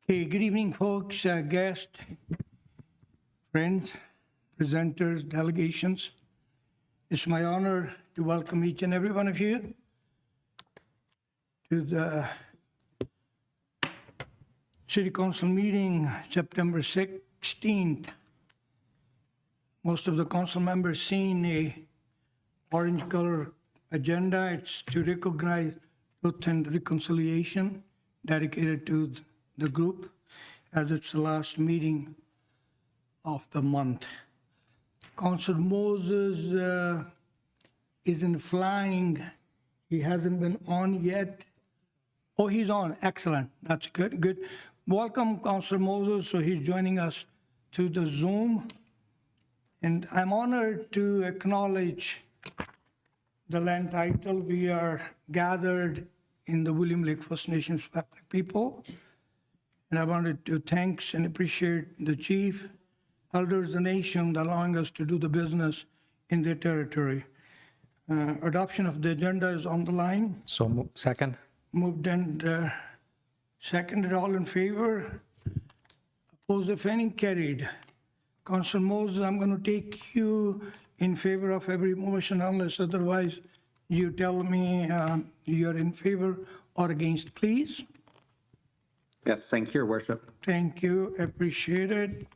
Okay, good evening, folks, guests, friends, presenters, delegations. It's my honor to welcome each and every one of you to the City Council meeting, September 16th. Most of the council members seen a orange color agenda. It's to recognize Truth and Reconciliation, dedicated to the group, as it's the last meeting of the month. Councilor Moses isn't flying. He hasn't been on yet. Oh, he's on. Excellent. That's good. Good. Welcome, Councilor Moses. So he's joining us through the Zoom. And I'm honored to acknowledge the land title. We are gathered in the William Lake First Nations people. And I wanted to thank and appreciate the chief, elders of the nation, allowing us to do the business in their territory. Adoption of the agenda is on the line. So second. Moved and seconded. All in favor? Opposed, if any? Carried. Councilor Moses, I'm going to take you in favor of every motion unless otherwise you tell me you're in favor or against, please. Yes, thank you, Your Worship. Thank you. Appreciate it.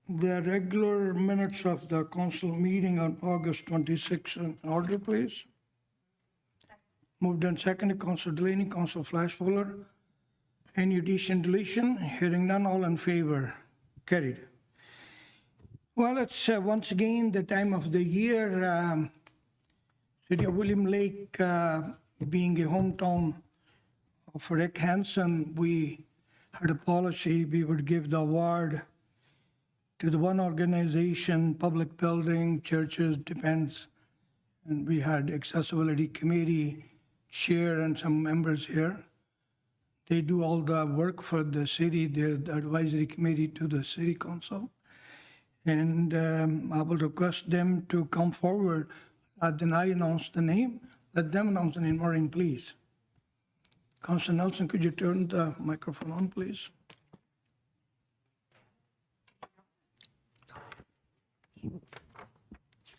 The regular minutes of the council meeting on August 26th in order, please. Moved and seconded. Councilor Delaney, Councilor Flashfuller. Any addition, deletion? Hearing none, all in favor? Carried. Well, it's once again the time of the year. City of William Lake, being a hometown of Rick Hansen, we had a policy we would give the award to the one organization, public building, churches, depends. And we had accessibility committee chair and some members here. They do all the work for the city. They're the advisory committee to the city council. And I will request them to come forward. Then I announce the name. Let them announce the name. Maureen, please. Councilor Nelson, could you turn the microphone on, please?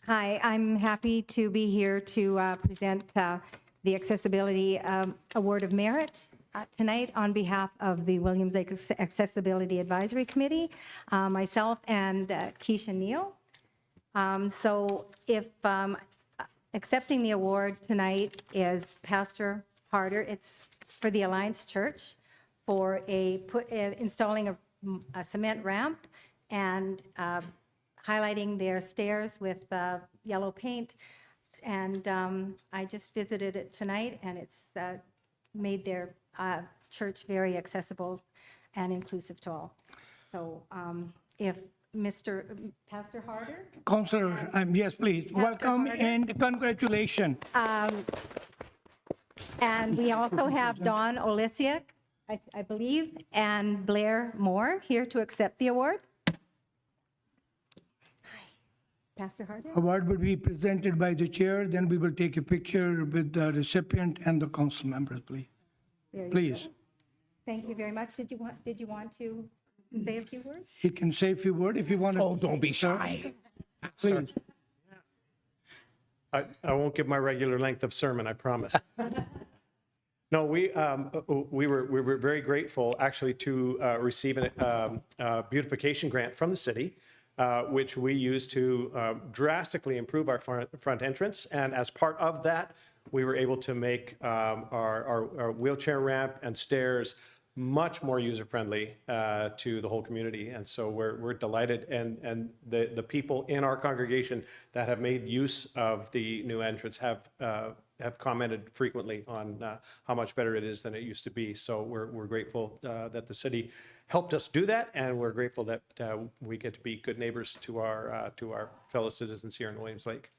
Hi, I'm happy to be here to present the Accessibility Award of Merit tonight on behalf of the Williams Lake Accessibility Advisory Committee, myself and Keisha Neal. So if accepting the award tonight is Pastor Harder. It's for the Alliance Church for installing a cement ramp and highlighting their stairs with yellow paint. And I just visited it tonight, and it's made their church very accessible and inclusive to all. So if Pastor Harder? Councilor, yes, please. Welcome Harder. and congratulations. And we also have Dawn Olisiak, I believe, and Blair Moore here to accept the award. Pastor Harder? Award will be presented by the chair, then we will take a picture with the recipient and the council members, please. There you Please. go. Thank you very much. Did you want to say a few words? You can say a few words if you want to. Oh, don't be shy. Please. I won't give my regular length of sermon, I promise. No, we were very grateful actually to receive a beautification grant from the city, which we used to drastically improve our front entrance. And as part of that, we were able to make our wheelchair ramp and stairs much more user-friendly to the whole community. And so we're delighted. And the people in our congregation that have made use of the new entrance have commented frequently on how much better it is than it used to be. So we're grateful that the city helped us do that, and we're grateful that we get to be good neighbors to our fellow citizens here in Williams Lake.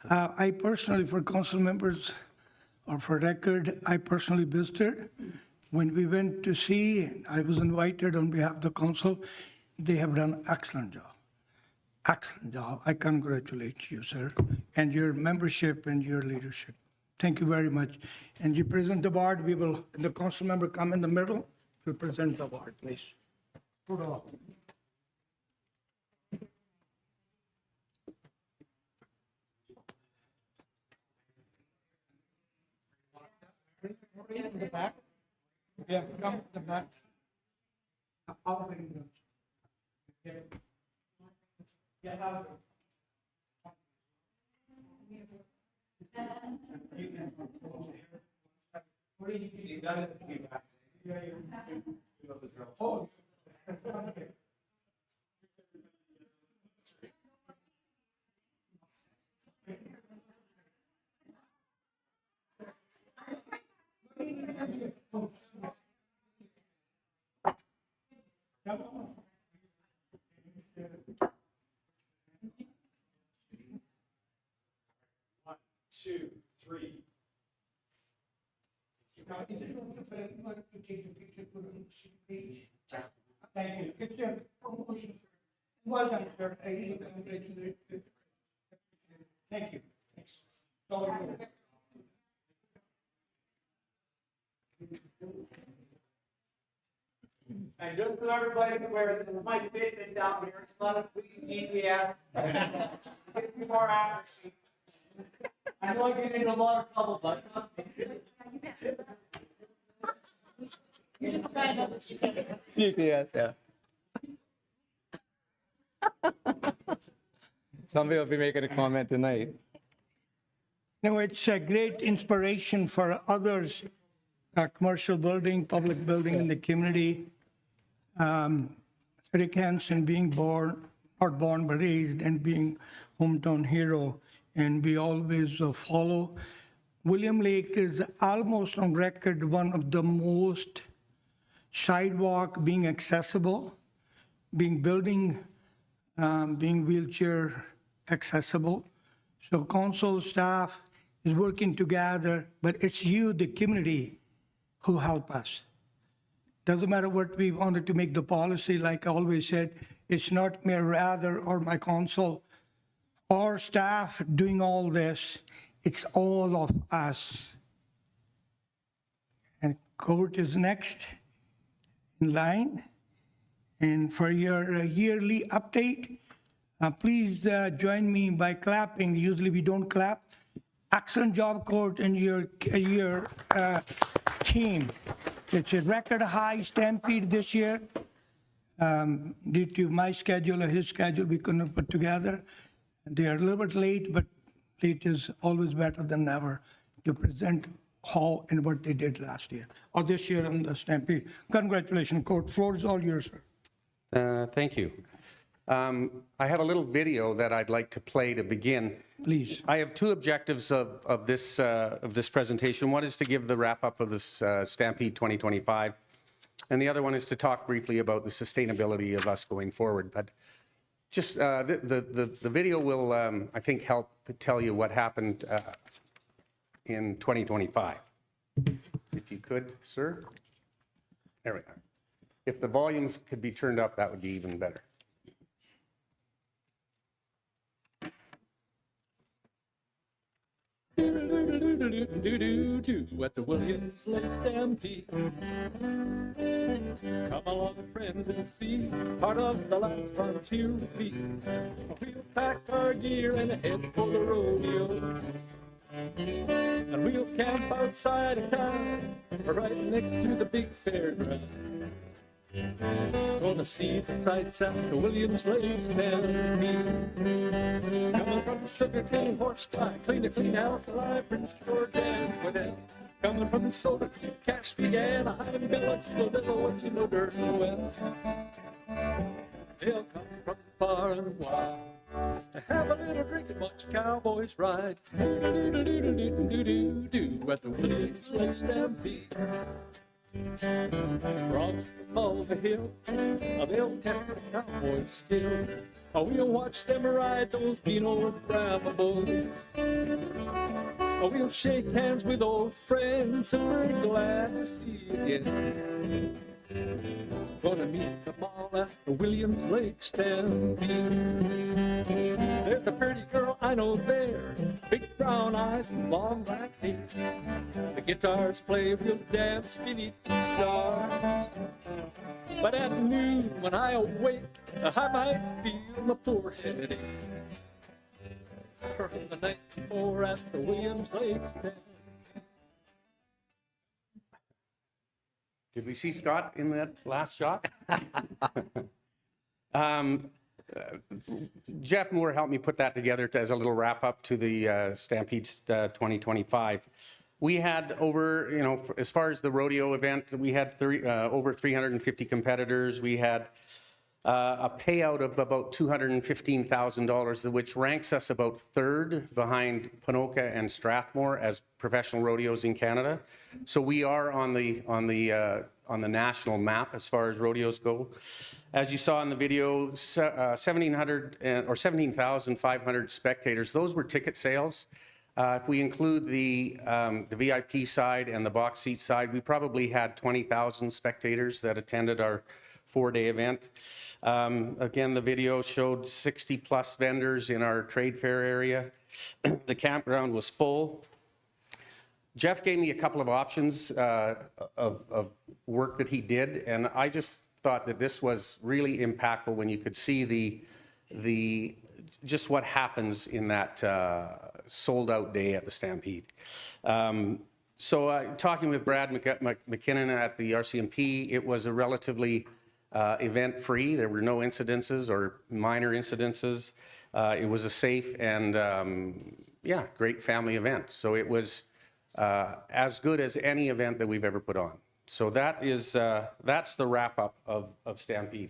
I personally, for council members, or for record, I personally visited. When we went to see, I was invited on behalf of the council. They have done an excellent job. Excellent job. I congratulate you, sir, and your membership and your leadership. Thank you very much. And you present the award, we will, the council member come in the middle, will present the award, please. Put on. In the back? Yeah, come in the back. I'll bring them. Yeah, I'll bring. Two, three. Now, is it okay if I take the picture, put it on the page? Thank you. It's a promotion. Well done, sir. I really congratulate you. Thank you. Thanks. All good. And just so everybody's aware, this is my fitment down here, it's not a police GPS. Get some more accuracy. I know I get into a lot of trouble, but trust me. GPS, yeah. Somebody will be making a comment tonight. No, it's a great inspiration for others, commercial building, public building in the community. Rick Hansen being born, not born but raised, and being hometown hero, and we always follow. William Lake is almost on record one of the most sidewalk being accessible, being building, being wheelchair accessible. So council staff is working together, but it's you, the community, who help us. Doesn't matter what we wanted to make the policy, like I always said, it's not Mayor Rather or my council or staff doing all this, it's all of us. And court is next in line. And for your yearly update, please join me by clapping. Usually we don't clap. Excellent job, court, and your team. It's a record high Stampede this year. Due to my schedule or his schedule, we couldn't put together. They are a little bit late, but late is always better than never to present how and what they did last year or this year on the Stampede. Congratulations, court. Floor is all yours, sir. Thank you. I have a little video that I'd like to play to begin. Please. I have two objectives of this presentation. One is to give the wrap-up of this Stampede 2025, and the other one is to talk briefly about the sustainability of us going forward. But just the video will, I think, help tell you what happened in 2025. If you could, sir. There we are. If the volumes could be turned up, that would be even better. At the Williams Lake Stampede. Come along, friend, and see part of the last frontier beat. We'll pack our gear and head for the rodeo. And we'll camp outside of town, right next to the big fairground. Gonna see the sights at the Williams Lake Stampede. Coming from Sugarcane, Horsefly, clean out to Live, Prince George, and Gwinnett. Coming from Soda Creek, Caspi, Anaheim, Biloxi, what you know dirt and well. They'll come from far and wide to have a little drink and watch cowboys ride. Do at the Williams Lake Stampede. Bronx from all the hill, they'll test the cowboy skill. We'll watch them ride those mean old Brahma bulls. We'll shake hands with old friends and we're glad to see you again. Gonna meet them all at the Williams Lake Stampede. There's a pretty girl I know there, big brown eyes and long black hair. The guitars play, we'll dance beneath the stars. But at noon when I awake, I might feel my forehead ache. From the night before at the Williams Lake Stampede. Did we see Scott in that last shot? Jeff Moore helped me put that together as a little wrap up to the Stampede 2025. We had over, as far as the rodeo event, we had over 350 competitors. We had a payout of about $215,000, which ranks us about third behind Ponoka and Strathmore as professional rodeos in Canada. So we are on the national map as far as rodeos go. As you saw in the video, 1,700 or 17,500 spectators. Those were ticket sales. If we include the VIP side and the box seat side, we probably had 20,000 spectators that attended our 4-day event. Again, the video showed 60 plus vendors in our trade fair area. The campground was full. Jeff gave me a couple of options of work that he did, and I just thought that this was really impactful when you could see just what happens in that sold out day at the Stampede. So talking with Brad McKinnon at the RCMP, it was a relatively event-free. There were no incidences or minor incidences. It was a safe and, great family event. So it was as good as any event that we've ever put on. So that's the wrap-up of Stampede.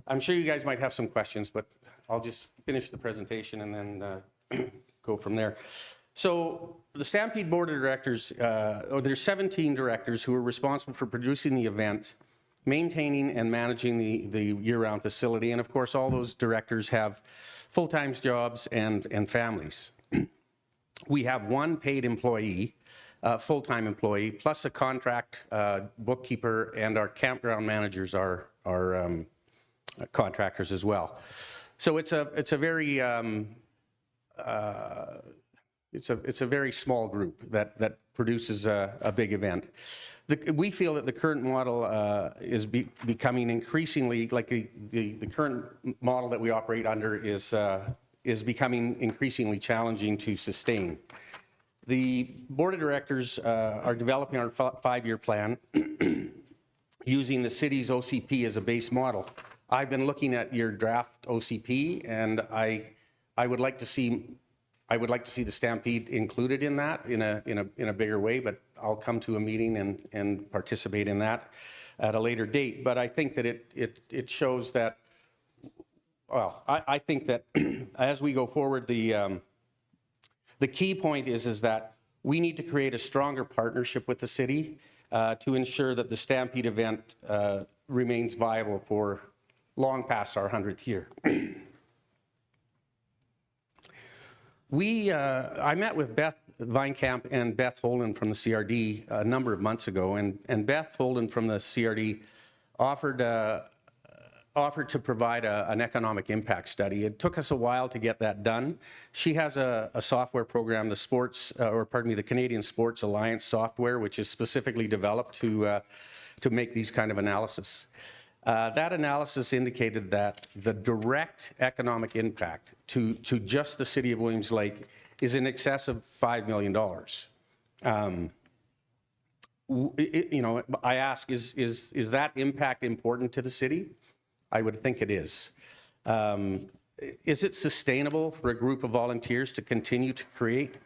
I'm sure you guys might have some questions, but I'll just finish the presentation and then go from there. So the Stampede Board of Directors, there's 17 directors who are responsible for producing the event, maintaining and managing the year-round facility, and of course all those directors have full-time jobs and families. We have one paid employee, full-time employee, plus a contract bookkeeper, and our campground managers are contractors as well. So it's a very it's a very small group that produces a big event. We feel that the current model is becoming increasingly, like the current model that we operate under is becoming increasingly challenging to sustain. The board of directors are developing our 5-year plan using the city's OCP as a base model. I've been looking at your draft OCP, and I would like to see the Stampede included in that in a bigger way, but I'll come to a meeting and participate in that at a later date. But I think that it shows that, well, I think that as we go forward, the key point is that we need to create a stronger partnership with the city to ensure that the Stampede event remains viable for long past our 100th year. I met with Beth Weinkamp and Beth Holden from the CRD a number of months ago, and Beth Holden from the CRD offered to provide an economic impact study. It took us a while to get that done. She has a software program, the Canadian Sports Alliance software, which is specifically developed to make these kind of analysis. That analysis indicated that the direct economic impact to just the city of Williams Lake is in excess of $5 million. I ask, is that impact important to the city? I would think it is. Is it sustainable for a group of volunteers to continue to create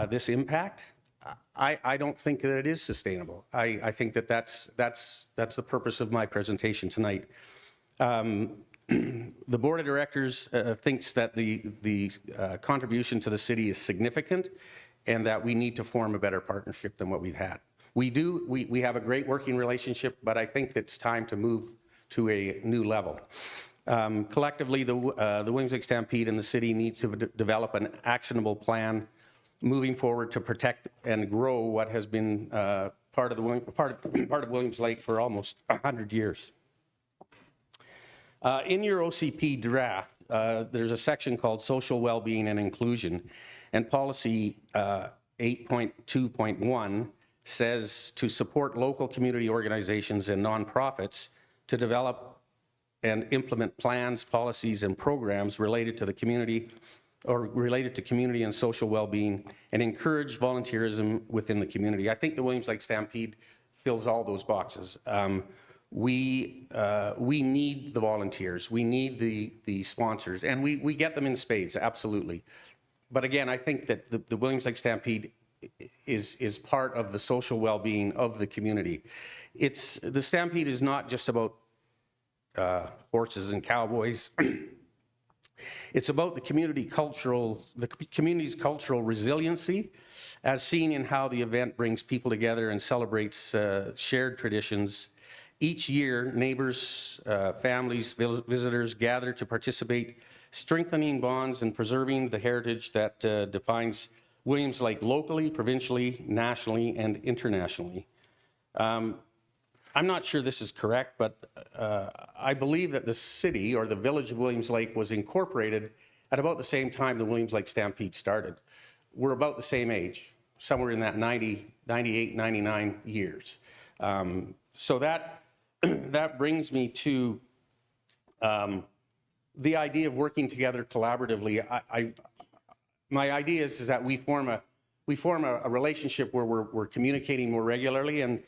this impact? I don't think that it is sustainable. I think that that's the purpose of my presentation tonight. The board of directors thinks that the contribution to the city is significant, and that we need to form a better partnership than what we've had. We have a great working relationship, but I think it's time to move to a new level. Collectively, the Williams Lake Stampede and the city need to develop an actionable plan moving forward to protect and grow what has been part of Williams Lake for almost 100 years. In your OCP draft, there's a section called Social Wellbeing and Inclusion, and policy 8.2.1 says to support local community organizations and nonprofits to develop and implement plans, policies, and programs related to the community or related to community and social well-being, and encourage volunteerism within the community. I think the Williams Lake Stampede fills all those boxes. We need the volunteers, we need the sponsors, and we get them in spades, absolutely. But again, I think that the Williams Lake Stampede is part of the social well-being of the community. The Stampede is not just about horses and cowboys. It's about the community's cultural resiliency, as seen in how the event brings people together and celebrates shared traditions. Each year, neighbors, families, visitors gather to participate, strengthening bonds and preserving the heritage that defines Williams Lake locally, provincially, nationally, and internationally. I'm not sure this is correct, but I believe that the city or the village of Williams Lake was incorporated at about the same time the Williams Lake Stampede started. We're about the same age, somewhere in that 90, 98, 99 years. So that brings me to the idea of working together collaboratively. My idea is that we form a relationship where we're communicating more regularly, and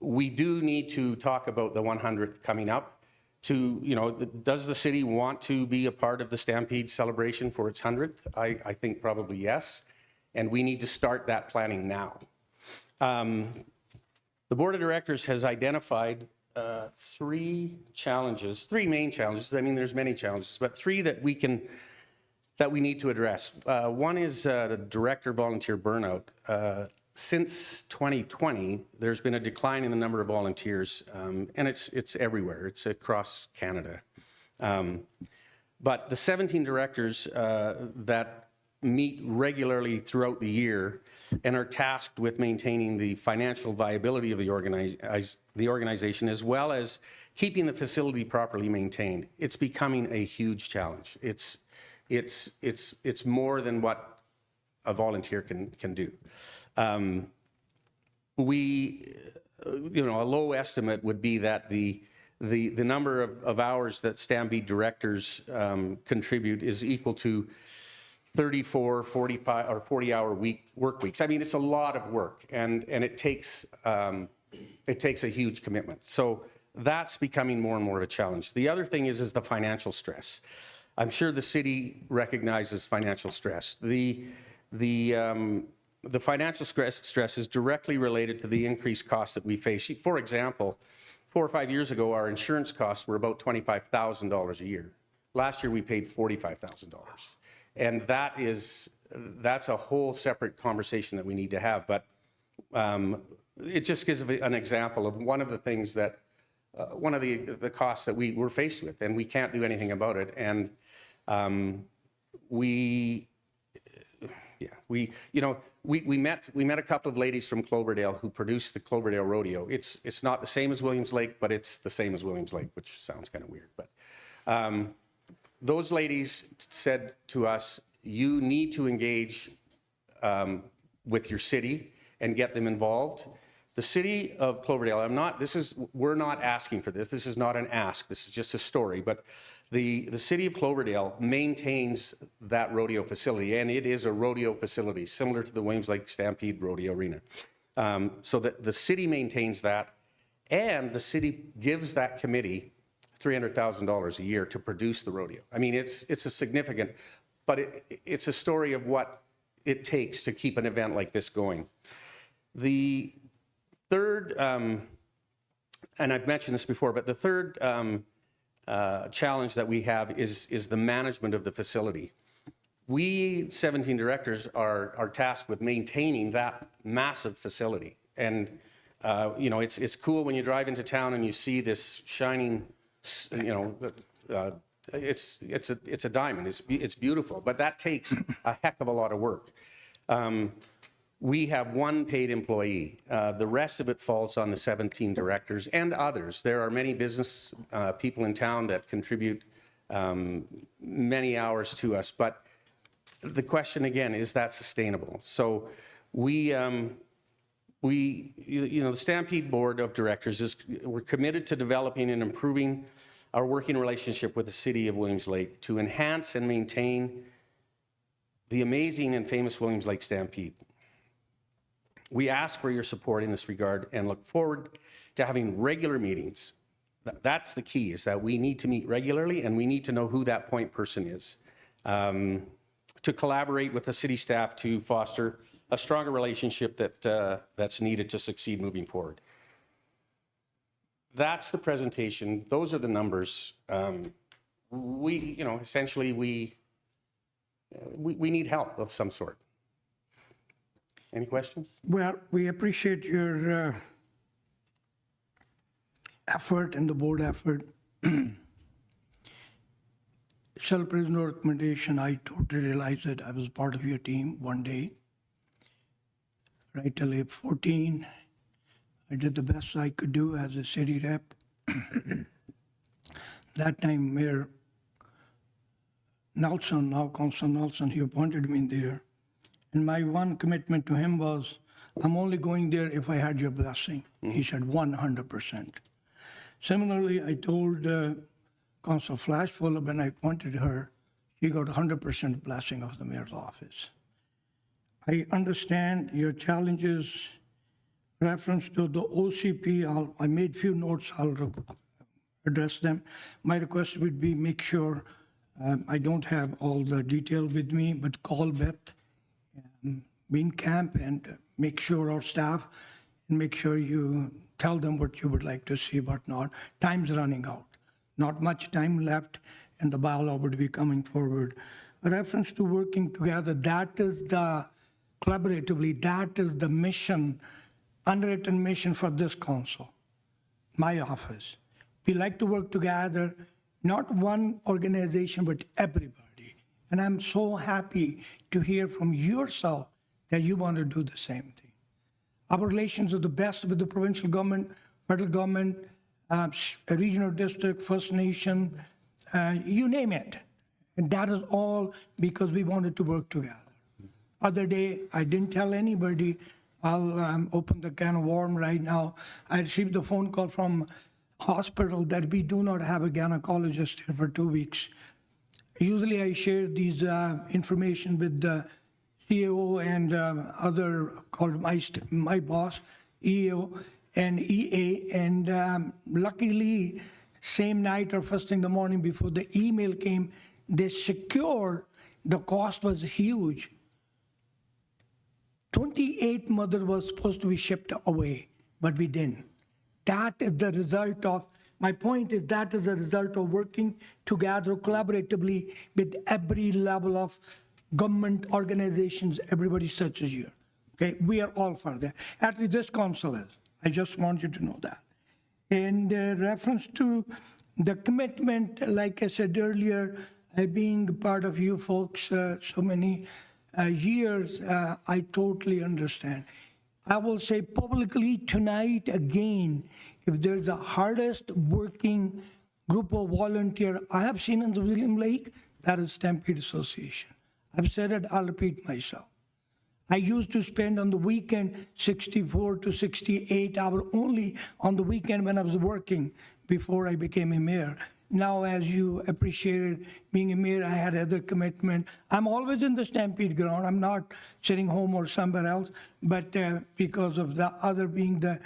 we do need to talk about the 100th coming up. Does the city want to be a part of the Stampede celebration for its 100th? I think probably yes, and we need to start that planning now. The Board of Directors has identified three main challenges. I mean, there's many challenges, but three that we need to address. One is director volunteer burnout. Since 2020, there's been a decline in the number of volunteers, and it's everywhere. It's across Canada. But the 17 directors that meet regularly throughout the year and are tasked with maintaining the financial viability of the organization, as well as keeping the facility properly maintained. It's becoming a huge challenge. It's more than what a volunteer can do. A low estimate would be that the number of hours that Stampede directors contribute is equal to 34, 45, or 40-hour work weeks. I mean, it's a lot of work, and it takes a huge commitment. So that's becoming more and more of a challenge. The other thing is the financial stress. I'm sure the city recognizes financial stress. The financial stress is directly related to the increased costs that we face. For example, 4 or 5 years ago, our insurance costs were about $25,000 a year. Last year, we paid $45,000. And that's a whole separate conversation that we need to have. But it just gives an example of one of the things that, one of the costs that we're faced with, and we can't do anything about it. And we met a couple of ladies from Cloverdale who produced the Cloverdale Rodeo. It's not the same as Williams Lake, but it's the same as Williams Lake, which sounds kind of weird. But those ladies said to us, you need to engage with your city and get them involved. The city of Cloverdale, we're not asking for this. This is not an ask. This is just a story. But the city of Cloverdale maintains that rodeo facility, and it is a rodeo facility similar to the Williams Lake Stampede Rodeo Arena. So that the city maintains that, and the city gives that committee $300,000 a year to produce the rodeo. I mean, it's a significant, but it's a story of what it takes to keep an event like this going. The third, and I've mentioned this before, but the third challenge that we have is the management of the facility. We 17 directors are tasked with maintaining that massive facility, and it's cool when you drive into town and you see this shining, it's a diamond. It's beautiful, but that takes a heck of a lot of work. we have one paid employee. The rest of it falls on the 17 directors and others. There are many business people in town that contribute many hours to us, but the question again, is that sustainable? So the Stampede Board of Directors we're committed to developing and improving our working relationship with the City of Williams Lake to enhance and maintain the amazing and famous Williams Lake Stampede. We ask for your support in this regard and look forward to having regular meetings. That's the key, is that we need to meet regularly and we need to know who that point person is. To collaborate with the city staff to foster a stronger relationship that's needed to succeed moving forward. That's the presentation. Those are the numbers. Essentially we need help of some sort. Any questions? Well, we appreciate your effort and the board effort. Self-praise, no recommendation. I totally realized that I was part of your team one day. Right till age 14, I did the best I could do as a city rep. That time, Mayor Nelson, now Councilor Nelson, he appointed me there. And my one commitment to him was, I'm only going there if I had your blessing. He said 100%. Similarly, I told Councilor Flashfuller when I appointed her, she got 100% blessing of the mayor's office. I understand your challenges. Reference to the OCP, I made few notes, I'll address them. My request would be make sure, I don't have all the detail with me, but call Beth, be in camp and make sure our staff, and make sure you tell them what you would like to see, but not. Time's running out. Not much time left, and the bylaw would be coming forward. A reference to working together, that is the, collaboratively, that is the mission, unwritten mission for this council, my office. We like to work together, not one organization, but everybody. And I'm so happy to hear from yourself that you want to do the same thing. Our relations are the best with the provincial government, federal government, regional district, First Nation, you name it. And that is all because we wanted to work together. Other day, I didn't tell anybody. I'll open the can of worm right now. I received the phone call from hospital that we do not have a gynecologist here for 2 weeks. Usually I share these information with the CEO and other, called my boss, EO and EA, and luckily, same night or first thing in the morning before the email came, they secured, the cost was huge. 28 mother was supposed to be shipped away, but we didn't. That is the result of, my point is that is the result of working together collaboratively with every level of government organizations, everybody such as you. Okay, we are all for that. At least this council is. I just want you to know that. And reference to the commitment, like I said earlier, being part of you folks so many years, I totally understand. I will say publicly tonight again, if there's the hardest working group of volunteer I have seen in the William Lake, that is Stampede Association. I've said it, I'll repeat myself. I used to spend on the weekend 64 to 68 hours only on the weekend when I was working before I became a mayor. Now, as you appreciated being a mayor, I had other commitment. I'm always in the Stampede ground. I'm not sitting home or somewhere else, but because of the other being the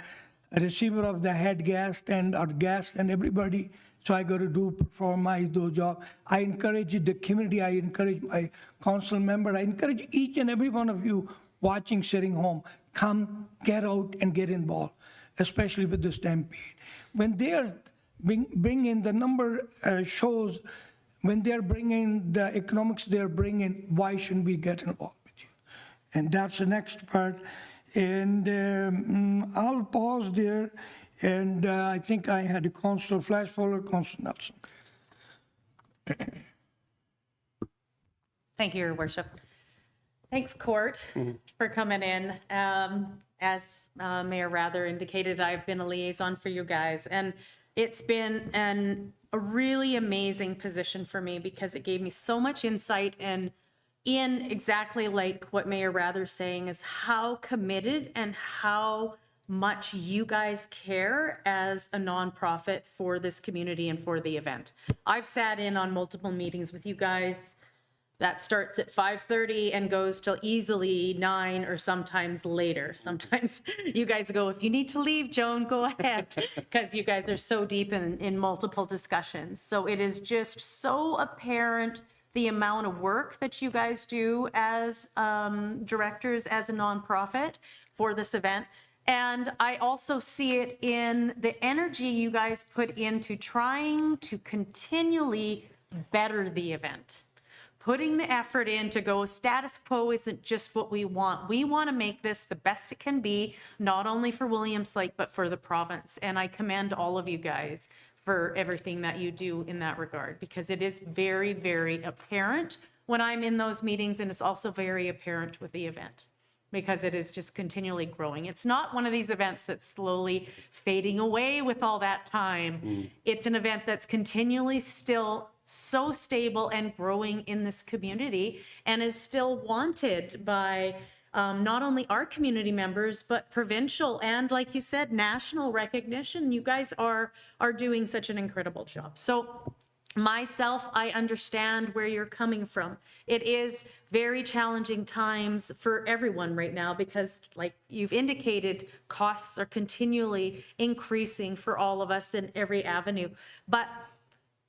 receiver of the head guest and our guest and everybody, so I got to perform my job. I encourage the community. I encourage my council member. I encourage each and every one of you watching, sitting home, come, get out and get involved, especially with the Stampede. When they are bringing the number shows, when they're bringing the economics they're bringing, why shouldn't we get involved with you? And that's the next part. And I'll pause there. And I think I had a Councilor Flashfuller, Councilor Nelson. Thank you, Your Worship. Thanks, Court, for coming in. As Mayor Rather indicated, I've been a liaison for you guys, and it's been a really amazing position for me because it gave me so much insight and in exactly like what Mayor Rather's saying is how committed and how much you guys care as a nonprofit for this community and for the event. I've sat in on multiple meetings with you guys that starts at 5:30 and goes till easily 9 or sometimes later. Sometimes you guys go, if you need to leave, Joan, go ahead, because you guys are so deep in multiple discussions. So it is just so apparent the amount of work that you guys do as directors, as a nonprofit for this event. And I also see it in the energy you guys put into trying to continually better the event. Putting the effort in to go, status quo isn't just what we want. We want to make this the best it can be, not only for Williams Lake, but for the province. And I commend all of you guys for everything that you do in that regard, because it is very, very apparent when I'm in those meetings, and it's also very apparent with the event, because it is just continually growing. It's not one of these events that's slowly fading away with all that time. It's an event that's continually still so stable and growing in this community and is still wanted by not only our community members, but provincial and, like you said, national recognition. You guys are doing such an incredible job. So myself, I understand where you're coming from. It is very challenging times for everyone right now because, like you've indicated, costs are continually increasing for all of us in every avenue. But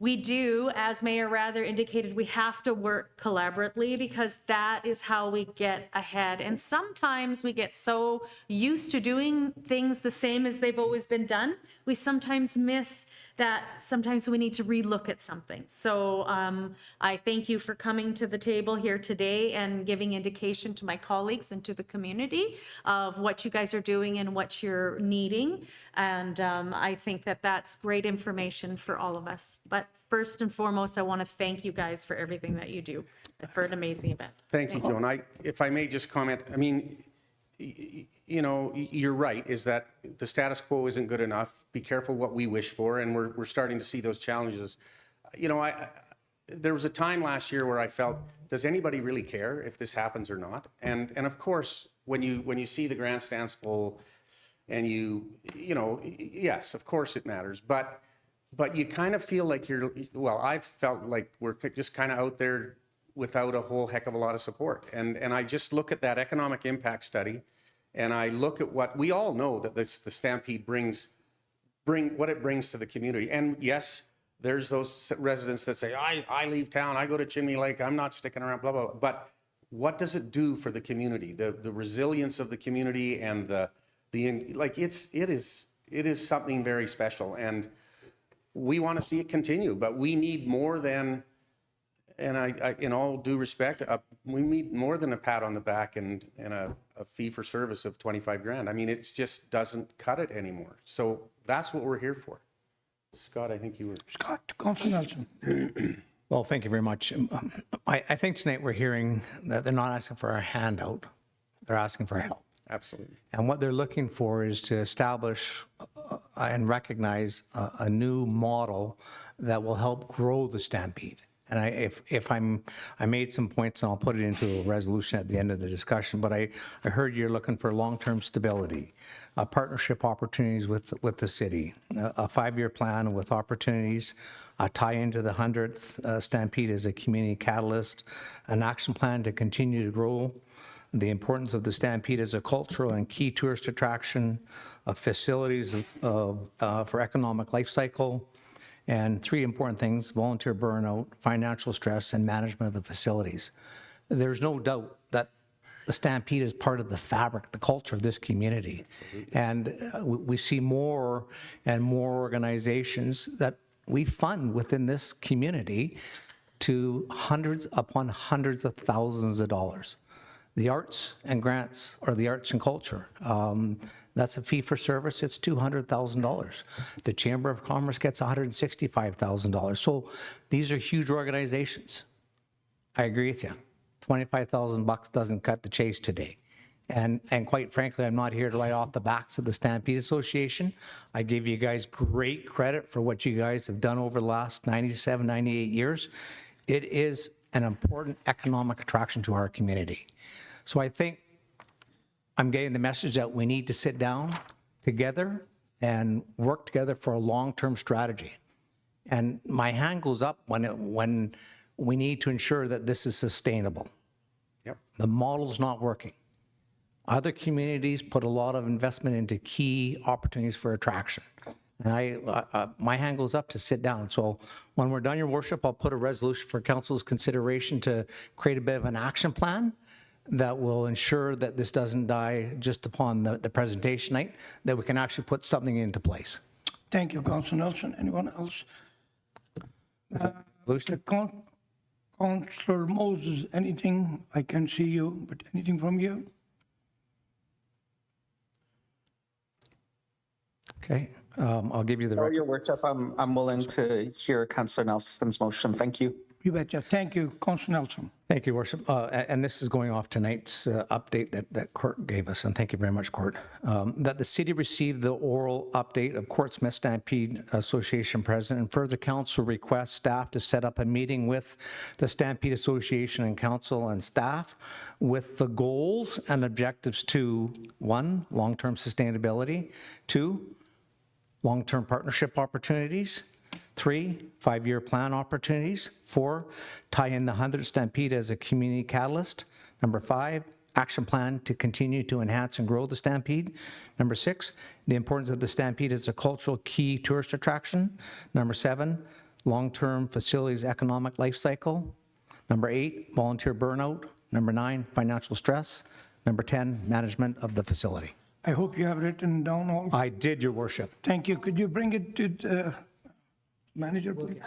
we do, as Mayor Rather indicated, we have to work collaboratively because that is how we get ahead. And sometimes we get so used to doing things the same as they've always been done, we sometimes miss that sometimes we need to relook at something. So I thank you for coming to the table here today and giving indication to my colleagues and to the community of what you guys are doing and what you're needing. And I think that that's great information for all of us. But first and foremost, I want to thank you guys for everything that you do for an amazing event. Thank you, Joan. If I may just comment, I mean, you know, you're right, is that the status quo isn't good enough. Be careful what we wish for, and we're starting to see those challenges. You know, there was a time last year where I felt, does anybody really care if this happens or not? And of course, when you see the grandstands full, and you know, yes, of course it matters, but you kind of feel like I've felt like we're just kind of out there without a whole heck of a lot of support. And I just look at that economic impact study, and I look at what we all know that the Stampede brings what it brings to the community. And yes, there's those residents that say, I leave town, I go to Chimney Lake, I'm not sticking around, blah, blah, blah. But what does it do for the community? The resilience of the community and it is something very special. And we want to see it continue, but we need more than, and I in all due respect, we need more than a pat on the back and a fee for service of 25 grand. I mean, it just doesn't cut it anymore. So that's what we're here for. Scott, I think you were. Scott, Councillor Nelson. Well, thank you very much. I think tonight we're hearing that they're not asking for a handout. They're asking for help. Absolutely. And what they're looking for is to establish and recognize a new model that will help grow the Stampede. And I made some points, and I'll put it into a resolution at the end of the discussion, but I heard you're looking for long-term stability, partnership opportunities with the city, a 5-year plan with opportunities, a tie into the 100th Stampede as a community catalyst, an action plan to continue to grow, the importance of the Stampede as a cultural and key tourist attraction, facilities for economic life cycle, and 3 important things: volunteer burnout, financial stress, and management of the facilities. There's no doubt that the Stampede is part of the fabric, the culture of this community. Absolutely. And we see more and more organizations that we fund within this community to hundreds upon hundreds of thousands of dollars. The arts and grants, or the arts and culture, that's a fee for service. It's $200,000. The Chamber of Commerce gets $165,000. So these are huge organizations. I agree with you. $25,000 doesn't cut the chase today. And quite frankly, I'm not here to write off the backs of the Stampede Association. I give you guys great credit for what you guys have done over the last 97, 98 years. It is an important economic attraction to our community. So I think I'm getting the message that we need to sit down together and work together for a long-term strategy. And my hand goes up when we need to ensure that this is sustainable. Yep. The model's not working. Other communities put a lot of investment into key opportunities for attraction. And my hand goes up to sit down. So when we're done, Your Worship, I'll put a resolution for council's consideration to create a bit of an action plan that will ensure that this doesn't die just upon the presentation night, that we can actually put something into place. Thank you, Councillor Nelson. Anyone else? Resolution? Councillor Moses, anything? I can see you, but anything from you? Okay, I'll give you the record. Your Worship, I'm willing to hear Councillor Nelson's motion. Thank you. You betcha. Thank you, Councillor Nelson. Thank you, Worship. And this is going off tonight's update that Court gave us, and thank you very much, Court. That the city received the oral update of Court Smith Stampede Association President, and further council requests staff to set up a meeting with the Stampede Association and council and staff with the goals and objectives to, 1, long-term sustainability, 2, long-term partnership opportunities, 3, 5-year plan opportunities, 4, tie in the 100th Stampede as a community catalyst, 5, action plan to continue to enhance and grow the Stampede, 6, the importance of the Stampede as a cultural key tourist attraction, 7, long-term facilities economic life cycle, 8, volunteer burnout, 9, financial stress, 10, management of the facility. I hope you have written down all. I did, Your Worship. Thank you. Could you bring it to the manager, please?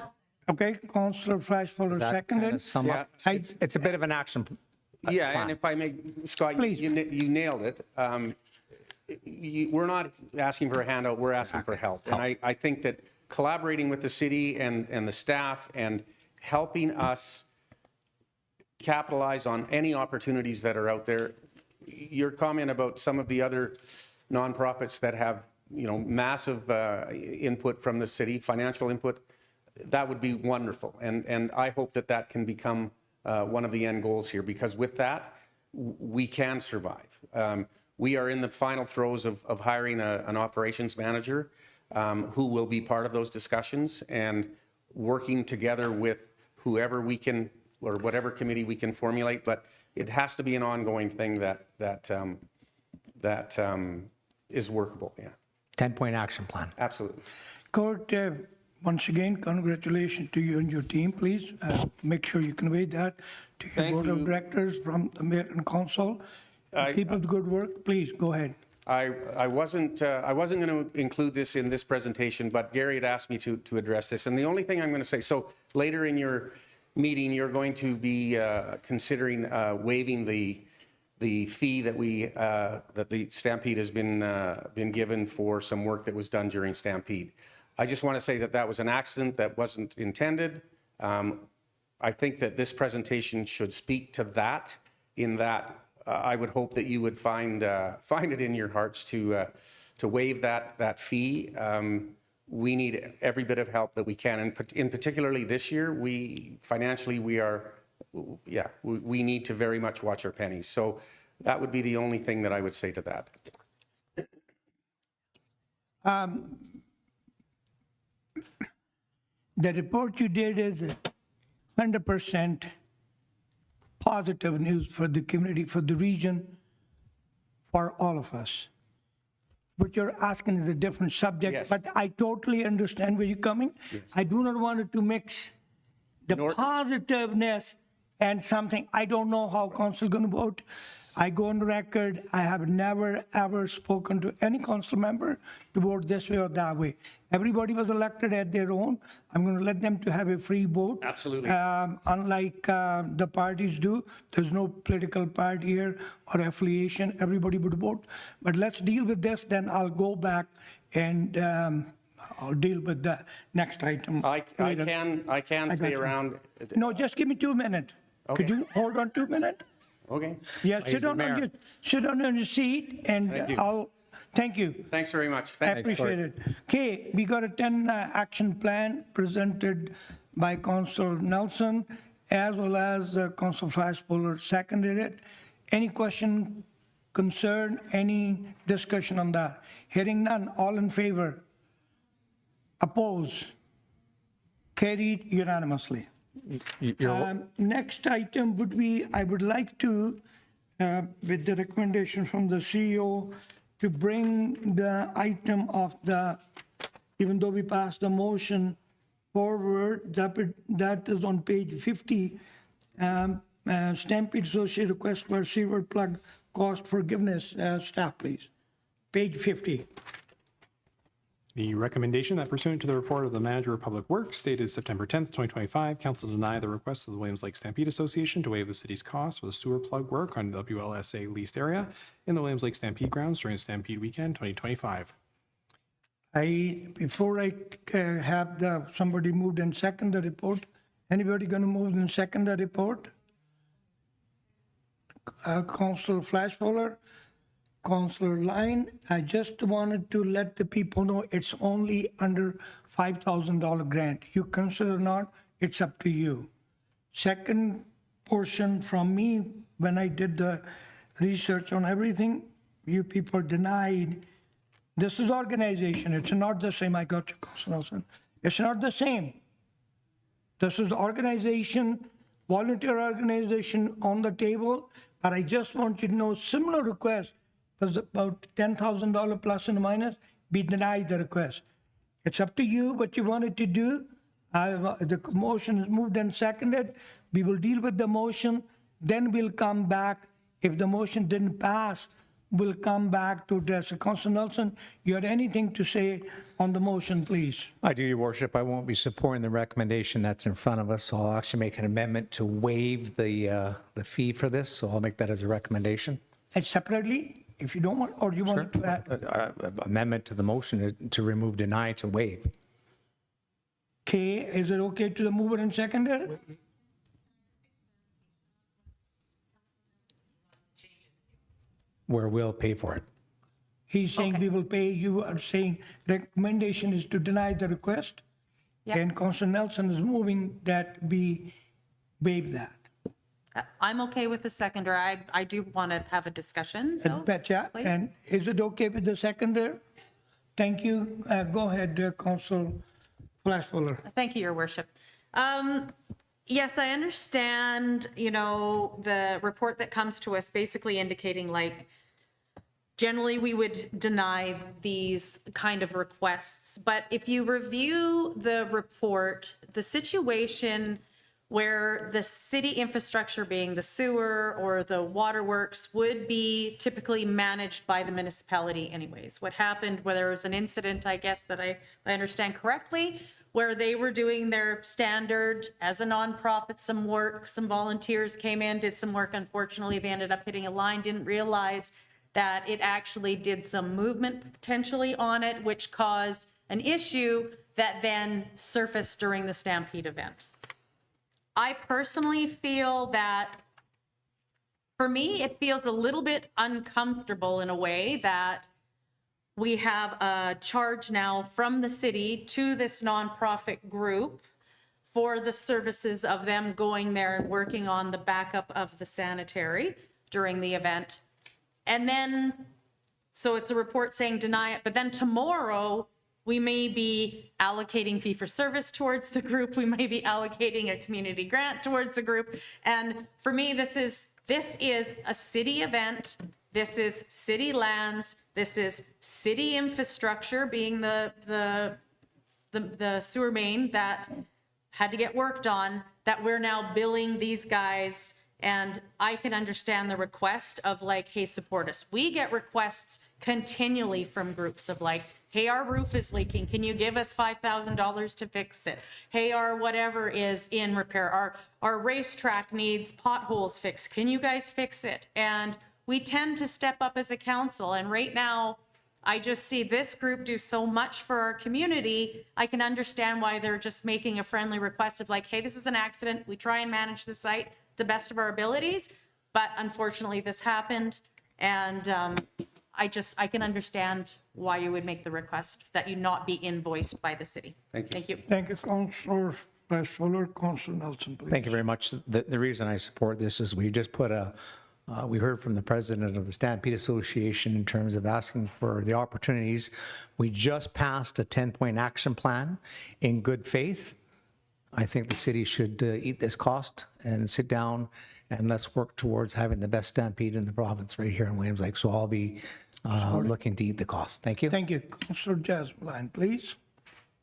Okay, Councillor Flashfuller seconded. Sum up. It's a bit of an action. Yeah, plan. and if I may, Scott, Please. you nailed it. We're not asking for a handout, we're asking for help. And I think that collaborating with the city and the staff and helping us capitalize on any opportunities that are out there. Your comment about some of the other nonprofits that have, massive input from the city, financial input, that would be wonderful. And I hope that that can become one of the end goals here, because with that, we can survive. We are in the final throes of hiring an operations manager who will be part of those discussions and working together with whoever we can, or whatever committee we can formulate, but it has to be an ongoing thing that is workable, yeah. 10-point action plan. Absolutely. Court, once again, congratulations to you and your team, please. Make sure you convey that to your Thank board of you. directors from the mayor and council. Keep up the good work. Please, go ahead. I wasn't going to include this in this presentation, but Gary had asked me to address this. And the only thing I'm going to say, so later in your meeting, you're going to be considering waiving the fee that the Stampede has been given for some work that was done during Stampede. I just want to say that was an accident that wasn't intended. I think that this presentation should speak to that, in that I would hope that you would find it in your hearts to waive that fee. We need every bit of help that we can, and in particularly this year, we need to very much watch our pennies. So that would be the only thing that I would say to that. The report you did is 100% positive news for the community, for the region, for all of us. What you're asking is a different subject, Yes. but I totally understand where you're coming. I do not want it to mix the positiveness and something. I don't know how council going to vote. I go on record, I have never, ever spoken to any council member to vote this way or that way. Everybody was elected at their own. I'm going to let them to have a free vote. Absolutely. Unlike the parties do, there's no political party here or affiliation. Everybody would vote. But let's deal with this, then I'll go back and I'll deal with the next item. I later. can I stay got you. around. No, just give me 2 minutes. Could you hold on 2 minutes? Okay. Yeah, He's the mayor. sit on your seat and Thank you. thank you. Thanks very much. I Thanks. appreciate it. Okay, we got a 10 action plan presented by Councillor Nelson as well as Councillor Flashpoller seconded it. Any question, concern, any discussion on that? Hearing none, all in favor? Oppose? Carried unanimously. Next item would be, I would like to, with the recommendation from the CEO, to bring the item of the, even though we passed the motion forward, that is on page 50, Stampede Associate request for sewer plug cost forgiveness. Staff, please. Page 50. The recommendation that pursuant to the report of the Manager of Public Works dated September 10th, 2025, council deny the request of the Williams Lake Stampede Association to waive the city's costs for the sewer plug work on WLSA leased area in the Williams Lake Stampede grounds during Stampede weekend 2025. Before I have somebody moved and second the report, anybody going to move and second the report? Councillor Flashpoller, Councillor Line, I just wanted to let the people know it's only under $5,000 grant. You consider or not, it's up to you. Second portion from me, when I did the research on everything, you people denied. This is organization. It's not the same. I got you, Councillor Nelson. It's not the same. This is organization, volunteer organization on the table, but I just want you to know similar request was about $10,000 plus and minus. We denied the request. It's up to you what you wanted to do. The motion is moved and seconded. We will deal with the motion. Then we'll come back. If the motion didn't pass, we'll come back to address it. Councillor Nelson, you had anything to say on the motion, please? I do, Your Worship. I won't be supporting the recommendation that's in front of us, so I'll actually make an amendment to waive the fee for this, so I'll make that as a recommendation. And separately, if you don't want, or you want to add? Amendment to the motion to remove deny to waive. Okay, is it okay to the mover and seconder? Where we'll pay for it. He's saying we will pay, you are saying recommendation is to deny the request. Yeah. And Councillor Nelson is moving that we waive that. I'm okay with the seconder. I do want to have a discussion. though, Betcha, please. and is it okay with the seconder? Thank you. Go ahead, Councillor Flashpoller. Thank you, Your Worship. Yes, I understand, the report that comes to us basically indicating like, generally we would deny these kind of requests. But if you review the report, the situation where the city infrastructure being the sewer or the waterworks would be typically managed by the municipality anyways. What happened, where there was an incident, I guess that I understand correctly, where they were doing their standard as a nonprofit, some work, some volunteers came in, did some work. Unfortunately, they ended up hitting a line, didn't realize that it actually did some movement potentially on it, which caused an issue that then surfaced during the Stampede event. I personally feel that, for me, it feels a little bit uncomfortable in a way that we have a charge now from the city to this nonprofit group for the services of them going there and working on the backup of the sanitary during the event. And then, so it's a report saying deny it, but then tomorrow we may be allocating fee for service towards the group. We may be allocating a community grant towards the group. And for me, this is a city event. This is city lands. This is city infrastructure, being the sewer main that had to get worked on, that we're now billing these guys. And I can understand the request of like, hey, support us. We get requests continually from groups of like, hey, our roof is leaking. Can you give us $5,000 to fix it? Hey, our whatever is in repair. Our racetrack needs potholes fixed. Can you guys fix it? And we tend to step up as a council. And right now, I just see this group do so much for our community. I can understand why they're just making a friendly request of like, hey, this is an accident. We try and manage the site the best of our abilities. But unfortunately, this happened. And I can understand why you would make the request that you not be invoiced by the city. Thank you. Thank you. Thank you, Councillor Flash-Fuller. Councillor Nelson, please. Thank you very much. The reason I support this is we just put we heard from the president of the Stampede Association in terms of asking for the opportunities. We just passed a 10-point action plan in good faith. I think the city should eat this cost and sit down and let's work towards having the best Stampede in the province right here in Williams Lake. So I'll be looking to eat the cost. Thank you. Thank you. Councillor Jasmine, please.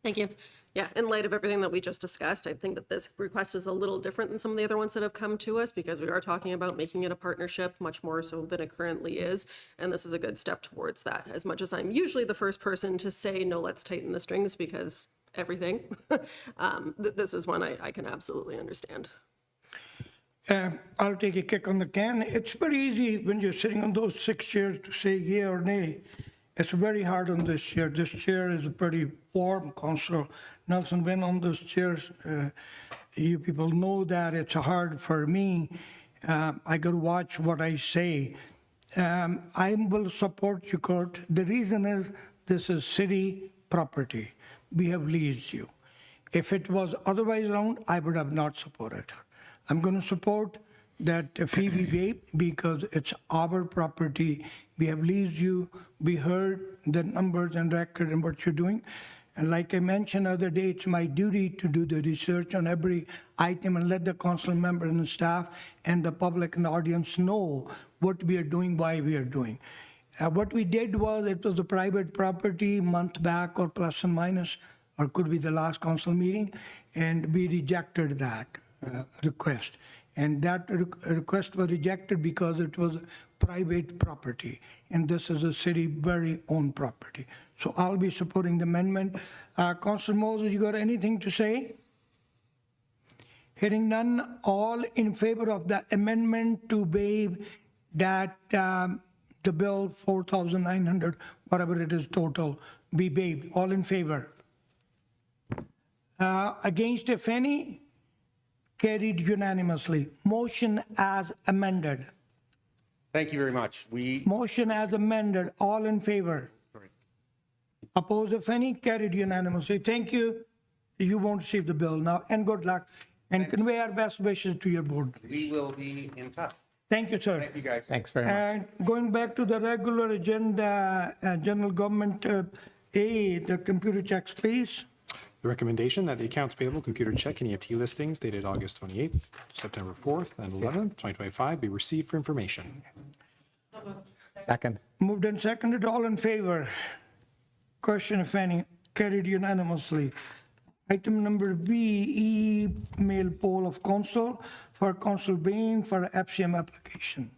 Thank you. Yeah, in light of everything that we just discussed, I think that this request is a little different than some of the other ones that have come to us because we are talking about making it a partnership much more so than it currently is. And this is a good step towards that. As much as I'm usually the first person to say, no, let's tighten the strings because everything, this is one I can absolutely understand. I'll take a kick on the can. It's very easy when you're sitting on those 6 chairs to say yea or nay. It's very hard on this chair. This chair is pretty warm. Councillor Nelson been on those chairs. You people know that it's hard for me. I got to watch what I say. I will support you, Kurt. The reason is this is city property. We have leased you. If it was otherwise around, I would have not supported. I'm going to support that fee be waived because it's our property. We have leased you. We heard the numbers and record and what you're doing. And like I mentioned the other day, it's my duty to do the research on every item and let the council members and the staff and the public and the audience know what we are doing, why we are doing. What we did was, it was a private property month back or plus and minus, or could be the last council meeting, and we rejected that request. And that request was rejected because it was private property, and this is a city very own property. So I'll be supporting the amendment. Councillor Moses, you got anything to say? Hearing none, all in favor of the amendment to waive that the bill 4,900, whatever it is total, be waived. All in favor? Against, if any? Carried unanimously. Motion as amended. Thank you very much. Motion as amended. All in favor? Oppose, if any? Carried unanimously. Thank you. You won't receive the bill now, and good luck. And convey our best wishes to your board. We will be in touch. Thank you, sir. Thank you, guys. Thanks very much. And going back to the regular agenda, general government A, the computer checks, please. The recommendation that the accounts payable, computer check, and EFT listings dated August 28th, September 4th, and 11th, 2025 be received for information. Second. Moved and seconded, all in favor? Question, if any, carried unanimously. Item number B, email poll of council for Council Bain for FCM application.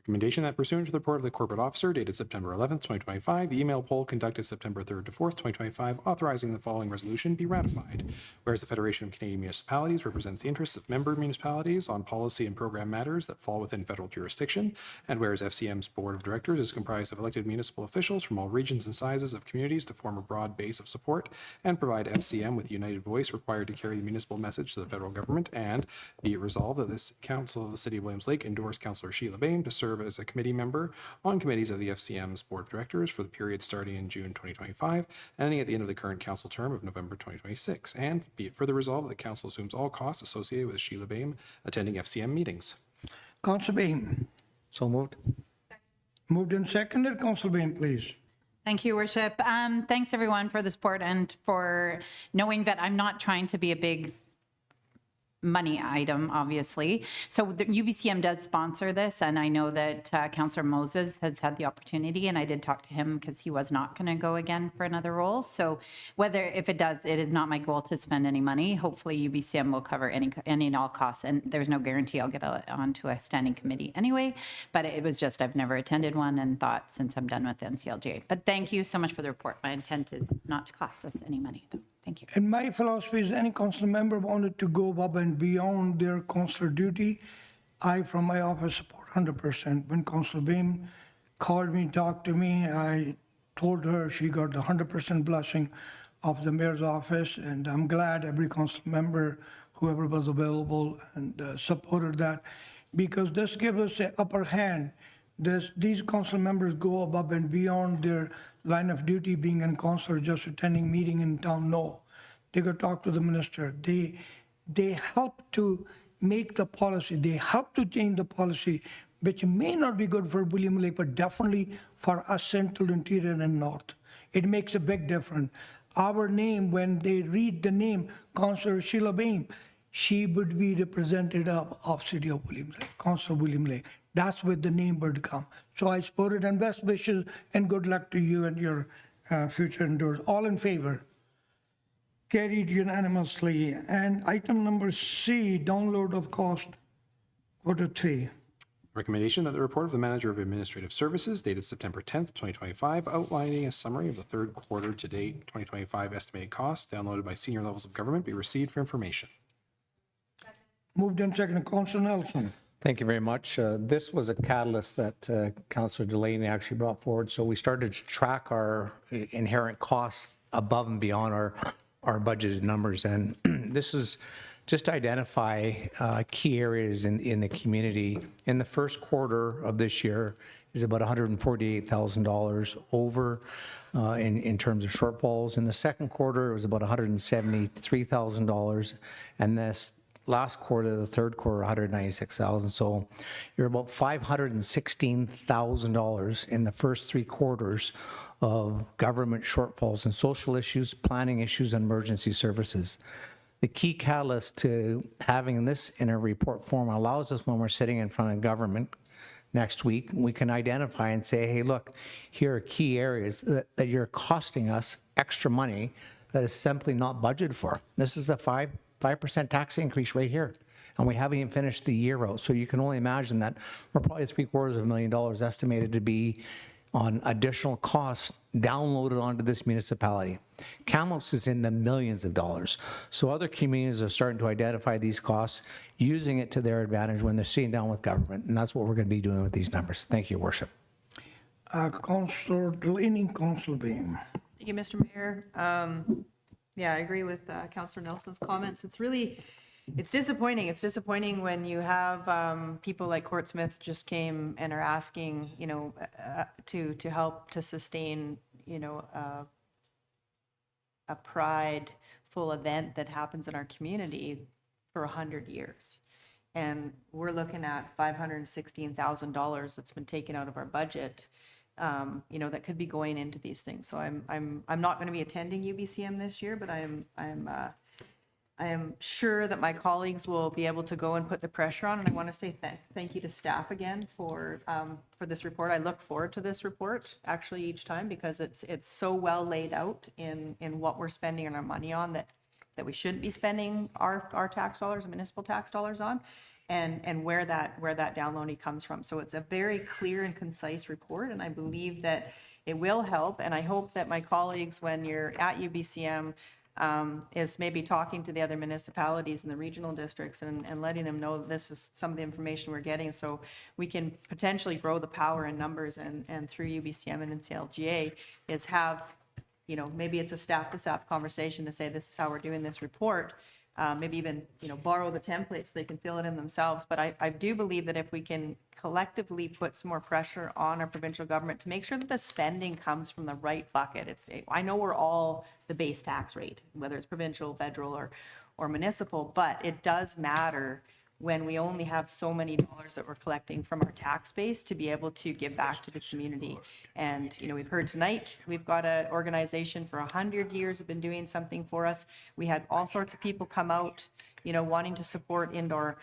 Recommendation that pursuant to the report of the corporate officer dated September 11th, 2025, the email poll conducted September 3rd to 4th, 2025, authorizing the following resolution be ratified. Whereas the Federation of Canadian Municipalities represents the interests of member municipalities on policy and program matters that fall within federal jurisdiction, and whereas FCM's board of directors is comprised of elected municipal officials from all regions and sizes of communities to form a broad base of support and provide FCM with a united voice required to carry the municipal message to the federal government, and be it resolved that this council of the city of Williams Lake endorse Councillor Sheila Bain to serve as a committee member on committees of the FCM's board of directors for the period starting in June 2025 and ending at the end of the current council term of November 2026. And be it further resolved that the council assumes all costs associated with Sheila Bain attending FCM meetings. Council Bain. So moved. Moved and seconded. Council Bain, please. Thank you, Worship. Thanks, everyone, for the support and for knowing that I'm not trying to be a big money item, obviously. So the UBCM does sponsor this, and I know that Councillor Moses has had the opportunity, and I did talk to him because he was not going to go again for another role. So if it does, it is not my goal to spend any money. Hopefully UBCM will cover any and all costs, and there's no guarantee I'll get onto a standing committee anyway, but it was just I've never attended one and thought since I'm done with the NCLJ. But thank you so much for the report. My intent is not to cost us any money, though. Thank you. And my philosophy is any council member wanted to go above and beyond their councillor duty, I, from my office, support 100%. When Councillor Bain called me, talked to me, I told her she got the 100% blessing of the mayor's office, and I'm glad every council member, whoever was available, and supported that, because this gives us an upper hand. These council members go above and beyond their line of duty, being in council or just attending meeting in town. No, they go talk to the minister. They help to make the policy. They help to change the policy, which may not be good for William Lake, but definitely for us central, interior, and north. It makes a big difference. Our name, when they read the name, Councillor Sheila Bain, she would be representative of City of William Lake, Councillor William Lake. That's where the name would come. So I support it, and best wishes and good luck to you and your future endeavors. All in favor? Carried unanimously. And item number C, download of cost, quarter 3. Recommendation that the report of the Manager of Administrative Services dated September 10th, 2025, outlining a summary of the third quarter to date 2025 estimated costs downloaded by senior levels of government be received for information. Moved and seconded. Councillor Nelson. Thank you very much. This was a catalyst that Councillor Delaney actually brought forward. So we started to track our inherent costs above and beyond our budgeted numbers. And this is just to identify key areas in the community. In the first quarter of this year is about $148,000 over in terms of shortfalls. In the second quarter, it was about $173,000. And this last quarter, the third quarter, $196,000. So you're about $516,000 in the first 3 quarters of government shortfalls in social issues, planning issues, and emergency services. The key catalyst to having this in a report form allows us, when we're sitting in front of government next week, we can identify and say, hey, look, here are key areas that you're costing us extra money that is simply not budgeted for. This is a 5% tax increase right here, and we haven't even finished the year out. So you can only imagine that we're probably $750,000 estimated to be on additional costs downloaded onto this municipality. Kamloops is in the millions of dollars. So other communities are starting to identify these costs, using it to their advantage when they're sitting down with government, and that's what we're going to be doing with these numbers. Thank you, Worship. Councillor Delaney, Councillor Bain. Thank you, Mr. Mayor. Yeah, I agree with Councillor Nelson's comments. It's disappointing. It's disappointing when you have people like Court Smith just came and are asking, to help to sustain, a prideful event that happens in our community for 100 years. And we're looking at $516,000 that's been taken out of our budget. That could be going into these things. So I'm not going to be attending UBCM this year, but I am sure that my colleagues will be able to go and put the pressure on. And I want to say thank you to staff again for this report. I look forward to this report actually each time, because it's so well laid out in what we're spending our money on that we shouldn't be spending our tax dollars, municipal tax dollars on. And where that downloading comes from. So it's a very clear and concise report, and I believe that it will help. And I hope that my colleagues, when you're at UBCM, is maybe talking to the other municipalities in the regional districts and letting them know this is some of the information we're getting, so we can potentially grow the power in numbers, and through UBCM and NCLGA is have, maybe it's a staff to staff conversation to say this is how we're doing this report. Maybe even, borrow the templates, they can fill it in themselves. But I do believe that if we can collectively put some more pressure on our provincial government to make sure that the spending comes from the right bucket. I know we're all the base tax rate, whether it's provincial, federal, or municipal, but it does matter when we only have so many dollars that we're collecting from our tax base to be able to give back to the community. And, we've heard tonight, we've got an organization for 100 years have been doing something for us. We had all sorts of people come out, wanting to support indoor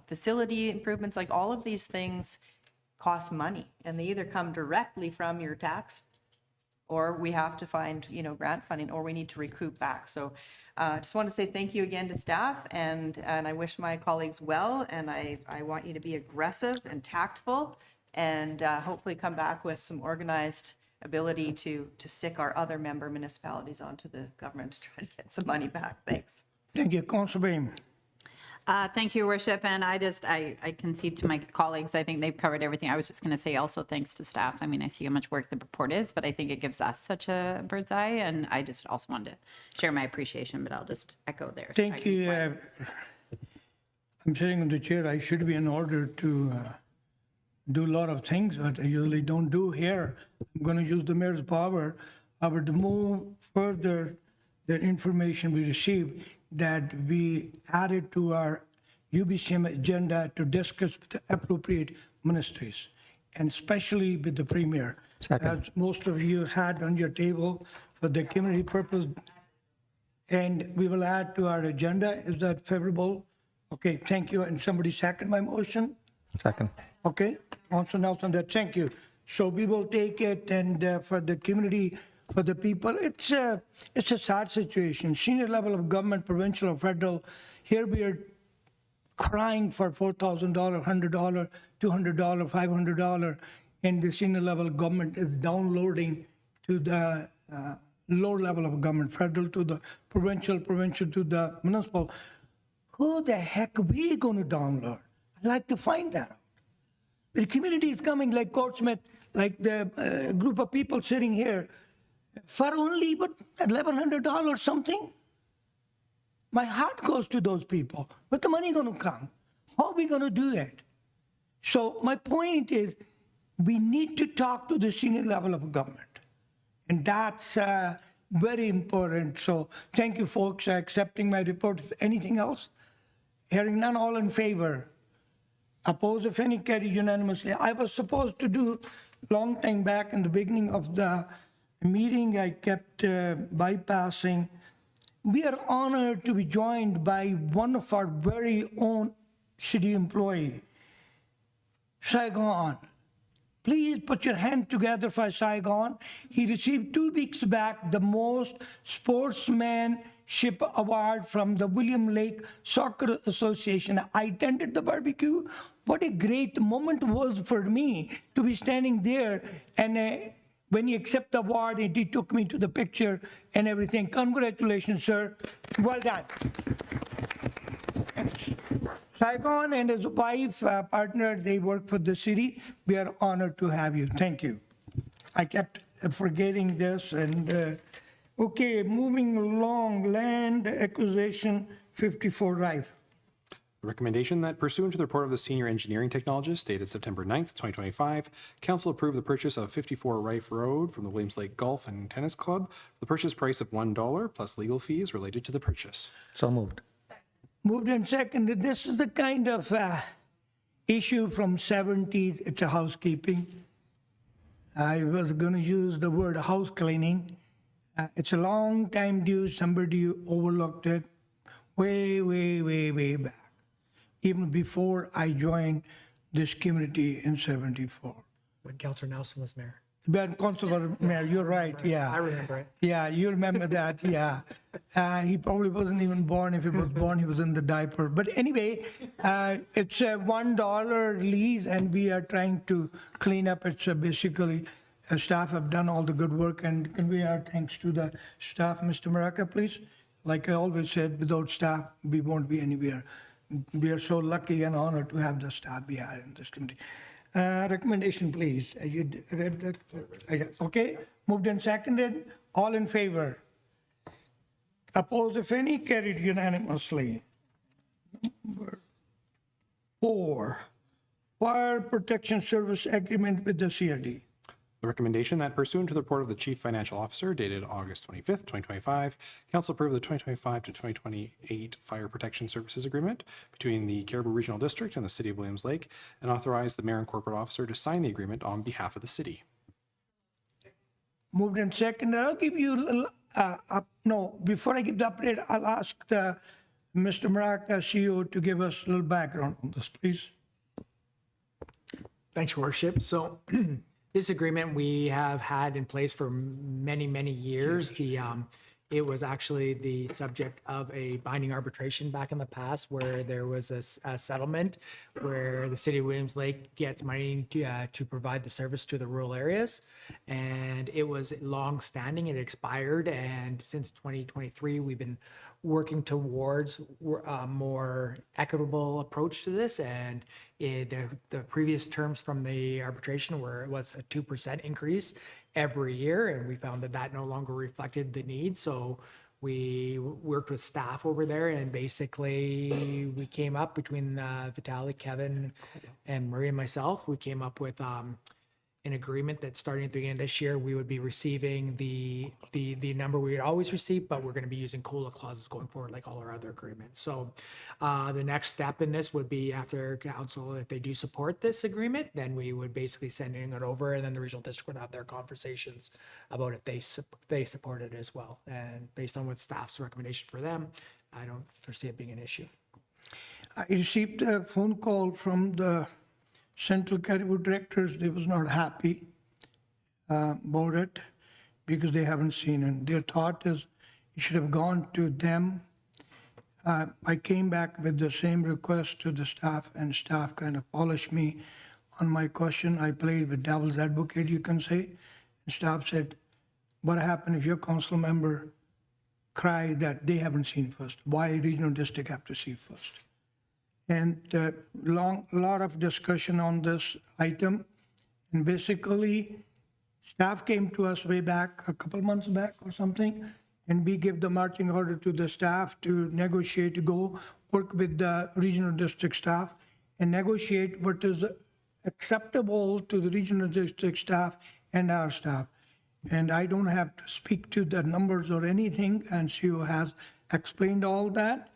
facility improvements. Like, all of these things cost money, and they either come directly from your tax, or we have to find, grant funding, or we need to recoup back. So I just want to say thank you again to staff, and I wish my colleagues well, and I want you to be aggressive and tactful, and hopefully come back with some organized ability to sick our other member municipalities onto the government to try to get some money back. Thanks. Thank you. Councillor Bain. Thank you, Your Worship, and I concede to my colleagues. I think they've covered everything. I was just going to say also thanks to staff. I mean, I see how much work the report is, but I think it gives us such a bird's eye, and I just also wanted to share my appreciation, but I'll just echo theirs. Thank you. I'm sitting in the chair. I should be in order to do a lot of things that I usually don't do here. I'm going to use the mayor's power. I would move further the information we received that we added to our UBCM agenda to discuss with the appropriate ministries, and especially with the premier. Second. As most of you had on your table for the community purpose, and we will add to our agenda. Is that favorable? Okay, thank you. And somebody second my motion? Second. Okay, Councilor Nelson, thank you. So we will take it, and for the community, for the people, it's a sad situation. Senior level of government, provincial or federal, here we are crying for $4,000, $100, $200, $500, and the senior level government is downloading to the lower level of government, federal to the provincial, provincial to the municipal. Who the heck are we going to download? I'd like to find that out. The community is coming like Courtsmith, like the group of people sitting here, for only, what, $1,100 something? My heart goes to those people. Where's the money going to come? How are we going to do it? So my point is, we need to talk to the senior level of government. And that's very important. So thank you, folks, for accepting my report. If anything else? Hearing none, all in favor? Opposed, if any, carried unanimously. I was supposed to do long time back in the beginning of the meeting. I kept bypassing. We are honored to be joined by one of our very own city employee, Saigon. Please put your hand together for Saigon. He received 2 weeks back the most sportsmanship award from the William Lake Soccer Association. I attended the barbecue. What a great moment was for me to be standing there, and when he accepted the award, he took me to the picture and everything. Congratulations, sir. Well done. Saigon and his wife, partner, they work for the city. We are honored to have you. Thank you. I kept forgetting this. And okay, moving along, land acquisition 54 Rife. The recommendation that pursuant to the report of the senior engineering technologist dated September 9th, 2025, council approved the purchase of 54 Rife Road from the Williams Lake Golf and Tennis Club for the purchase price of $1 plus legal fees related to the purchase. So moved. Moved and seconded. This is the kind of issue from 70s. It's a housekeeping. I was going to use the word house cleaning. It's a long time due. Somebody overlooked it way back, even before I joined this community in 74. When Councilor Nelson was mayor. But Councilor Mayor, you're right, yeah. I remember it. Yeah, you remember that, yeah. He probably wasn't even born. If he was born, he was in the diaper. But anyway, it's a $1 lease, and we are trying to clean up. It's basically, staff have done all the good work, and can we add thanks to the staff, Mr. Maraca, please? Like I always said, without staff, we won't be anywhere. We are so lucky and honored to have the staff we have in this community. Recommendation, please. You read that? Okay, moved and seconded. All in favor? Opposed, if any, carried unanimously. Number 4, Fire Protection Service Agreement with the CRD. The recommendation that pursuant to the report of the Chief Financial Officer dated August 25th, 2025, council approved the 2025 to 2028 Fire Protection Services Agreement between the Caribou Regional District and the City of Williams Lake, and authorized the Mayor and Corporate Officer to sign the agreement on behalf of the city. Moved and seconded. I'll give you a little, no, before I give the update, I'll ask the Mr. Maraca, CEO, to give us a little background on this, please. Thanks, Your Worship. So this agreement we have had in place for many years. It was actually the subject of a binding arbitration back in the past where there was a settlement where the City of Williams Lake gets money to provide the service to the rural areas. And it was long standing. It expired. And since 2023, we've been working towards a more equitable approach to this. And the previous terms from the arbitration where it was a 2% increase every year, and we found that that no longer reflected the need. So we worked with staff over there, and basically we came up between Vitaly, Kevin, and Marie and myself, we came up with an agreement that starting at the beginning of this year, we would be receiving the number we would always receive, but we're going to be using COLA clauses going forward like all our other agreements. So the next step in this would be after council, if they do support this agreement, then we would basically send it over, and then the regional district would have their conversations about if they support it as well. And based on what staff's recommendation for them, I don't foresee it being an issue. I received a phone call from the Central Caribou directors. They was not happy about it because they haven't seen it. Their thought is it should have gone to them. I came back with the same request to the staff, and staff kind of polished me on my question. I played with devil's advocate, you can say. And staff said, what happened if your council member cried that they haven't seen first? Why regional district have to see first? And lot of discussion on this item. And basically, staff came to us way back, a couple months back or something, and we gave the marching order to the staff to negotiate, to go work with the regional district staff and negotiate what is acceptable to the regional district staff and our staff. And I don't have to speak to the numbers or anything, and she has explained all that.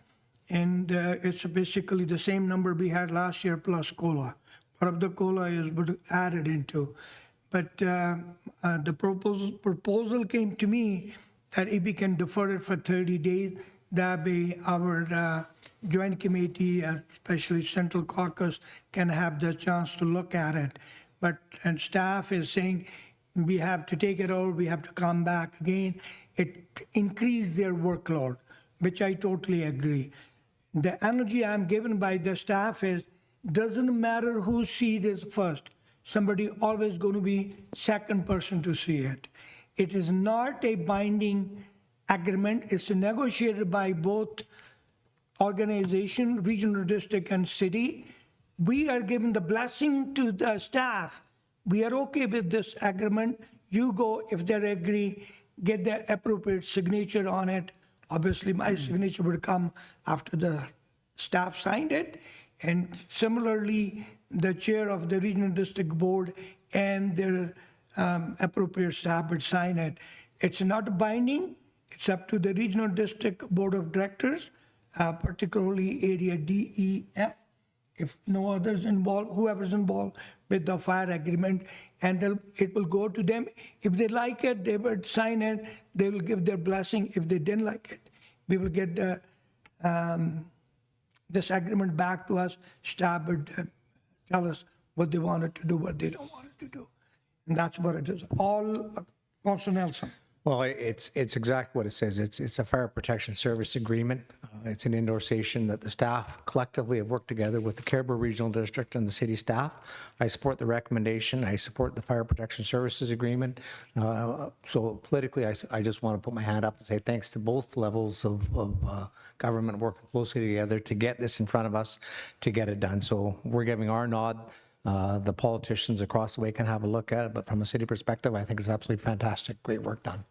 And it's basically the same number we had last year plus COLA. Part of the COLA is added into. But the proposal came to me that if we can defer it for 30 days, that way our joint committee, especially Central Caucus, can have the chance to look at it. And staff is saying we have to take it out, we have to come back again. It increased their workload, which I totally agree. The energy I'm given by the staff is, doesn't matter who sees this first. Somebody always going to be second person to see it. It is not a binding agreement. It's negotiated by both organization, regional district and city. We are giving the blessing to the staff. We are okay with this agreement. You go, if they agree, get the appropriate signature on it. Obviously, my signature would come after the staff signed it. And similarly, the chair of the regional district board and their appropriate staff would sign it. It's not binding. It's up to the regional district board of directors, particularly area D, E, F. If no others involved, whoever's involved with the fire agreement, and it will go to them. If they like it, they would sign it. They will give their blessing. If they didn't like it, we will get the this agreement back to us. Staff would tell us what they wanted to do, what they don't want it to do. And that's what it is. All, Councilor Nelson. Well, it's exactly what it says. It's a fire protection service agreement. It's an endorsation that the staff collectively have worked together with the Caribou Regional District and the city staff. I support the recommendation. I support the fire protection services agreement. So politically, I just want to put my hand up and say thanks to both levels of government working closely together to get this in front of us, to get it done. So we're giving our nod. The politicians across the way can have a look at it, but from a city perspective, I think it's absolutely fantastic. Great work done.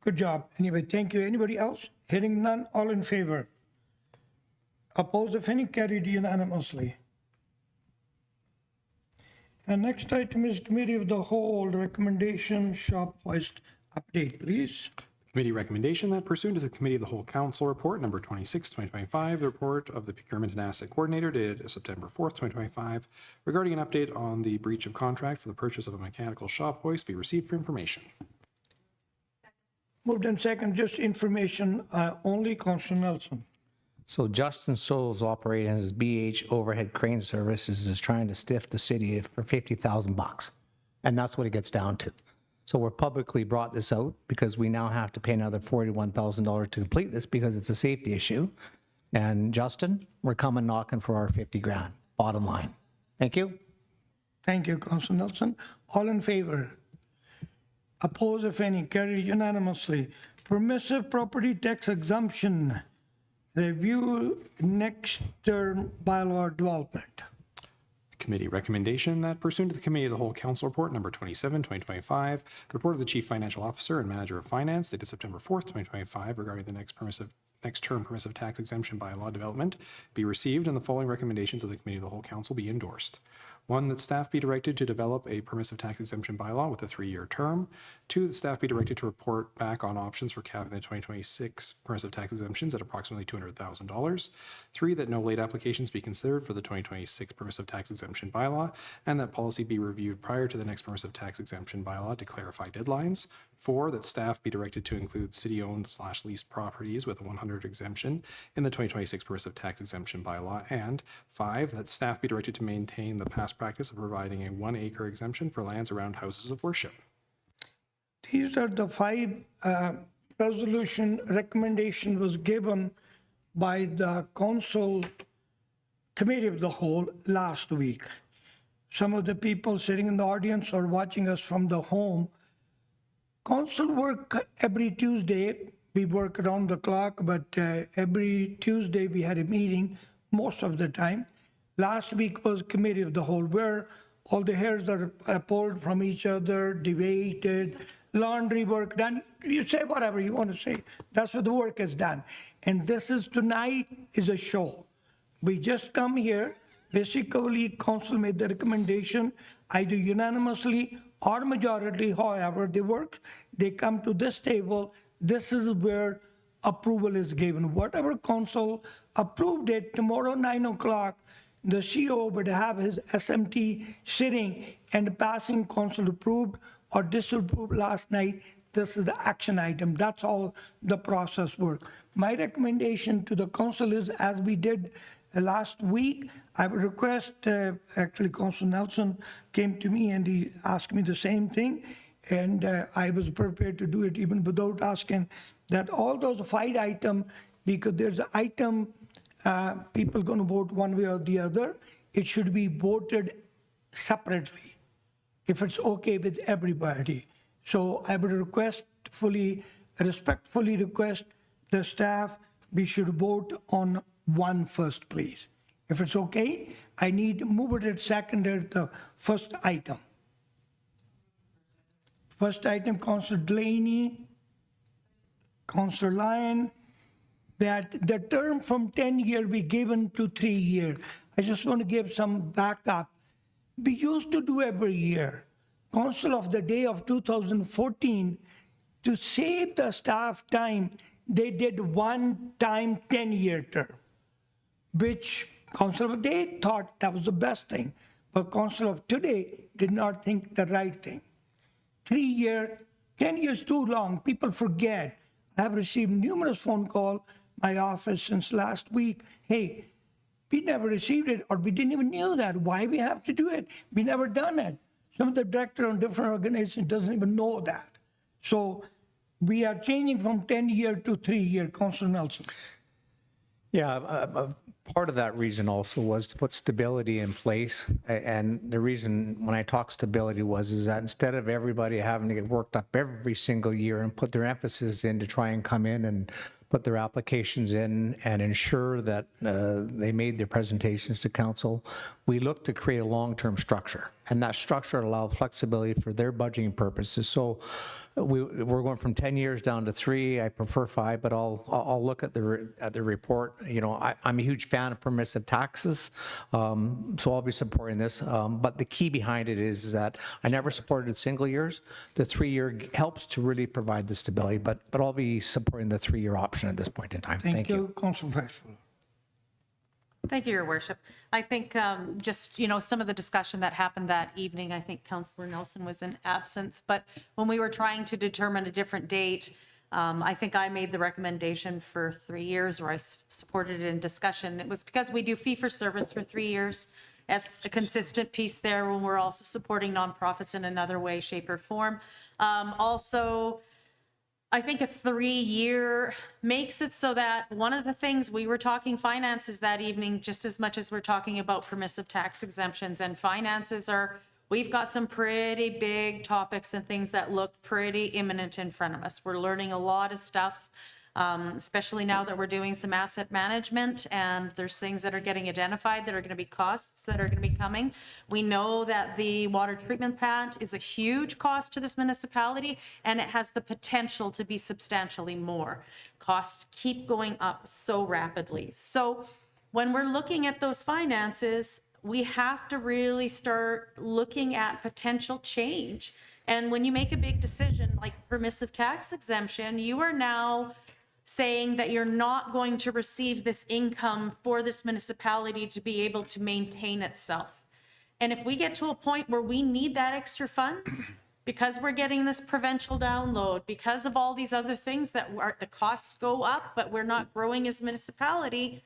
Good job. Anyway, thank you. Anybody else? Hearing none, all in favor? Opposed, if any, carried unanimously. And next item is Committee of the Whole recommendation, shop hoist update, please. Committee recommendation that pursuant to the Committee of the Whole Council Report number 26, 2025, the report of the Procurement and Asset Coordinator dated September 4th, 2025, regarding an update on the breach of contract for the purchase of a mechanical shop hoist be received for information. Moved in second, just information only, Councilor Nelson. So Justin Souls operating his BH overhead crane services is trying to stiff the city for $50,000. And that's what it gets down to. So we're publicly brought this out because we now have to pay another $41,000 to complete this because it's a safety issue. And Justin, we're coming knocking for our 50 grand, bottom line. Thank you. Thank you, Councilor Nelson. All in favor? Opposed, if any, carried unanimously. Permissive property tax exemption, review next term bylaw development. Committee recommendation that pursuant to the Committee of the Whole Council Report number 27, 2025, the report of the Chief Financial Officer and Manager of Finance dated September 4th, 2025, regarding the next term permissive tax exemption bylaw development be received, and the following recommendations of the Committee of the Whole Council be endorsed. 1, that staff be directed to develop a permissive tax exemption bylaw with a 3-year term. 2, that staff be directed to report back on options for capping the 2026 permissive tax exemptions at approximately $200,000. 3, that no late applications be considered for the 2026 permissive tax exemption bylaw, and that policy be reviewed prior to the next permissive tax exemption bylaw to clarify deadlines. 4, that staff be directed to include city-owned/leased properties with a 100 exemption in the 2026 permissive tax exemption bylaw. And 5, that staff be directed to maintain the past practice of providing a 1-acre exemption for lands around houses of worship. These are the 5 resolution recommendation was given by the council committee of the whole last week. Some of the people sitting in the audience or watching us from the home. Council work every Tuesday. We work around the clock, but every Tuesday we had a meeting most of the time. Last week was committee of the whole, where all the hairs are pulled from each other, debated, laundry work done. You say whatever you want to say. That's what the work is done. And this is tonight is a show. We just come here. Basically, council made the recommendation either unanimously or majority, however they work. They come to this table. This is where approval is given. Whatever council approved it, tomorrow 9 o'clock, the CEO would have his SMT sitting and passing council approved or disapproved last night. This is the action item. That's all the process work. My recommendation to the council is, as we did last week, I would request, actually Council Nelson came to me and he asked me the same thing. And I was prepared to do it even without asking, that all those 5 items, because there's an item, people going to vote one way or the other, it should be voted separately, if it's okay with everybody. So I would respectfully request the staff, we should vote on one first, please. If it's okay, I need to move it at seconded the first item. First item, Councillor Delaney, Councillor Lyon, that the term from 10-year be given to 3 year. I just want to give some backup. We used to do every year. Council of the day of 2014, to save the staff time, they did one time 10-year term, which Council of the day thought that was the best thing. But Council of today did not think the right thing. 3 year, 10 years too long, people forget. I have received numerous phone calls, my office since last week. Hey, we never received it, or we didn't even know that. Why we have to do it? We never done it. Some of the director on different organizations doesn't even know that. So we are changing from 10-year to 3-year, Councilor Nelson. Yeah, part of that reason also was to put stability in place. And the reason when I talk stability is that instead of everybody having to get worked up every single year and put their emphasis in to try and come in and put their applications in and ensure that they made their presentations to council, we look to create a long-term structure. And that structure allowed flexibility for their budgeting purposes. So we're going from 10 years down to 3. I prefer 5, but I'll look at the report. You know, I'm a huge fan of permissive taxes, so I'll be supporting this. But the key behind it is that I never supported single years. The 3-year helps to really provide the stability, but I'll be supporting the 3-year option at this point in time. Thank you. Councilor Flashfuller. Thank you, Your Worship. I think just, some of the discussion that happened that evening, I think Councillor Nelson was in absence, but when we were trying to determine a different date, I think I made the recommendation for 3 years, or I supported it in discussion. It was because we do fee-for-service for 3 years as a consistent piece there, when we're also supporting nonprofits in another way, shape, or form. Also, I think a 3-year makes it so that one of the things we were talking finances that evening, just as much as we're talking about permissive tax exemptions, and finances are we've got some pretty big topics and things that look pretty imminent in front of us. We're learning a lot of stuff, especially now that we're doing some asset management, and there's things that are getting identified that are going to be costs that are going to be coming. We know that the water treatment plant is a huge cost to this municipality, and it has the potential to be substantially more. Costs keep going up so rapidly. So when we're looking at those finances, we have to really start looking at potential change. And when you make a big decision like permissive tax exemption, you are now saying that you're not going to receive this income for this municipality to be able to maintain itself. And if we get to a point where we need that extra funds, because we're getting this provincial download, because of all these other things that the costs go up, but we're not growing as a municipality,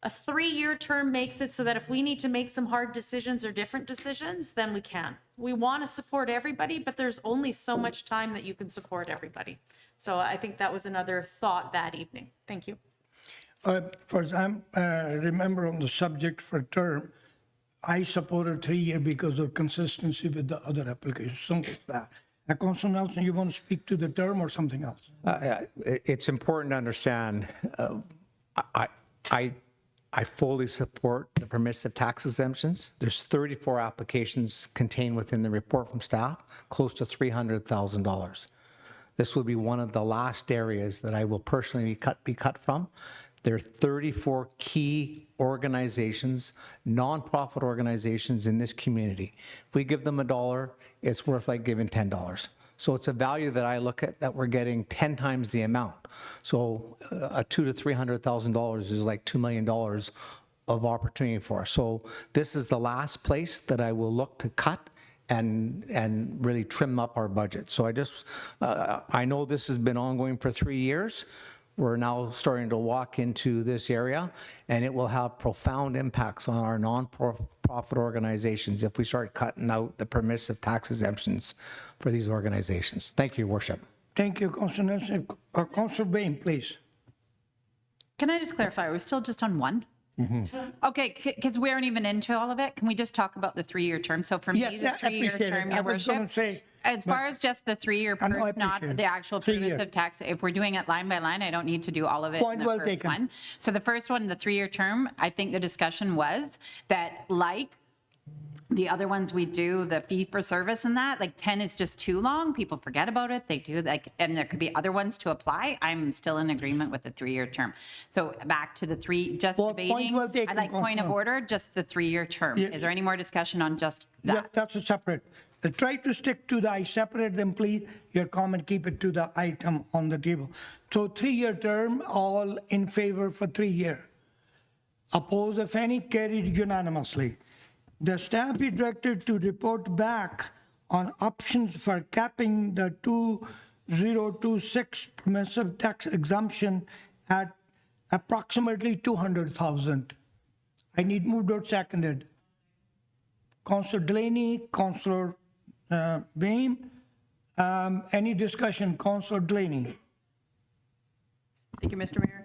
a 3-year term makes it so that if we need to make some hard decisions or different decisions, then we can. We want to support everybody, but there's only so much time that you can support everybody. So I think that was another thought that evening. Thank you. First, I'm remember on the subject for term, I supported 3-year because of consistency with the other applications, something like that. Now, Councilor Nelson, you want to speak to the term or something else? It's important to understand, I fully support the permissive tax exemptions. There's 34 applications contained within the report from staff, close to $300,000. This will be one of the last areas that I will personally be cut from. There are 34 key organizations, nonprofit organizations in this community. If we give them $1, it's worth like giving $10. So it's a value that I look at that we're getting 10 times the amount. So a $200,000 to $300,000 is like $2 million of opportunity for us. So this is the last place that I will look to cut and really trim up our budget. So I know this has been ongoing for 3 years. We're now starting to walk into this area, and it will have profound impacts on our non-profit organizations if we start cutting out the permissive tax exemptions for these organizations. Thank you, Your Worship. Thank you, Councilor Nelson. Councilor Bain, please. Can I just clarify, are we still just on one? Okay, because we aren't even into all of it. Can we just talk about the 3-year term? So for me, Yeah, the I 3-year appreciate term, it. Your I was gonna Worship, say, as far as just the 3-year, I know, I not appreciate it. the actual 3 year. permissive tax, if we're doing it line by line, I don't need to do all of it Point in the well first taken. one. So the first one, the 3-year term, I think the discussion was that like the other ones we do, the fee for service and that, like 10 is just too long. People forget about it. They do like, and there could be other ones to apply. I'm still in agreement with the 3-year term. So back to the just Well, point debating. well taken, I like point of Councillor. order, just the 3-year term. Yeah. Is there any more discussion on just Yeah, that? that's a separate. Try to stick to I separate them, please. Your comment, keep it to the item on the table. So 3-year term, all in favor for 3 year. Oppose, if any, carried unanimously. The staff be directed to report back on options for capping the 2026 permissive tax exemption at approximately 200,000. I need moved or seconded. Councillor Delaney, Councillor Bain. Any discussion? Councillor Delaney. Thank you, Mr. Mayor.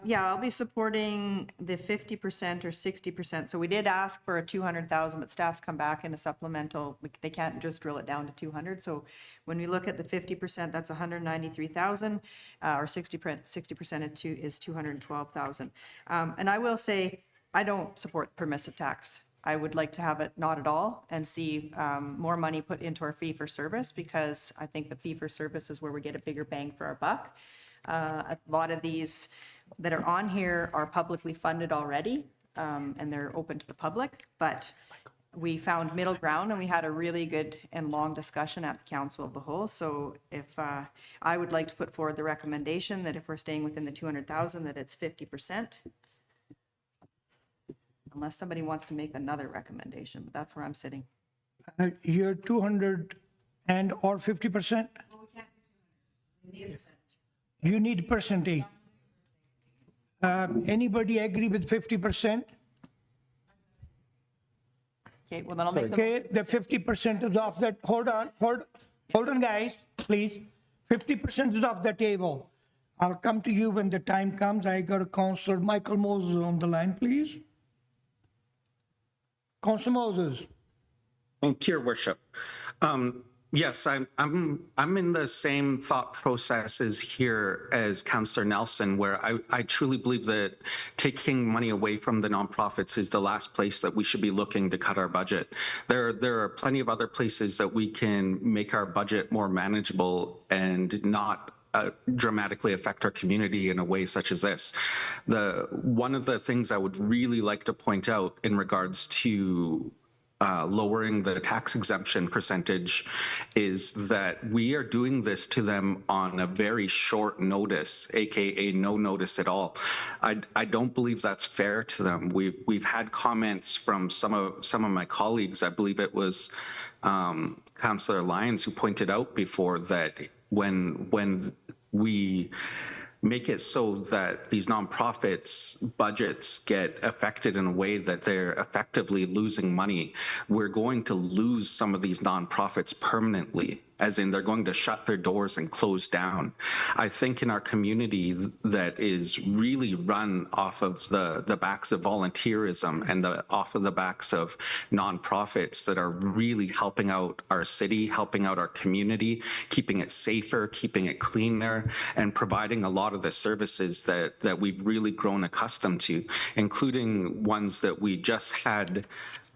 Yeah, I'll be supporting the 50% or 60%. So we did ask for a 200,000, but staff's come back in a supplemental. They can't just drill it down to 200. So when we look at the 50%, that's 193,000, or 60% is 212,000. And I will say, I don't support permissive tax. I would like to have it not at all and see more money put into our fee for service, because I think the fee for service is where we get a bigger bang for our buck. A lot of these that are on here are publicly funded already, and they're open to the public, but we found middle ground and we had a really good and long discussion at the Council of the Whole. So if I would like to put forward the recommendation that if we're staying within the 200,000, that it's 50%. Unless somebody wants to make another recommendation, but that's where I'm sitting. You're 200 and or 50%? You need percentage. Anybody agree with 50%? Okay, well then I'll make the. Okay, the 50% is off that, hold on guys, please. 50% is off the table. I'll come to you when the time comes. I got a Councillor Michael Moses on the line, please. Councillor Moses. Thank you, Your Worship. Yes, I'm in the same thought processes here as Councillor Nelson, where I truly believe that taking money away from the nonprofits is the last place that we should be looking to cut our budget. There are plenty of other places that we can make our budget more manageable and not dramatically affect our community in a way such as this. One of the things I would really like to point out in regards to lowering the tax exemption percentage is that we are doing this to them on a very short notice, aka no notice at all. I don't believe that's fair to them. We've had comments from some of my colleagues. I believe it was Councillor Lyons who pointed out before that when we make it so that these nonprofits' budgets get affected in a way that they're effectively losing money, we're going to lose some of these nonprofits permanently, as in they're going to shut their doors and close down. I think in our community that is really run off of the backs of volunteerism and off of the backs of nonprofits that are really helping out our city, helping out our community, keeping it safer, keeping it cleaner, and providing a lot of the services that we've really grown accustomed to, including ones that we just had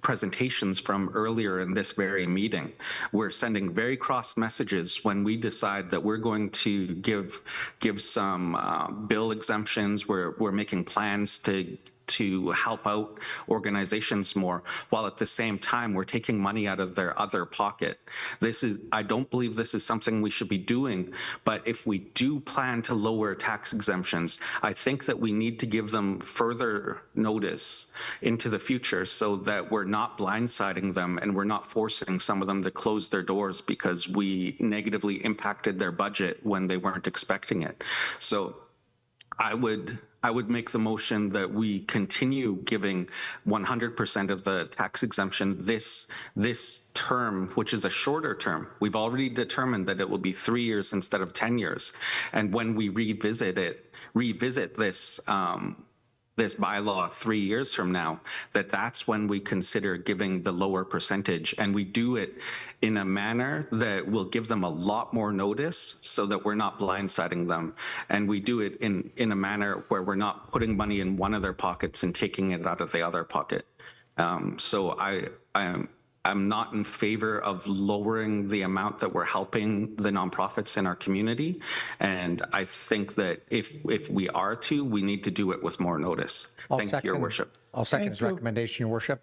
presentations from earlier in this very meeting. We're sending very cross messages when we decide that we're going to give some bill exemptions. We're making plans to help out organizations more, while at the same time we're taking money out of their other pocket. I don't believe this is something we should be doing, but if we do plan to lower tax exemptions, I think that we need to give them further notice into the future so that we're not blindsiding them and we're not forcing some of them to close their doors because we negatively impacted their budget when they weren't expecting it. So I would make the motion that we continue giving 100% of the tax exemption this term, which is a shorter term. We've already determined that it will be 3 years instead of 10 years. And when we revisit this bylaw 3 years from now, that's when we consider giving the lower percentage, and we do it in a manner that will give them a lot more notice so that we're not blindsiding them, and we do it in a manner where we're not putting money in one of their pockets and taking it out of the other pocket. So I'm not in favor of lowering the amount that we're helping the nonprofits in our community. And I think that if we are to, we need to do it with more notice. Thank you, Your Worship. I'll second Thank his you. recommendation, Your Worship.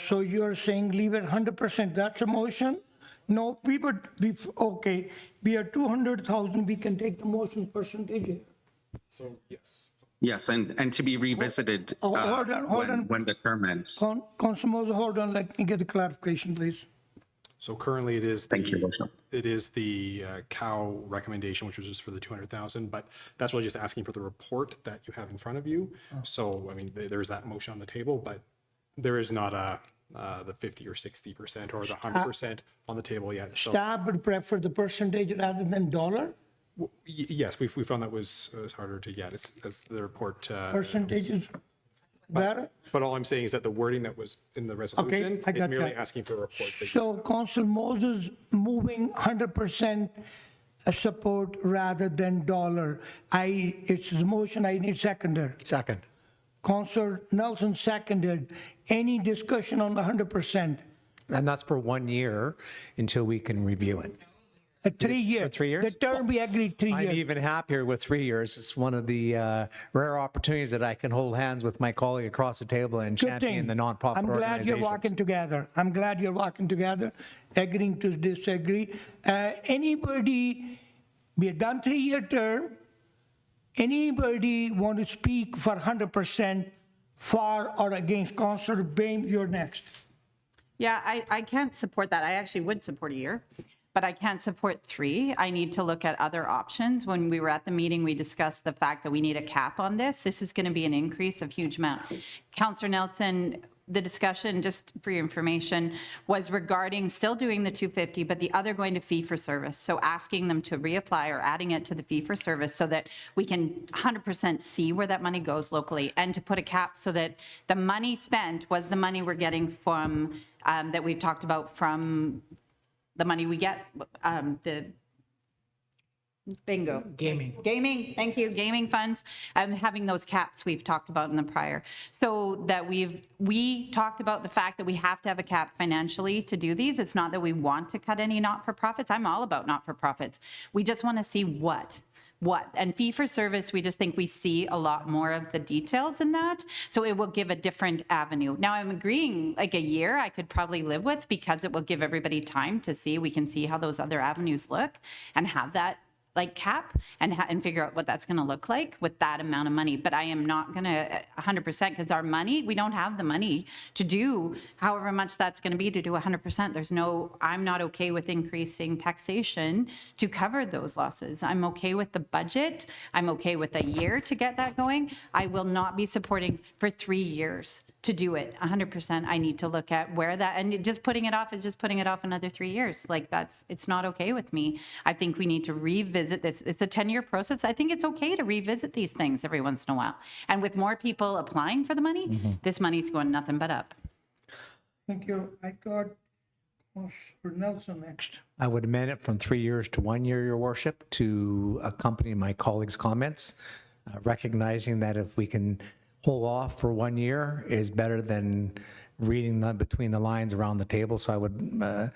So you're saying leave it 100%, that's a motion? No, okay, we are 200,000, we can take the motion percentage here. So, yes. Yes, and to be revisited hold on. when the term ends. Councilor Moses, hold on, let me get the clarification, please. So currently it is Thank you, Worship. it is the cow recommendation, which was just for the 200,000, but that's really just asking for the report that you have in front of you. So, I mean, there's that motion on the table, but there is not the 50 or 60% or the 100% on the table yet. So, Staff would prefer the percentage rather than dollar? yes, we found that was harder to get as the report. Percentages better? But all I'm saying is that the wording that was in the resolution I is got merely that. asking for a report. that you- So Council Moses moving 100% support rather than dollar. It's a motion, I need seconder. Second. Councilor Nelson seconded. Any discussion on the 100%? And that's for 1 year until we can review it. 3 years. 3 years? The term we agreed 3 I'm years. even happier with 3 years. It's one of the rare opportunities that I can hold hands with my colleague across the table and Good champion thing. the nonprofit I'm glad you're organizations. walking together. I'm glad you're walking together, agreeing to disagree. Anybody, we have done 3-year term. Anybody want to speak for 100% for or against? Councilor Bain, you're next. Yeah, I can't support that. I actually would support a year, but I can't support 3. I need to look at other options. When we were at the meeting, we discussed the fact that we need a cap on this. This is going to be an increase of huge amount. Councillor Nelson the discussion, just for your information, was regarding still doing the 250, but the other going to fee for service. So asking them to reapply or adding it to the fee for service so that we can 100% see where that money goes locally, and to put a cap so that the money spent was the money we're getting from, that we've talked about, from the money we get, the bingo. Gaming, thank you, gaming funds, having those caps we've talked about in the prior. So that we talked about the fact that we have to have a cap financially to do these. It's not that we want to cut any not-for-profits. I'm all about not-for-profits. We just want to see what. And fee for service, we just think we see a lot more of the details in that. So it will give a different avenue. Now I'm agreeing, like a year I could probably live with, because it will give everybody time to see, we can see how those other avenues look and have that like cap and figure out what that's going to look like with that amount of money. But I am not going to 100%, because our money, we don't have the money to do however much that's going to be to do 100%. I'm not okay with increasing taxation to cover those losses. I'm okay with the budget. I'm okay with a year to get that going. I will not be supporting for 3 years to do it 100%. I need to look at where that, and just putting it off is just putting it off another 3 years. Like it's not okay with me. I think we need to revisit this. It's a 10-year process. I think it's okay to revisit these things every once in a while. And with more people applying for the money, this money's going nothing but up. Thank you. I got Councillor Nelson next. I would amend it from 3 years to 1 year, Your Worship, to accompany my colleagues' comments, recognizing that if we can hold off for 1 year is better than reading them between the lines around the table. So I would,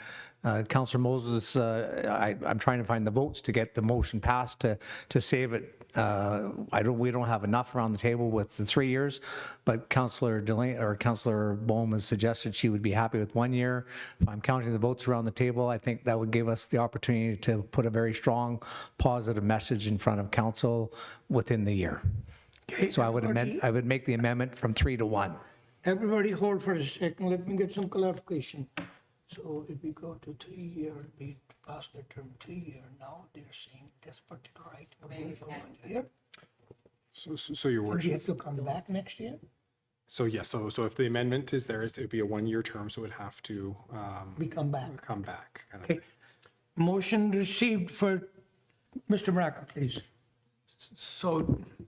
Councillor Moses, I'm trying to find the votes to get the motion passed to save it. We don't have enough around the table with the 3 years, but Councillor Bohm has suggested she would be happy with 1 year. If I'm counting the votes around the table, I think that would give us the opportunity to put a very strong, positive message in front of council within the year. Okay, So I would make the amendment from 3 to 1. everybody hold for a second. Let me get some clarification. So if we go to 3 year, we pass the term 3 year. Now they're saying this particular item will be for 1 year. So Your And we Worship. have to come back next year, So yes, so if the amendment is there, it'd be a 1 year term, so it would have to we come back. come back. Kind of Okay. Motion received for Mr. Maraca, please. So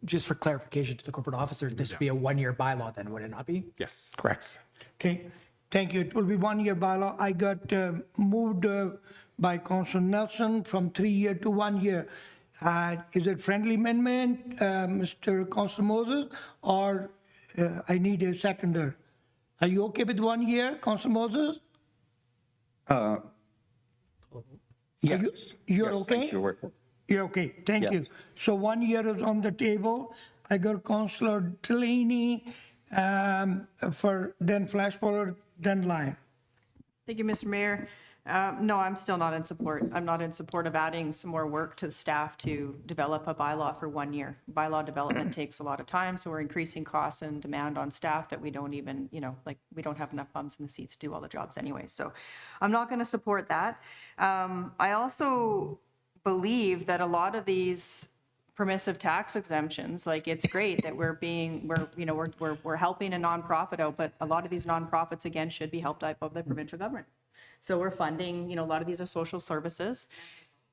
just for clarification to the corporate officer, this would be a 1-year bylaw then, would it not be? Yes. Correct. Okay, thank you. It will be 1 year bylaw. I got moved by Councillor Nelson from 3 year to 1 year. Is it friendly amendment, Mr. Councillor Moses, or I need a seconder? Are you okay with 1 year, Councillor Moses? Yes. You're Yes, okay? thank you, Your Worship. You're okay, thank you. Yes. So 1 year is on the table. I got Councillor Delaney for then Flashpoller, then Lyon. Thank you, Mr. Mayor. No, I'm still not in support. I'm not in support of adding some more work to the staff to develop a bylaw for 1 year. Bylaw development takes a lot of time, so we're increasing costs and demand on staff that we don't even, we don't have enough bums in the seats to do all the jobs anyway. So I'm not going to support that. I also believe that a lot of these permissive tax exemptions, like it's great that we're helping a nonprofit out, but a lot of these nonprofits again should be helped out by the provincial government. So we're funding, a lot of these are social services.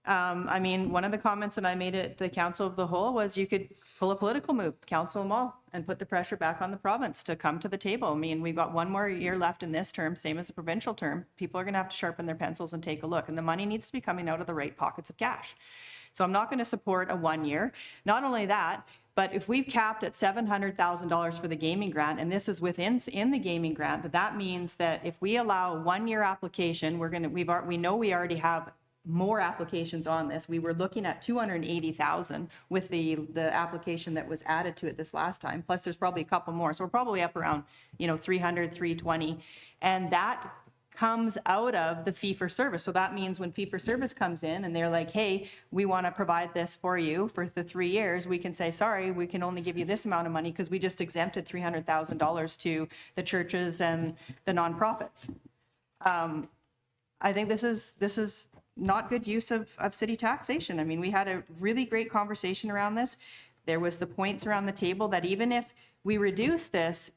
One of the comments that I made at the Council of the Whole was you could pull a political move, council them all, and put the pressure back on the province to come to the table. We've got 1 more year left in this term, same as the provincial term. People are going to have to sharpen their pencils and take a look, and the money needs to be coming out of the right pockets of cash. So I'm not going to support a 1 year. Not only that, but if we've capped at $700,000 for the gaming grant, and this is in the gaming grant, that means that if we allow a 1 year application, we know we already have more applications on this. We were looking at 280,000 with the application that was added to it this last time. Plus there's probably a couple more. So we're probably up around, 300, 320. And that comes out of the fee for service. So that means when fee for service comes in and they're like, hey, we want to provide this for you for the 3 years, we can say, sorry, we can only give you this amount of money because we just exempted $300,000 to the churches and the nonprofits. I think this is not good use of city taxation. We had a really great conversation around this. There was the points around the table that even if we reduce this,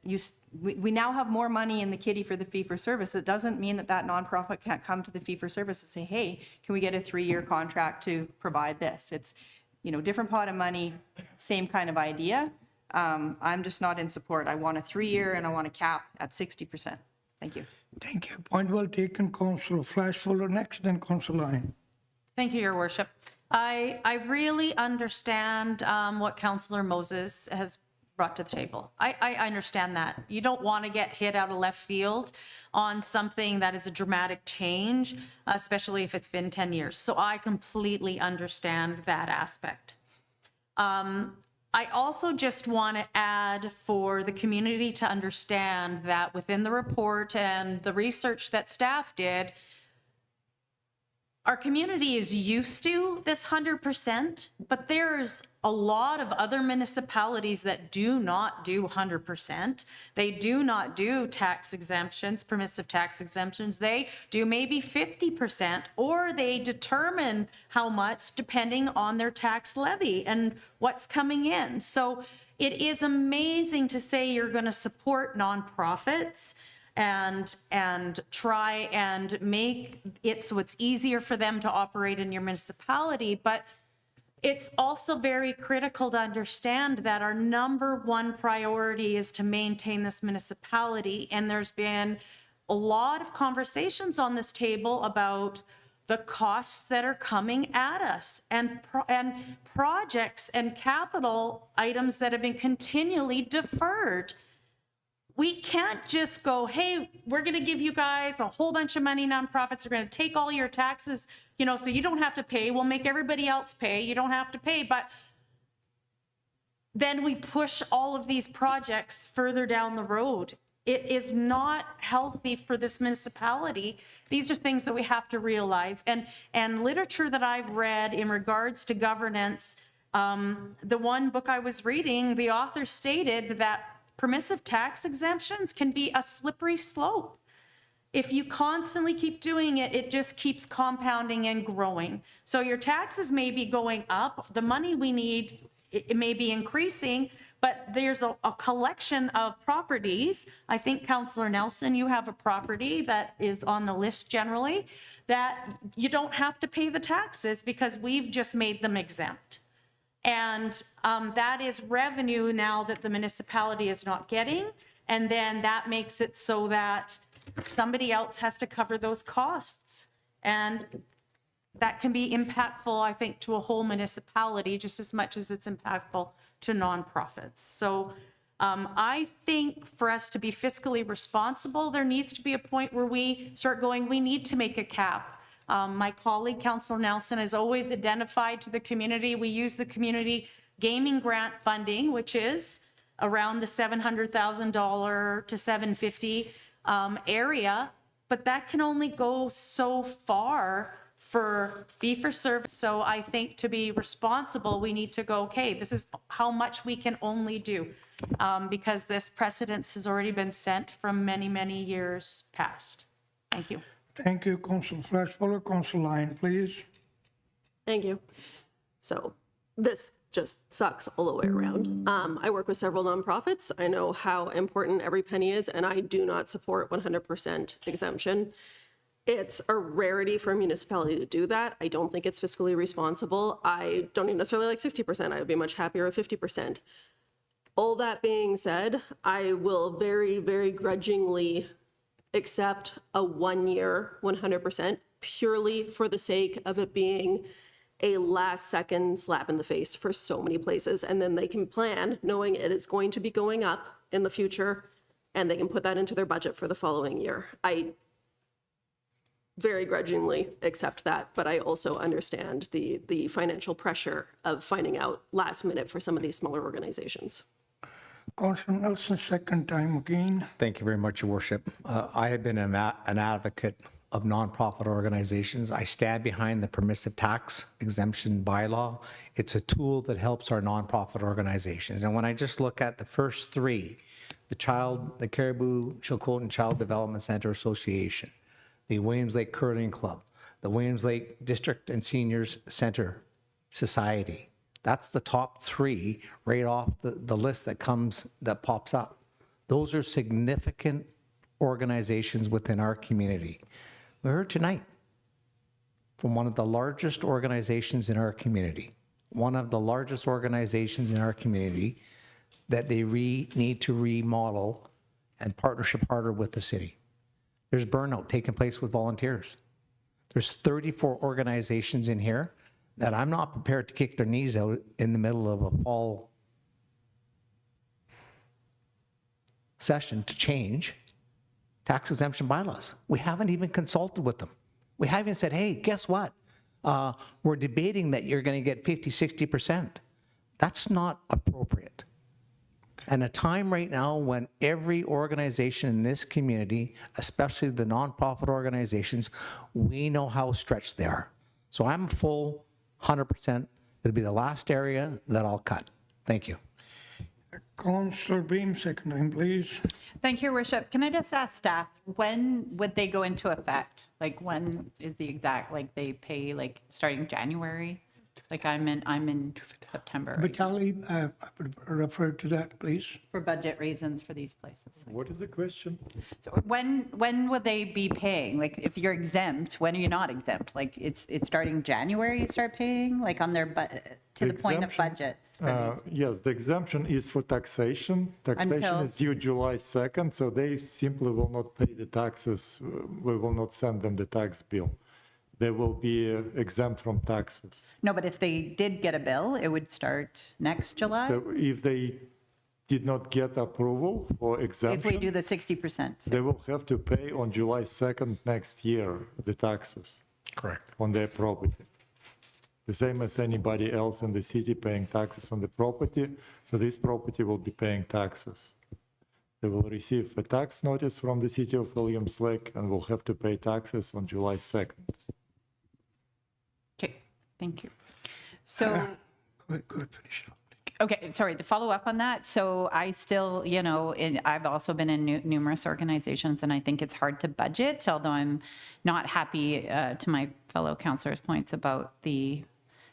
we now have more money in the kitty for the fee-for-service. It doesn't mean that that nonprofit can't come to the fee-for-service and say, hey, can we get a 3-year contract to provide this? It's, different pot of money, same kind of idea. I'm just not in support. I want a 3-year and I want a cap at 60%. Thank you. Thank you. Point well taken, Councillor Flashfuller. Next, then Councillor Line. Thank you, Your Worship. I really understand what Councillor Moses has brought to the table. I understand that. You don't want to get hit out of left field on something that is a dramatic change, especially if it's been 10 years. So I completely understand that aspect. I also just want to add for the community to understand that within the report and the research that staff did, our community is used to this 100%, but there's a lot of other municipalities that do not do 100%. They do not do tax exemptions, permissive tax exemptions. They do maybe 50%, or they determine how much depending on their tax levy and what's coming in. So it is amazing to say you're going to support nonprofits and try and make it so it's easier for them to operate in your municipality. But it's also very critical to understand that our #1 priority is to maintain this municipality. And there's been a lot of conversations on this table about the costs that are coming at us and projects and capital items that have been continually deferred. We can't just go, hey, we're going to give you guys a whole bunch of money, nonprofits are going to take all your taxes, so you don't have to pay. We'll make everybody else pay. You don't have to pay. But then we push all of these projects further down the road. It is not healthy for this municipality. These are things that we have to realize. And literature that I've read in regards to governance, the one book I was reading, the author stated that permissive tax exemptions can be a slippery slope. If you constantly keep doing it, it just keeps compounding and growing. So your taxes may be going up, the money we need, it may be increasing, but there's a collection of properties. I think Councillor Nelson, you have a property that is on the list generally, that you don't have to pay the taxes because we've just made them exempt. And that is revenue now that the municipality is not getting. And then that makes it so that somebody else has to cover those costs. And that can be impactful, I think, to a whole municipality just as much as it's impactful to nonprofits. So I think for us to be fiscally responsible, there needs to be a point where we start going, we need to make a cap. My colleague, Councillor Nelson, has always identified to the community, we use the community gaming grant funding, which is around the $700,000 to $750,000 area, but that can only go so far for fee-for-service. So I think to be responsible, we need to go, okay, this is how much we can only do, because this precedence has already been set from many, many years past. Thank you. Thank you, Councillor Flashfuller. Councillor Line, please. Thank you. So this just sucks all the way around. I work with several nonprofits. I know how important every penny is, and I do not support 100% exemption. It's a rarity for a municipality to do that. I don't think it's fiscally responsible. I don't even necessarily like 60%. I would be much happier with 50%. All that being said, I will very, very grudgingly accept a 1-year 100% purely for the sake of it being a last second slap in the face for so many places. And then they can plan knowing it is going to be going up in the future, and they can put that into their budget for the following year. I very grudgingly accept that, but I also understand the financial pressure of finding out last minute for some of these smaller organizations. Councillor Nelson, second time again. Thank you very much, Your Worship. I have been an advocate of nonprofit organizations. I stand behind the permissive tax exemption bylaw. It's a tool that helps our nonprofit organizations. And when I just look at the first three, the Caribou, Chilcotin Child Development Center Association, the Williams Lake Curling Club, the Williams Lake District and Seniors Center Society, That's the top 3 right off the list that pops up. Those are significant organizations within our community. We heard tonight from one of the largest organizations in our community, that they need to remodel and partnership harder with the city. There's burnout taking place with volunteers. There's 34 organizations in here that I'm not prepared to kick their knees out in the middle of a fall session to change tax exemption bylaws. We haven't even consulted with them. We haven't said, hey, guess what? We're debating that you're going to get 50, 60%. That's not appropriate. And a time right now when every organization in this community, especially the nonprofit organizations, we know how stretched they are. So I'm full 100%. It'll be the last area that I'll cut. Thank you. Councillor Beam, second time, please. Thank you, Your Worship. Can I just ask staff, when would they go into effect? Like, when is the exact, like, they pay, like, starting January? Like, I'm in September right now, Vitaly, I would refer to that, please. for budget reasons for these places. What is the question? So when will they be paying? Like, if you're exempt, when are you not exempt? Like, it's starting January you start paying, like, on their to the point of Exemption, budgets for these? Yes, the exemption is for taxation. Taxation Until- is due July 2nd, so they simply will not pay the taxes. We will not send them the tax bill. They will be exempt from taxes. No, but if they did get a bill, it would start next July? So if they did not get approval for If we exemption, do the 60%? they will have to pay on July 2nd next year the taxes. Correct. On their property. The same as anybody else in the city paying taxes on the property, so this property will be paying taxes. They will receive a tax notice from the city of Williams Lake and will have to pay taxes on July 2nd. Okay, thank you. So, Go ahead, finish up. okay, sorry, to follow up on that, so I still, I've also been in numerous organizations, and I think it's hard to budget, although I'm not happy to my fellow councillors' points about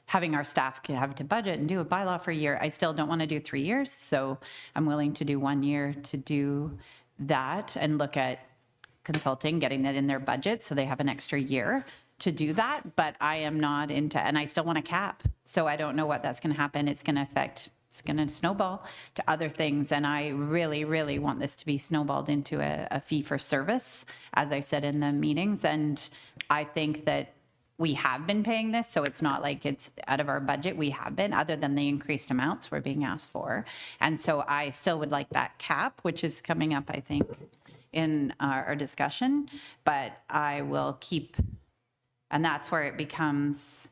having our staff have to budget and do a bylaw for a year. I still don't want to do 3 years, so I'm willing to do 1 year to do that and look at consulting, getting that in their budget so they have an extra year to do that, but I am not into, and I still want a cap. So I don't know what that's going to happen. It's going to snowball to other things. And I really, really want this to be snowballed into a fee for service, as I said in the meetings. And I think that we have been paying this, so it's not like it's out of our budget. We have been, other than the increased amounts we're being asked for. And so I still would like that cap, which is coming up, I think, in our discussion, but I will keep. And that's where it becomes,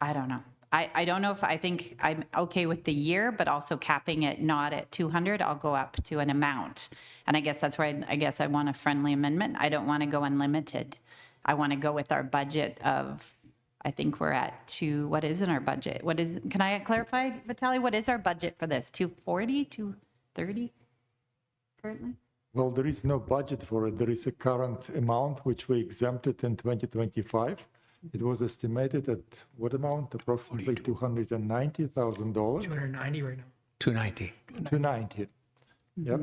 I don't know. I don't know if I think I'm okay with the year, but also capping it not at 200, I'll go up to an amount. And I guess that's where I want a friendly amendment. I don't want to go unlimited. I want to go with our budget of, I think we're at what is in our budget? Can I clarify, Vitaly, what is our budget for this? 240, 230 currently? Well, there is no budget for it. There is a current amount which we exempted in 2025. It was estimated at what amount? Approximately $290,000. 290 right now. 290. 290. Yep.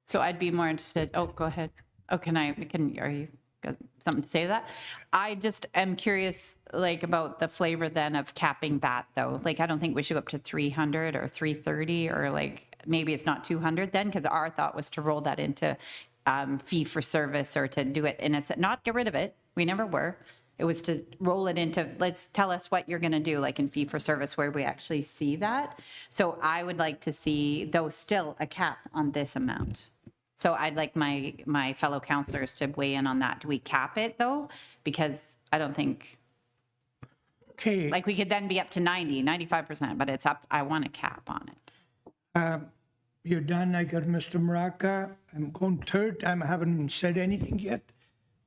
So I'd be more interested, go ahead. Oh, are you got something to say to that? I just am curious, like, about the flavor then of capping that though. Like, I don't think we should go up to 300 or 330 or like, maybe it's not 200 then, because our thought was to roll that into fee for service or to do it not get rid of it. We never were. It was to roll it into, tell us what you're going to do, like in fee for service where we actually see that. So I would like to see, though, still a cap on this amount. So I'd like my fellow councillors to weigh in on that. Do we cap it though? Because I don't think, Okay. like we could then be up to 90, 95%, but it's up, I want a cap on it. You're done. I got Mr. Maraca. I'm going third time. I haven't said anything yet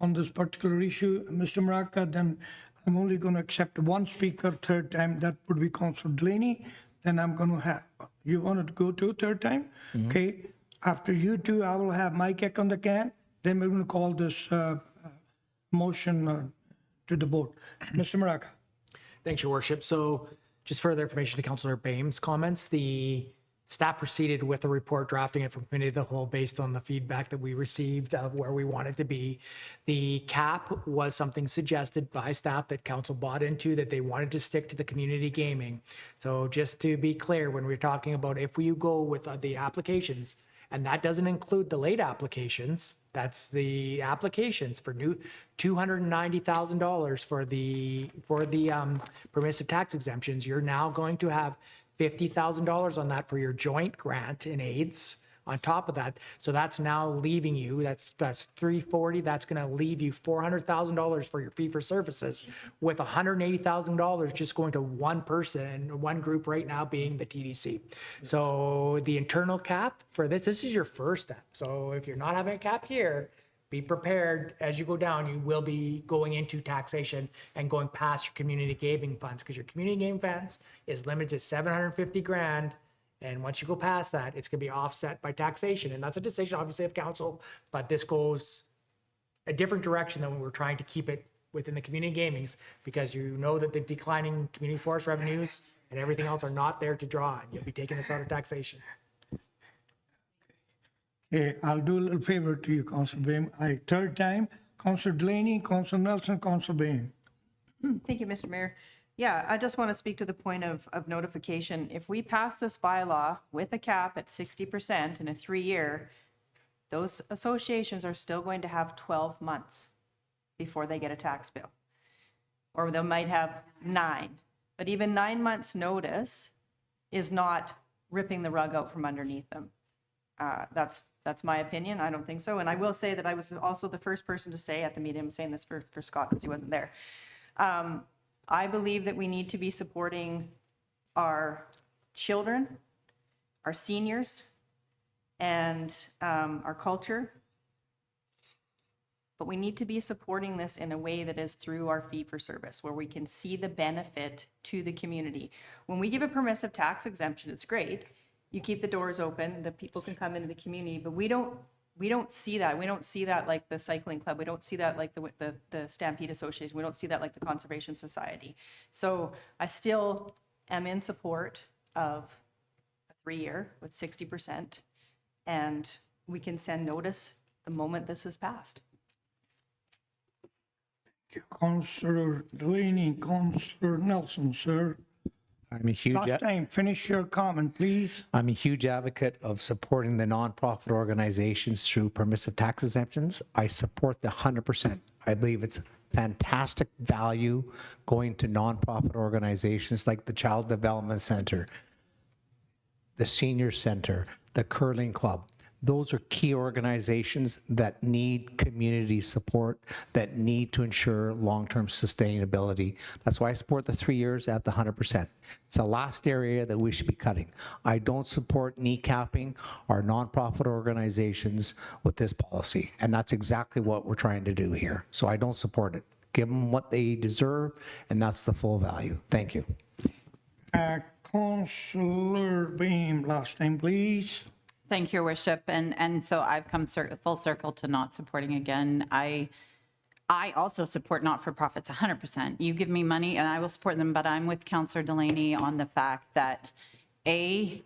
on this particular issue. Mr. Maraca, then I'm only going to accept one speaker third time. That would be Councillor Delaney. Then I'm going to have, you wanted to go to third time? Okay. After you two, I will have my kick on the can. Then we're going to call this motion to the board. Mr. Maraca. Thanks, Your Worship. So just further information to Councillor Bame's comments, the staff proceeded with the report, drafting it from committee of the whole based on the feedback that we received of where we wanted to be. The cap was something suggested by staff that council bought into, that they wanted to stick to the community gaming. So just to be clear, when we're talking about if you go with the applications, and that doesn't include the late applications, that's the applications for new $290,000 for the permissive tax exemptions. You're now going to have $50,000 on that for your joint grant in AIDS on top of that. So that's now leaving you, that's $340, that's going to leave you $400,000 for your fee for services, with $180,000 just going to one person, one group right now being the TDC. So the internal cap for this is your first step. So if you're not having a cap here, be prepared as you go down, you will be going into taxation and going past your community gaming funds, because your community gaming funds is limited to 750 grand. And once you go past that, it's going to be offset by taxation. And that's a decision, obviously, of council, but this goes a different direction than when we're trying to keep it within the community gamings, because you know that the declining community forest revenues and everything else are not there to draw. And you'll be taking this out of taxation. Okay, I'll do a little favor to you, Councilor Bain. Third time, Councilor Delaney, Councilor Nelson, Councilor Bain. Thank you, Mr. Mayor. Yeah, I just want to speak to the point of notification. If we pass this bylaw with a cap at 60% in a 3-year, those associations are still going to have 12 months before they get a tax bill. Or they might have 9. But even 9 months' notice is not ripping the rug out from underneath them. That's my opinion. I don't think so. And I will say that I was also the first person to say at the meeting, I'm saying this for Scott because he wasn't there. I believe that we need to be supporting our children, our seniors, and our culture. But we need to be supporting this in a way that is through our fee for service, where we can see the benefit to the community. When we give a permissive tax exemption, it's great. You keep the doors open, the people can come into the community, but we don't see that. We don't see that like the cycling club. We don't see that like the Stampede Association. We don't see that like the Conservation Society. So I still am in support of a 3-year with 60%, and we can send notice the moment this is passed. Councilor Delaney, Councilor Nelson, sir. I'm a huge Last time, finish your comment, please. I'm a huge advocate of supporting the nonprofit organizations through permissive tax exemptions. I support the 100%. I believe it's fantastic value going to nonprofit organizations like the Child Development Center, the Senior Center, the Curling Club. Those are key organizations that need community support, that need to ensure long-term sustainability. That's why I support the 3 years at the 100%. It's the last area that we should be cutting. I don't support kneecapping our nonprofit organizations with this policy, and that's exactly what we're trying to do here. So I don't support it. Give them what they deserve, and that's the full value. Thank you. Councilor Bain, last time, please. Thank you, Your Worship. And so I've come full circle to not supporting again. I also support not-for-profits 100%. You give me money and I will support them, but I'm with Councillor Delaney on the fact that I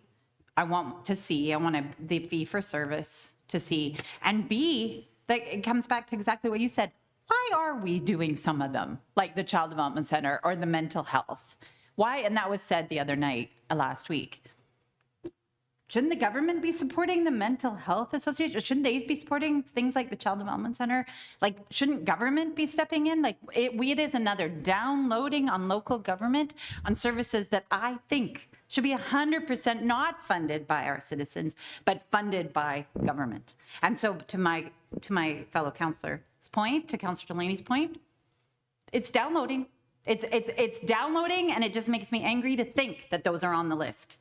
want the fee for service to see, and B, that it comes back to exactly what you said. Why are we doing some of them, like the Child Development Center or the mental health? Why? And that was said the other night, last week. Shouldn't the government be supporting the mental health association? Shouldn't they be supporting things like the Child Development Center? Like, shouldn't government be stepping in? Like, it is another downloading on local government on services that I think should be 100% not funded by our citizens, but funded by government. And so to my fellow councillor's point, to Councillor Delaney's point, it's downloading. It's downloading, and it just makes me angry to think that those are on the list.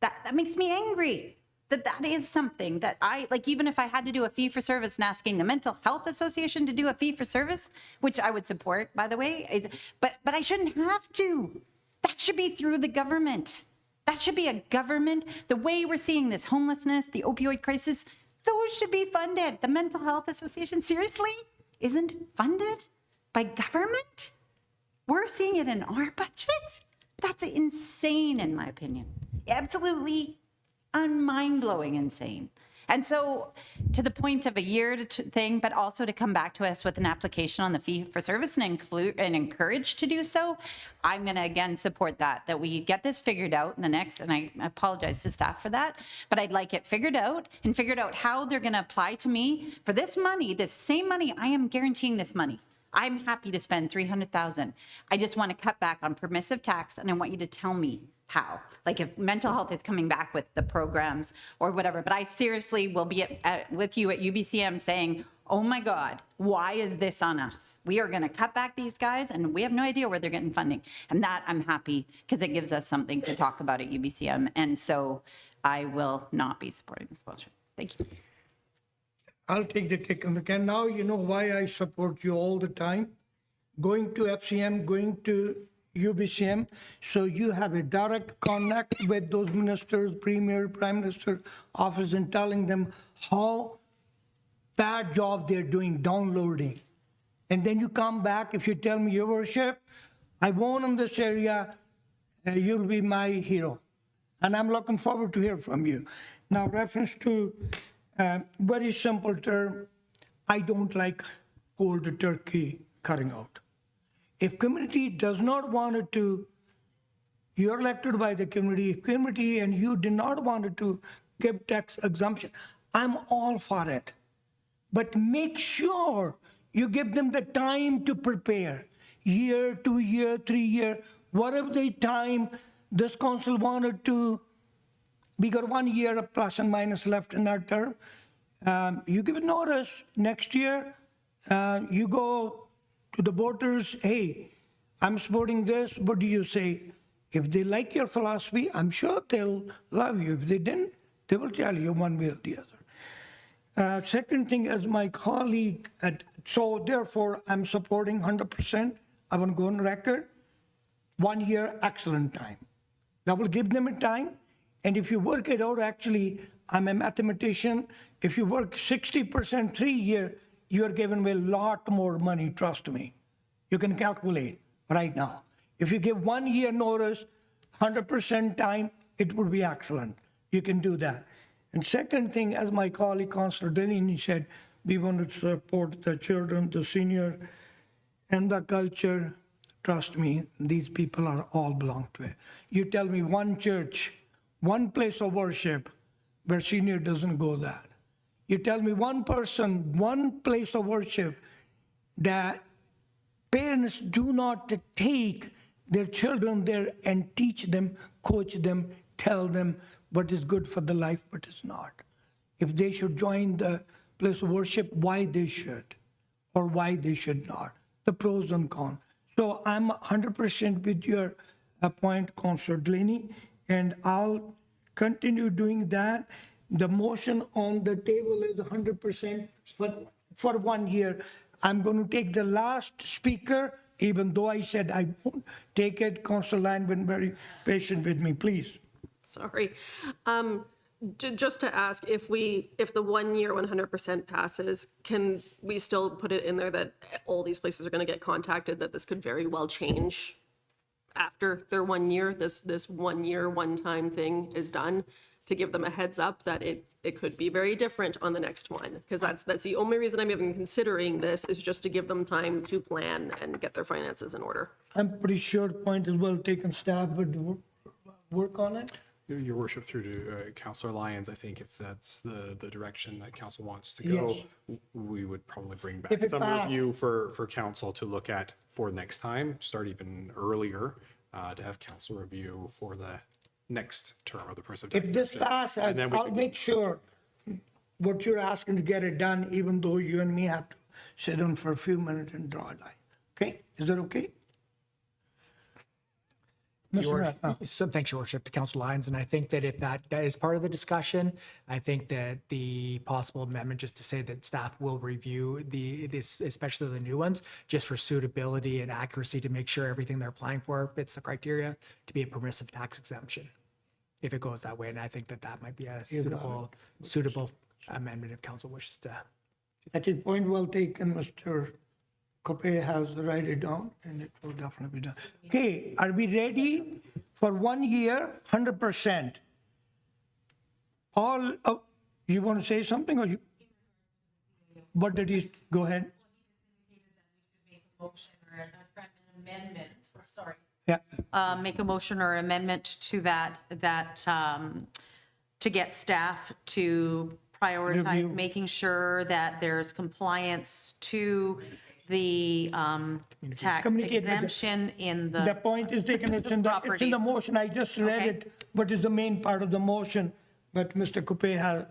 That makes me angry that is something that I, like, even if I had to do a fee for service and asking the Mental Health Association to do a fee for service, which I would support, by the way, but I shouldn't have to. That should be through the government. That should be a government. The way we're seeing this homelessness, the opioid crisis, those should be funded. The Mental Health Association, seriously, isn't funded? by government? We're seeing it in our budget? That's insane, in my opinion. Absolutely mind-blowing insane. And so to the point of a year thing, but also to come back to us with an application on the fee for service and encourage to do so, I'm going to again support that we get this figured out in the next, and I apologize to staff for that, but I'd like it figured out and figured out how they're going to apply to me for this money, this same money. I am guaranteeing this money. I'm happy to spend $300,000. I just want to cut back on permissive tax, and I want you to tell me how. Like if mental health is coming back with the programs or whatever, but I seriously will be with you at UBCM saying, oh my God, why is this on us? We are going to cut back these guys and we have no idea where they're getting funding. And that I'm happy because it gives us something to talk about at UBCM. And so I will not be supporting this motion. Thank you. I'll take the kick on the can. Now you know why I support you all the time. Going to FCM, going to UBCM, so you have a direct connect with those ministers, premier, prime minister office, and telling them how bad job they're doing downloading. And then you come back, if you tell me, your worship, I won in this area, you'll be my hero. And I'm looking forward to hear from you. Now, reference to very simple term, I don't like cold turkey cutting out. If community does not want it to, you're elected by the community and you do not want it to give tax exemption, I'm all for it. But make sure you give them the time to prepare. Year, 2 year, 3 year, whatever the time this council wanted to, we got 1 year of plus and minus left in our term. You give it notice next year, you go to the voters, hey, I'm supporting this, what do you say? If they like your philosophy, I'm sure they'll love you. If they didn't, they will tell you one way or the other. Second thing, as my colleague, so therefore I'm supporting 100%. I want to go on record. 1 year, excellent time. That will give them a time. And if you work it out, actually, I'm a mathematician. If you work 60% 3 year, you are given away a lot more money, trust me. You can calculate right now. If you give 1 year notice, 100% time, it would be excellent. You can do that. And second thing, as my colleague, Councillor Delaney said, we want to support the children, the senior, and the culture. Trust me, these people are all belong to it. You tell me one church, one place of worship where senior doesn't go that. You tell me one person, one place of worship that parents do not take their children there and teach them, coach them, tell them what is good for the life, what is not. If they should join the place of worship, why they should or why they should not, the pros and cons. So I'm 100% with your point, Councillor Delaney, and I'll continue doing that. The motion on the table is 100% for 1 year. I'm going to take the last speaker, even though I said I won't take it. Councillor Lyon been very patient with me, please. Sorry. Just to ask, if the 1 year 100% passes, can we still put it in there that all these places are going to get contacted, that this could very well change after their 1 year, this 1 year, one-time thing is done, to give them a heads up that it could be very different on the next one? Because that's the only reason I'm even considering this, is just to give them time to plan and get their finances in order. I'm pretty sure the point is well taken. Staff would work on it. Your worship, through to Councillor Lyons, I think if that's the direction that council wants to go, we would probably bring back some review for council to look at for next time, start even earlier, to have council review for the next term of the Permissive tax If this exemption. passes, And then we I'll can- make sure what you're asking to get it done, even though you and me have to sit down for a few minutes and draw a line. Okay? Is that okay? So thanks, Your Worship, to Councillor Lyons. And I think that if that is part of the discussion, I think that the possible amendment, just to say that staff will review this, especially the new ones, just for suitability and accuracy, to make sure everything they're applying for fits the criteria to be a permissive tax exemption, if it goes that way. And I think that that might be a suitable amendment if council wishes to. That is point well taken, Mr. Cope has write it down, and it will definitely be done. Okay, are we ready for 1 year, 100%? All, oh, you want to say something, or you? What did he, go ahead. Motion or an amendment, sorry. Yeah, Make a motion or amendment to that, to get staff to prioritize Review. making sure that there's compliance to the tax Communicate with the- exemption in the the, point is taken, it's in the Properties. motion, I just read Okay. it, what is the main part of the motion, but Mr. Coupe has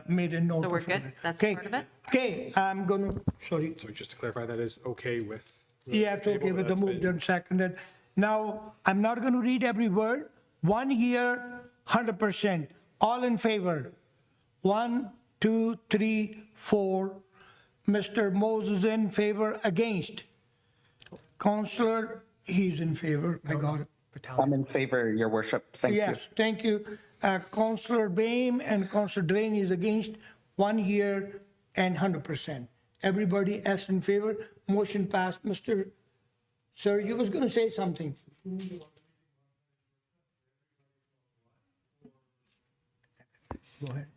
made a note. So we're of good? it. That's Okay, part of it? Okay, I'm gonna, sorry. So just to clarify, that is okay with? Yeah, it's okay with the That's moved been- and seconded. Now, I'm not going to read every word. 1 year, 100%. All in favor? 1, 2, 3, 4. Mr. Moses in favor, against? Counselor, he's in favor. I got it. I'm in favor, Your Worship. Thank you. Yes, thank you. Counselor Bain and Counselor Drainey is against 1 year and 100%. Everybody else in favor, motion passed. Mr. Sir, you was going to say something. Go ahead.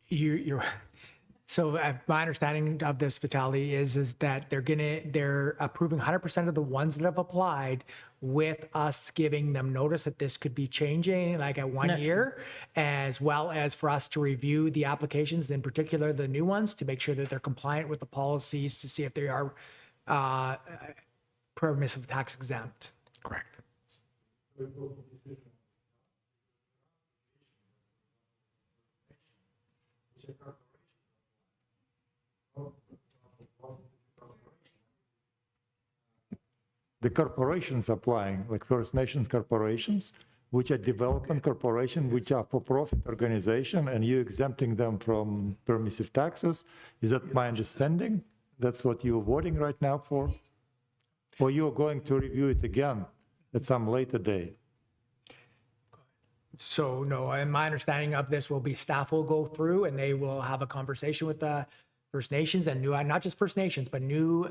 You're, so my understanding of this, Vitaly, is that they're approving 100% of the ones that have applied, with us giving them notice that this could be changing like at 1 Next year, as well as for us to review the applications, in particular the new ones, to make sure that they're compliant with the policies, to see if they are permissive tax exempt. Correct. The corporations applying, like First Nations corporations, which are development corporation, which are for-profit organization, and you exempting them from permissive taxes. Is that my understanding? That's what you're voting right now for? Or you're going to review it again at some later date? So no, and my understanding of this will be staff will go through and they will have a conversation with the First Nations and new, not just First Nations, but new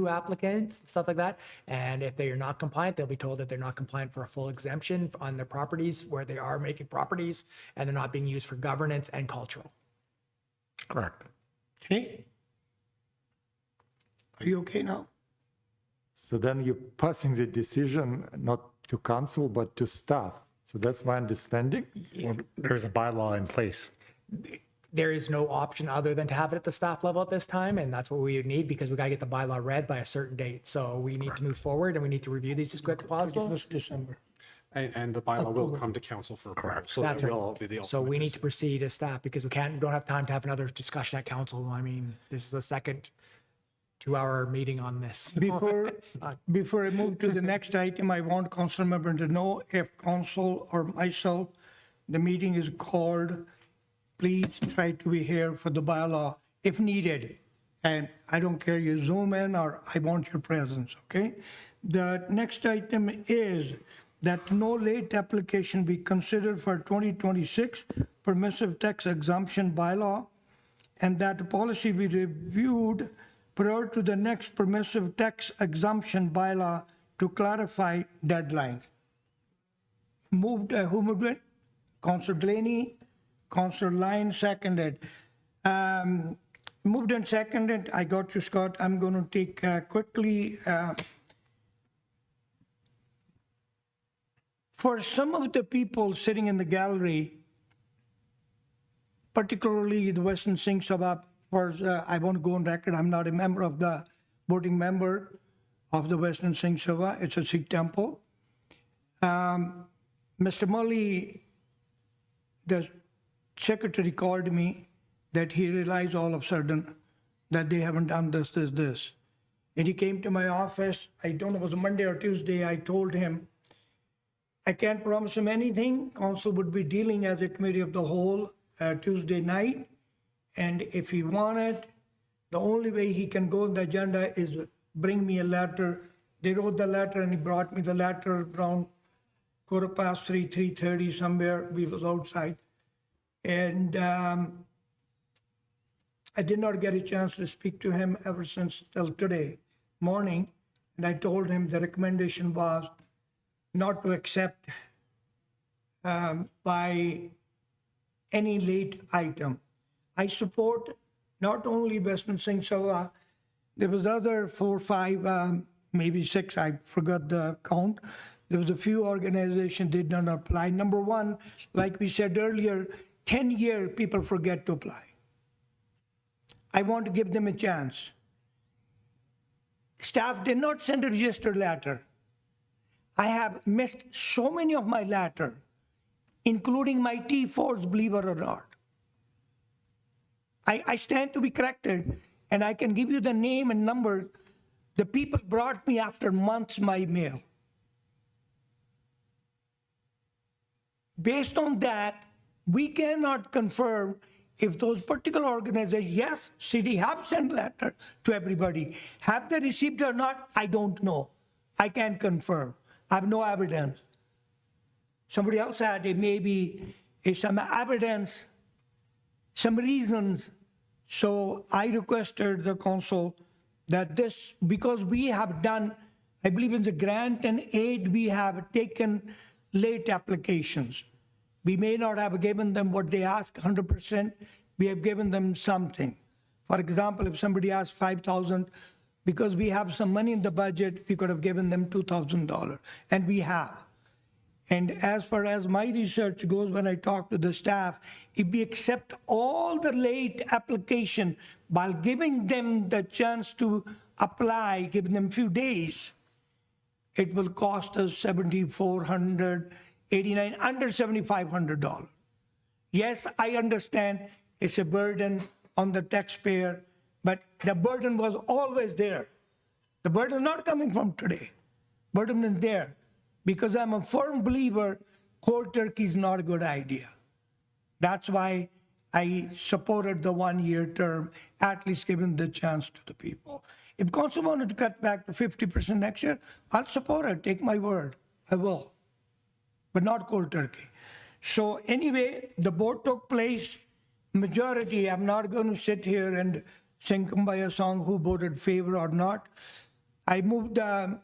applicants and stuff like that. And if they are not compliant, they'll be told that they're not compliant for a full exemption on their properties where they are making properties and they're not being used for governance and cultural. Correct. Okay? Are you okay now? So then you're passing the decision not to council, but to staff. So that's my understanding. Well, there's a bylaw in place. There is no option other than to have it at the staff level at this time, and that's what we would need because we got to get the bylaw read by a certain date. So we need to move forward and we need to review these as quick as possible. 31st December. And the bylaw will come to council for approval. So that That's will right. be the So ultimate we need to decision. proceed as staff because we don't have time to have another discussion at council. I mean, this is the second 2-hour meeting on this. Before I move to the next item, I want council member to know if council or myself, the meeting is called, please try to be here for the bylaw if needed. And I don't care you zoom in or I want your presence, okay? The next item is that no late application be considered for 2026 permissive tax exemption bylaw, and that the policy be reviewed prior to the next permissive tax exemption bylaw to clarify deadline. Moved, who moved it? Councillor Delaney, Councillor Lyon seconded. Moved and seconded, I got you, Scott. I'm going to take quickly. For some of the people sitting in the gallery, particularly the Western Singh Sabha, I won't go on record, I'm not a member of the voting member of the Western Singh Sabha. It's a Sikh temple. Mr. Mully, the secretary called me that he realized all of a sudden that they haven't done this. And he came to my office, I don't know, it was a Monday or Tuesday, I told him, I can't promise him anything. Council would be dealing as a committee of the whole Tuesday night. And if he wanted, the only way he can go on the agenda is bring me a letter. They wrote the letter and he brought me the letter around 3:15, 3:30 somewhere. We was outside. And I did not get a chance to speak to him ever since till today. morning, and I told him the recommendation was not to accept by any late item. I support not only Western Singh Sabha, there was other 4, 5, maybe 6, I forgot the count. There was a few organizations did not apply. Number one, like we said earlier, 10-year people forget to apply. I want to give them a chance. Staff did not send a registered letter. I have missed so many of my letters, including my T4s, believe it or not. I stand to be corrected, and I can give you the name and number. The people brought me after months my mail. Based on that, we cannot confirm if those particular organizations, yes, city have sent letter to everybody. Have they received or not? I don't know. I can't confirm. I have no evidence. Somebody else had it, maybe some evidence, some reasons. So I requested the council that this, because we have done, I believe in the grant and aid, we have taken late applications. We may not have given them what they ask 100%, we have given them something. For example, if somebody asks 5,000, because we have some money in the budget, we could have given them $2,000, and we have. And as far as my research goes, when I talk to the staff, if we accept all the late application while giving them the chance to apply, giving them a few days, it will cost us $7,489, under $7,500. Yes, I understand it's a burden on the taxpayer, but the burden was always there. The burden is not coming from today. Burden is there. Because I'm a firm believer, cold turkey is not a good idea. That's why I supported the 1-year term, at least giving the chance to the people. If council wanted to cut back to 50% next year, I'll support it, take my word, I will. But not cold turkey. So anyway, the vote took place, majority, I'm not going to sit here and sing Kumbaya song who voted favor or not. I moved the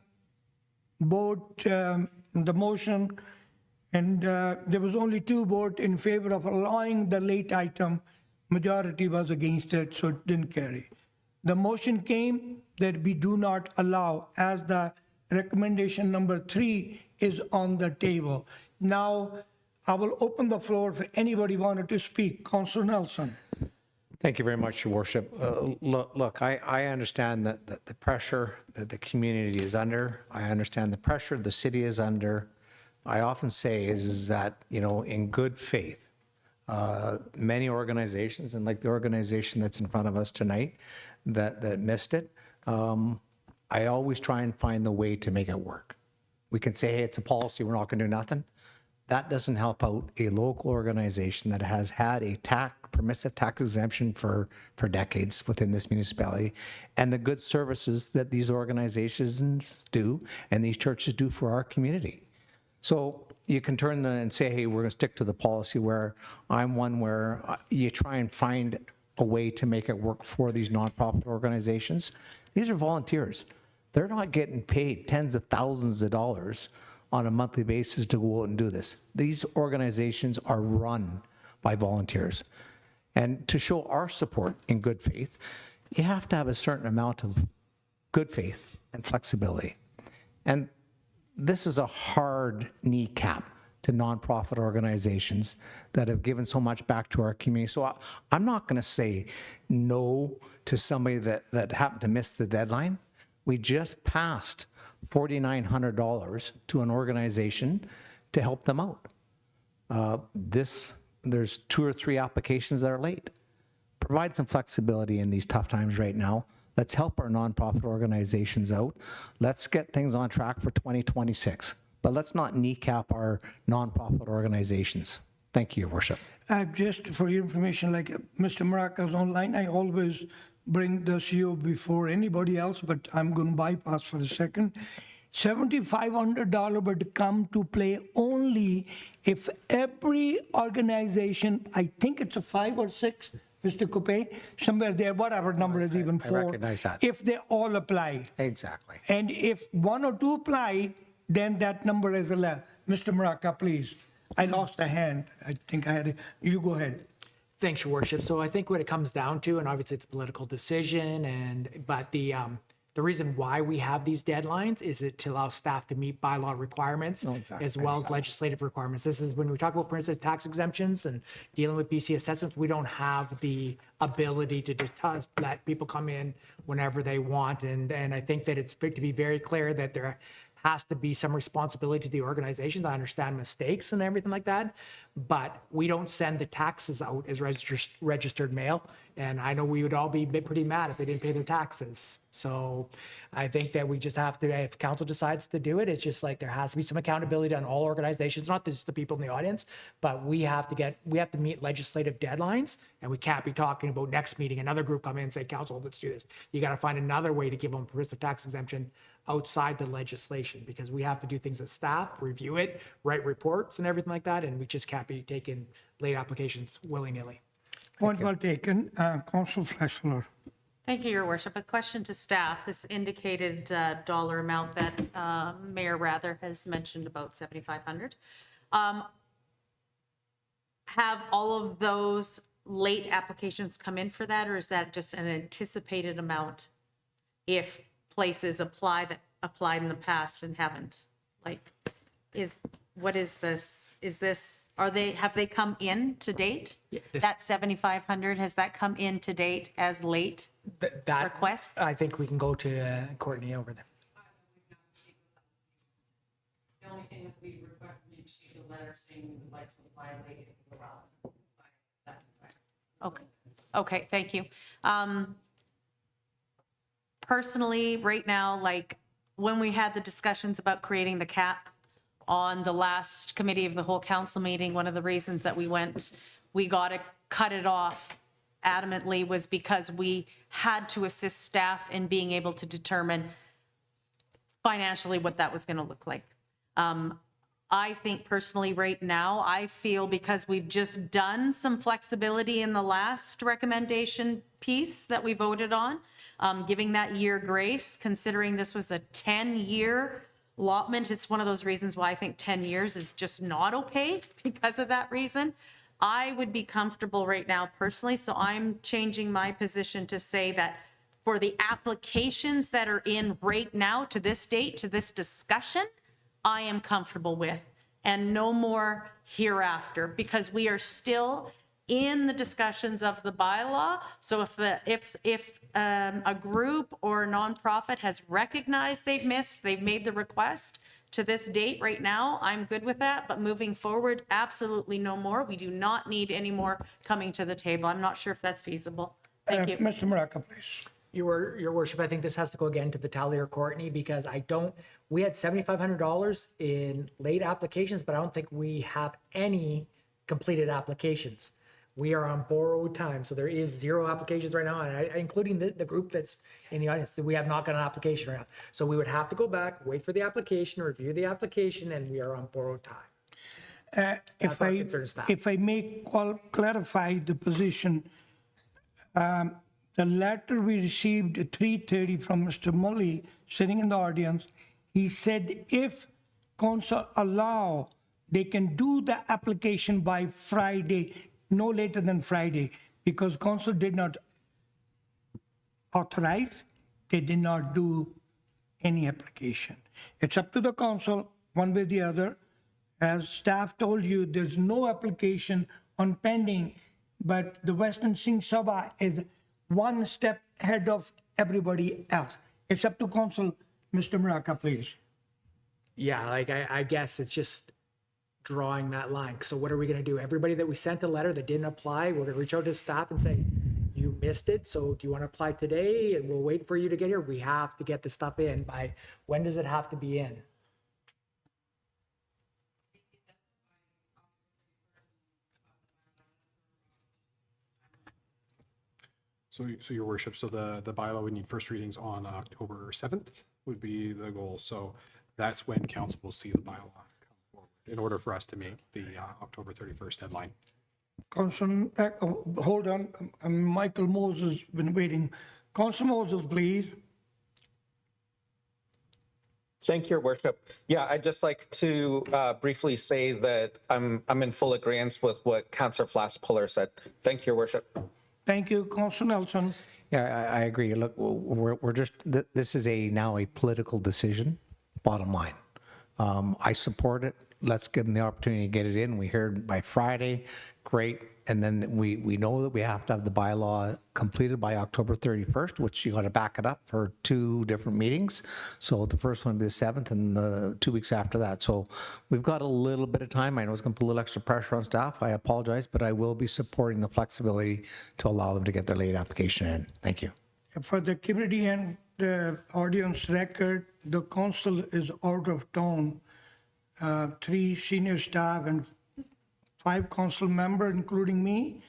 vote, the motion, and there was only 2 votes in favor of allowing the late item. Majority was against it, so it didn't carry. The motion came that we do not allow, as the recommendation number 3 is on the table. Now, I will open the floor for anybody wanted to speak. Councilor Nelson. Thank you very much, Your Worship. Look, I understand that the pressure that the community is under. I understand the pressure the city is under. I often say is that, you know, in good faith, many organizations, and like the organization that's in front of us tonight that missed it, I always try and find the way to make it work. We can say, hey, it's a policy, we're not going to do nothing. That doesn't help out a local organization that has had a permissive tax exemption for decades within this municipality, and the good services that these organizations do and these churches do for our community. So you can turn and say, hey, we're going to stick to the policy, where I'm one where you try and find a way to make it work for these nonprofit organizations. These are volunteers. They're not getting paid tens of thousands of dollars on a monthly basis to go out and do this. These organizations are run by volunteers. And to show our support in good faith, you have to have a certain amount of good faith and flexibility. And this is a hard kneecap to nonprofit organizations that have given so much back to our community. So I'm not going to say no to somebody that happened to miss the deadline. We just passed $4,900 to an organization to help them out. There's 2 or 3 applications that are late. Provide some flexibility in these tough times right now. Let's help our nonprofit organizations out. Let's get things on track for 2026. But let's not kneecap our nonprofit organizations. Thank you, Your Worship. Just for your information, like Mr. Maracas online, I always bring the CO before anybody else, but I'm going to bypass for a second. $7,500 would come to play only if every organization, I think it's a 5 or 6, Mr. Coupe, somewhere there, whatever number is even I 4. recognize that. If they all apply. Exactly. And if 1 or 2 apply, then that number is 11. Mr. Maraca, please. I lost a hand. I think I had it. You go ahead. Thanks, Your Worship. So I think what it comes down to, and obviously it's a political decision, but the reason why we have these deadlines is to allow staff to meet bylaw requirements as well as legislative requirements. This is when we talk about permissive tax exemptions and dealing with BC assessments, we don't have the ability to just let people come in whenever they want. And I think that it's to be very clear that there has to be some responsibility to the organizations. I understand mistakes and everything like that, but we don't send the taxes out as registered mail. And I know we would all be pretty mad if they didn't pay their taxes. So I think that we just have to, if council decides to do it, it's just like there has to be some accountability on all organizations, not just the people in the audience, but we have to meet legislative deadlines, and we can't be talking about next meeting, another group come in and say, council, let's do this. You got to find another way to give them permissive tax exemption outside the legislation, because we have to do things as staff, review it, write reports and everything like that, and we just can't be taking late applications willy-nilly. Point well taken. Council Fleschler. Thank you, Your Worship. A question to staff. This indicated dollar amount that Mayor Rather has mentioned, about $7,500. Have all of those late applications come in for that, or is that just an anticipated amount if places apply that applied in the past and haven't? Like, what is this? Is this, have they come in to date? Yeah, that 7,500, has that come in to date as late requests? I think we can go to Courtney over there. The only thing is we received a letter saying we would like to apply late if it allows. Okay, thank you. Personally, right now, like when we had the discussions about creating the cap on the last committee of the whole council meeting, one of the reasons that we got to cut it off adamantly was because we had to assist staff in being able to determine financially what that was going to look like. I think personally right now, I feel because we've just done some flexibility in the last recommendation piece that we voted on, giving that year grace, considering this was a 10-year allotment. It's one of those reasons why I think 10 years is just not okay because of that reason. I would be comfortable right now personally, so I'm changing my position to say that for the applications that are in right now to this date, to this discussion, I am comfortable with, and no more hereafter, because we are still in the discussions of the bylaw. So if a group or a nonprofit has recognized they've made the request to this date right now, I'm good with that. But moving forward, absolutely no more. We do not need any more coming to the table. I'm not sure if that's feasible. Thank you. Mr. Maraca, please. Your Worship, I think this has to go again to the tallier, Courtney, because we had $7,500 in late applications, but I don't think we have any completed applications. We are on borrowed time, so there is 0 applications right now, and including the group that's in the audience, that we have not got an application right now. So we would have to go back, wait for the application, review the application, and we are on borrowed time. If I may clarify the position, the letter we received at 3:30 from Mr. Mully, sitting in the audience, he said if council allow, they can do the application by Friday, no later than Friday, because council did not authorize, they did not do any application. It's up to the council, one way or the other. As staff told you, there's no application on pending, but the Western Singh Sabha is one step ahead of everybody else. It's up to council. Mr. Maraca, please. Yeah, like I guess it's just drawing that line. So what are we going to do? Everybody that we sent a letter that didn't apply, we're going to reach out to staff and say, you missed it, so do you want to apply today? And we'll wait for you to get here. We have to get the stuff in by, when does it have to be in? So your worship, so the bylaw would need first readings on October 7th would be the goal. So that's when council will see the bylaw come forward in order for us to meet the October 31st deadline. Council, hold on, Michael Moses been waiting. Council Moses, please. Thank you, Your Worship. Yeah, I'd just like to briefly say that I'm in full agreement with what Councillor Flass-Puller said. Thank you, Your Worship. Thank you, Council Nelson. Yeah, I agree. Look, we're just, this is now a political decision, bottom line. I support it. Let's give them the opportunity to get it in. We heard by Friday, great. And then we know that we have to have the bylaw completed by October 31st, which you got to back it up for 2 different meetings. So the first one will be the 7th and the 2 weeks after that. So we've got a little bit of time. I know it's going to put a little extra pressure on staff. I apologize, but I will be supporting the flexibility to allow them to get their late application in. Thank you. For the community and the audience record, the council is out of town. 3 senior staff and 5 council members, including me,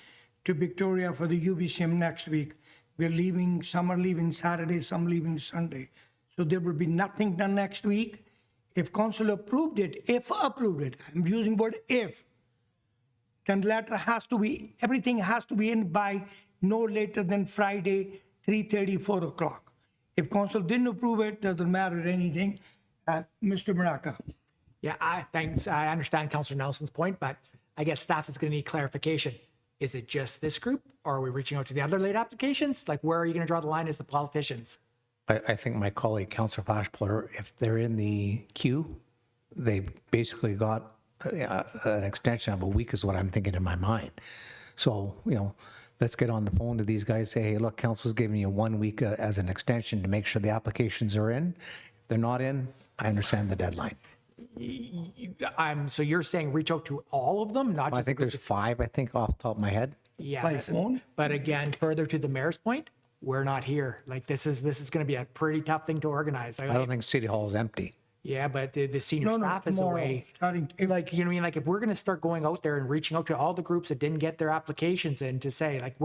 to Victoria for the UBCM next week. We're leaving, some are leaving Saturday, some leaving Sunday. So there will be nothing done next week. If council approved it, I'm using word if, then letter has to be, everything has to be in by no later than Friday, 3:30, 4 o'clock. If council didn't approve it, doesn't matter anything. Mr. Maraca. Yeah, thanks. I understand Councillor Nelson's point, but I guess staff is going to need clarification. Is it just this group, or are we reaching out to the other late applications? Like, where are you going to draw the line as the politicians? I think my colleague, Councillor Flash-Puller, if they're in the queue, they basically got an extension of a week is what I'm thinking in my mind. So, let's get on the phone to these guys, say, hey, look, council's giving you 1 week as an extension to make sure the applications are in. If they're not in, I understand the deadline. So you're saying reach out to all of them, not just I think there's 5, I think, off the top of my head. Yeah. By phone? But again, further to the mayor's point, we're not here. Like, this is going to be a pretty tough thing to organize. I don't think City Hall is empty. Yeah, but the senior No, staff is tomorrow, away. starting, Like, you know what I mean? Like, if we're going to start going out there and reaching out to all the groups that didn't get their applications in to say, like,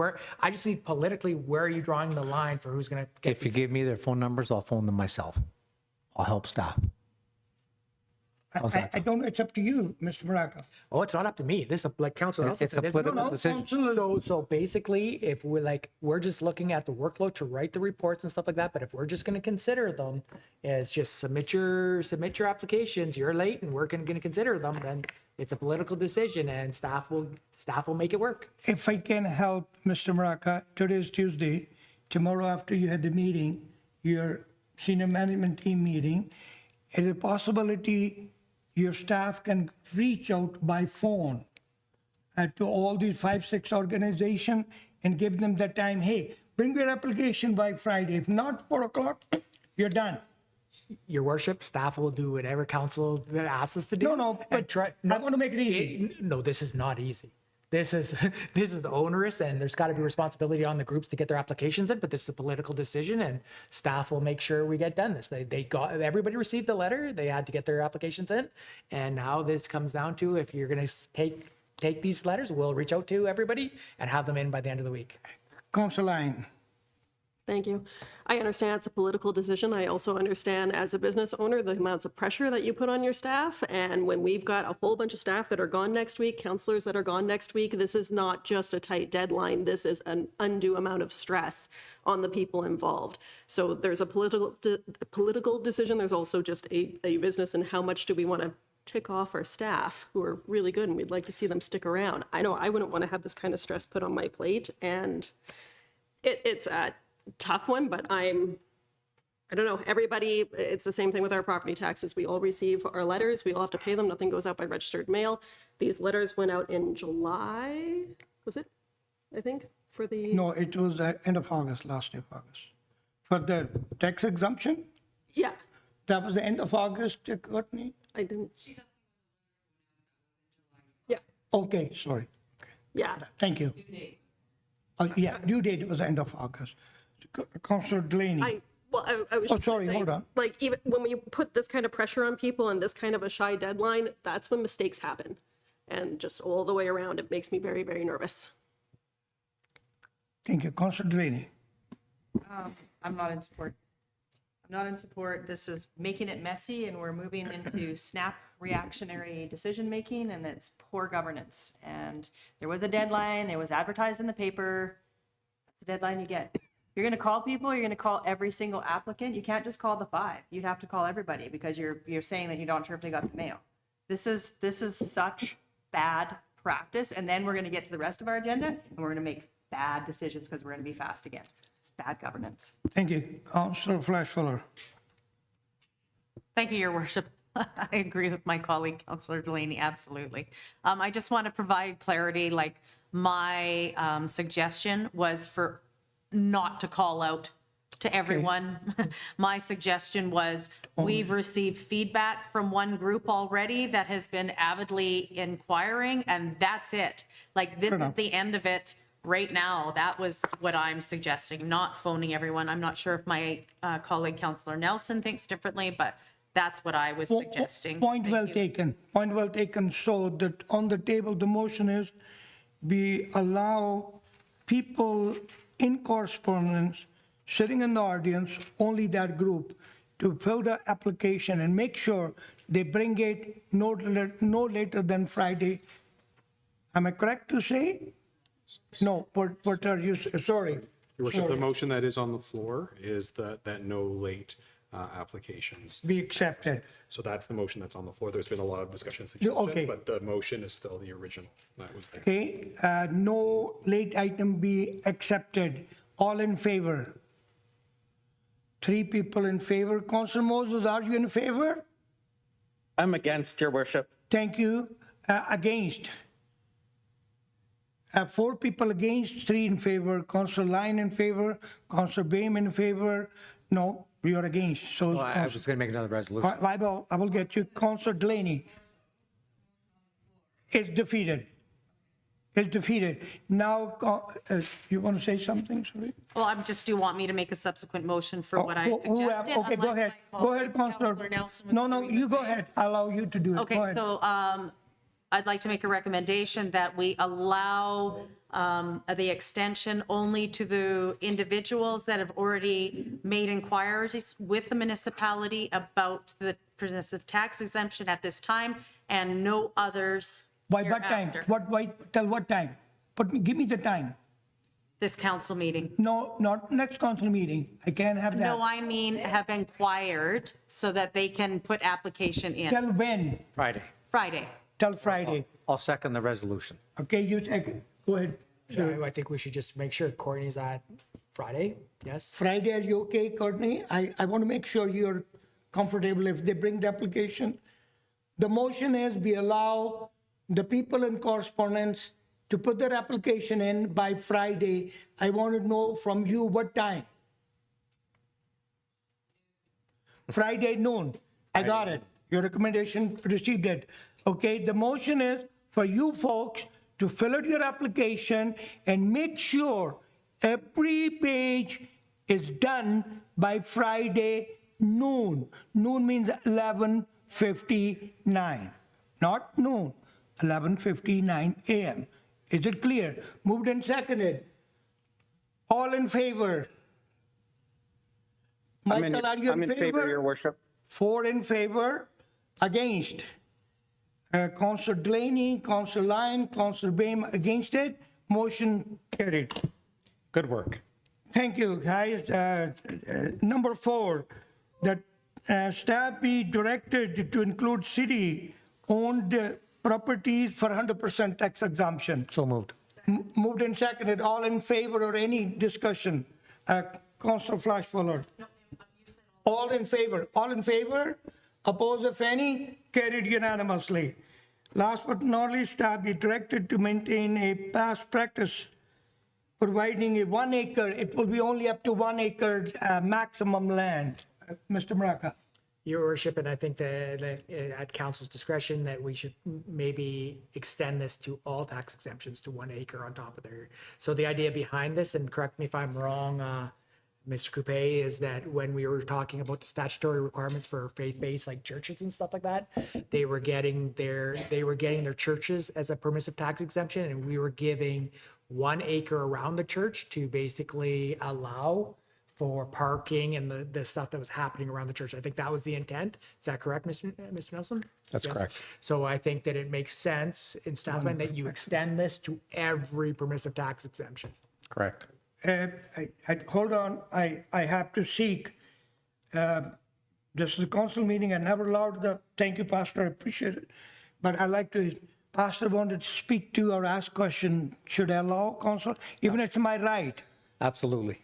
I just need politically, where are you drawing the line for who's going to get If you give me their phone numbers, I'll phone them myself. I'll help staff. I don't know, it's up to you, Mr. Maraca. Oh, it's not up to me. This is like council. It's a political decision. So basically, if we're just looking at the workload to write the reports and stuff like that, but if we're just going to consider them as just submit your applications, you're late and we're going to consider them, then it's a political decision and staff will make it work. If I can help, Mr. Maraca, today is Tuesday. Tomorrow after you had the meeting, your senior management team meeting, is a possibility your staff can reach out by phone to all these 5-6 organizations and give them the time, hey, bring your application by Friday. If not, 4 o'clock, you're done. Your worship, staff will do whatever council asks us to do. No, but I want to make it easy. No, this is not easy. This is onerous, and there's got to be responsibility on the groups to get their applications in, but this is a political decision, and staff will make sure we get done this. Everybody received the letter, they had to get their applications in, and now this comes down to, if you're going to take these letters, we'll reach out to everybody and have them in by the end of the week. Council Line. Thank you. I understand it's a political decision. I also understand as a business owner, the amounts of pressure that you put on your staff. And when we've got a whole bunch of staff that are gone next week, counselors that are gone next week, this is not just a tight deadline. This is an undue amount of stress on the people involved. So there's a political decision. There's also just a business, and how much do we want to tick off our staff who are really good and we'd like to see them stick around. I know I wouldn't want to have this kind of stress put on my plate, and it's a tough one, but I don't know, everybody, it's the same thing with our property taxes. We all receive our letters, we all have to pay them, nothing goes out by registered mail. These letters went out in July, was it? I think, for the... No, it was end of August, last day of August. For the tax exemption? Yeah. That was the end of August, Courtney? I didn't... Yeah. Okay, sorry. Okay. Yeah. Thank you. Yeah, due date was end of August. Councillor Delaney. I was just sorry, gonna say, hold on. like, even when we put this kind of pressure on people and this kind of a shy deadline, that's when mistakes happen. And just all the way around, it makes me very, very nervous. Thank you. Councillor Delaney. I'm not in support. I'm not in support. This is making it messy, and we're moving into snap reactionary decision-making and it's poor governance. And there was a deadline, it was advertised in the paper. That's the deadline you get. You're going to call people, you're going to call every single applicant. You can't just call the 5. You'd have to call everybody because you're saying that you're not sure if they got the mail. This is such bad practice. And then we're going to get to the rest of our agenda and we're going to make bad decisions because we're going to be fast again. It's bad governance. Thank you. Councillor Flashfuller. Thank you, Your Worship. I agree with my colleague, Councillor Delaney, absolutely. I just want to provide clarity, like my suggestion was for not to call out to everyone. My suggestion was, we've received feedback from one group already that has been avidly inquiring, and that's it. Like, this is the end of it right now. That was what I'm suggesting, not phoning everyone. I'm not sure if my colleague, Councillor Nelson, thinks differently, but that's what I was suggesting. Point well taken. Point well taken. So that on the table, the motion is we allow people in correspondence sitting in the audience, only that group, to fill the application and make sure they bring it no later than Friday. Am I correct to say? No, what are you, sorry. Your Worship, the motion that is on the floor is that no late applications. Be accepted. So that's the motion that's on the floor. There's been a lot of discussion Okay. suggestions, but the motion is still the original that was there. Okay, no late item be accepted. All in favor? 3 people in favor. Councillor Moses, are you in favor? I'm against, Your Worship. Thank you. Against? 4 people against, 3 in favor. Councillor Lyon in favor. Councillor Bain in favor. No, you are against. So I was going to make another resolution. I will get you. Councillor Delaney is defeated. Is defeated. Now, you want to say something, sorry? Well, do you want me to make a subsequent motion for what I suggested? Okay, go ahead. Go ahead, Councillor. No, you go ahead. I'll allow you to do it. Go Okay, ahead. so I'd like to make a recommendation that we allow the extension only to the individuals that have already made inquiries with the municipality about the permissive tax exemption at this time, and no others. By what time? Tell what time? Give me the time. This council meeting. No, not next council meeting. I can't have that. No, I mean have inquired so that they can put application in. Tell when? Friday. Friday. Tell Friday. I'll second the resolution. Okay, you second. Go ahead. Yeah, I think we should just make sure Courtney's at Friday. Yes. Friday, are you okay, Courtney? I want to make sure you're comfortable if they bring the application. The motion is we allow the people in correspondence to put their application in by Friday. I want to know from you what time. Friday noon. I got it. Your recommendation received it. Okay, the motion is for you folks to fill out your application and make sure every page is done by Friday noon. Noon means 11:59, not noon, 11:59 a.m. Is it clear? Moved and seconded. All in favor? Michael, are you I'm in favor, Your Worship. 4 in favor. Against? Councillor Delaney, Councillor Lyon, Councillor Bain against it. Motion carried. Good work. Thank you, guys. Number 4, that staff be directed to include city-owned properties for 100% tax exemption. So moved. Moved and seconded. All in favor or any discussion? Councillor Flashfuller. All in favor? All in favor? Oppose if any? Carried unanimously. Last but not least, staff be directed to maintain a past practice providing a 1 acre. It will be only up to 1 acre maximum land. Mr. Maraca. Your Worship, and I think that at council's discretion that we should maybe extend this to all tax exemptions to 1 acre on top of there. So the idea behind this, and correct me if I'm wrong, Mr. Coupe, is that when we were talking about the statutory requirements for faith-based like churches and stuff like that, they were getting their churches as a permissive tax exemption, and we were giving 1 acre around the church to basically allow for parking and the stuff that was happening around the church. I think that was the intent. Is that correct, Mr. Nelson? That's Yes. correct. So I think that it makes sense in staff plan that you extend this to every permissive tax exemption. Correct. Hold on, I have to seek, this is a council meeting, I never allowed the, thank you, Pastor, I appreciate it. But I like to, Pastor wanted to speak to or ask question, should I allow council, even it's my right? Absolutely.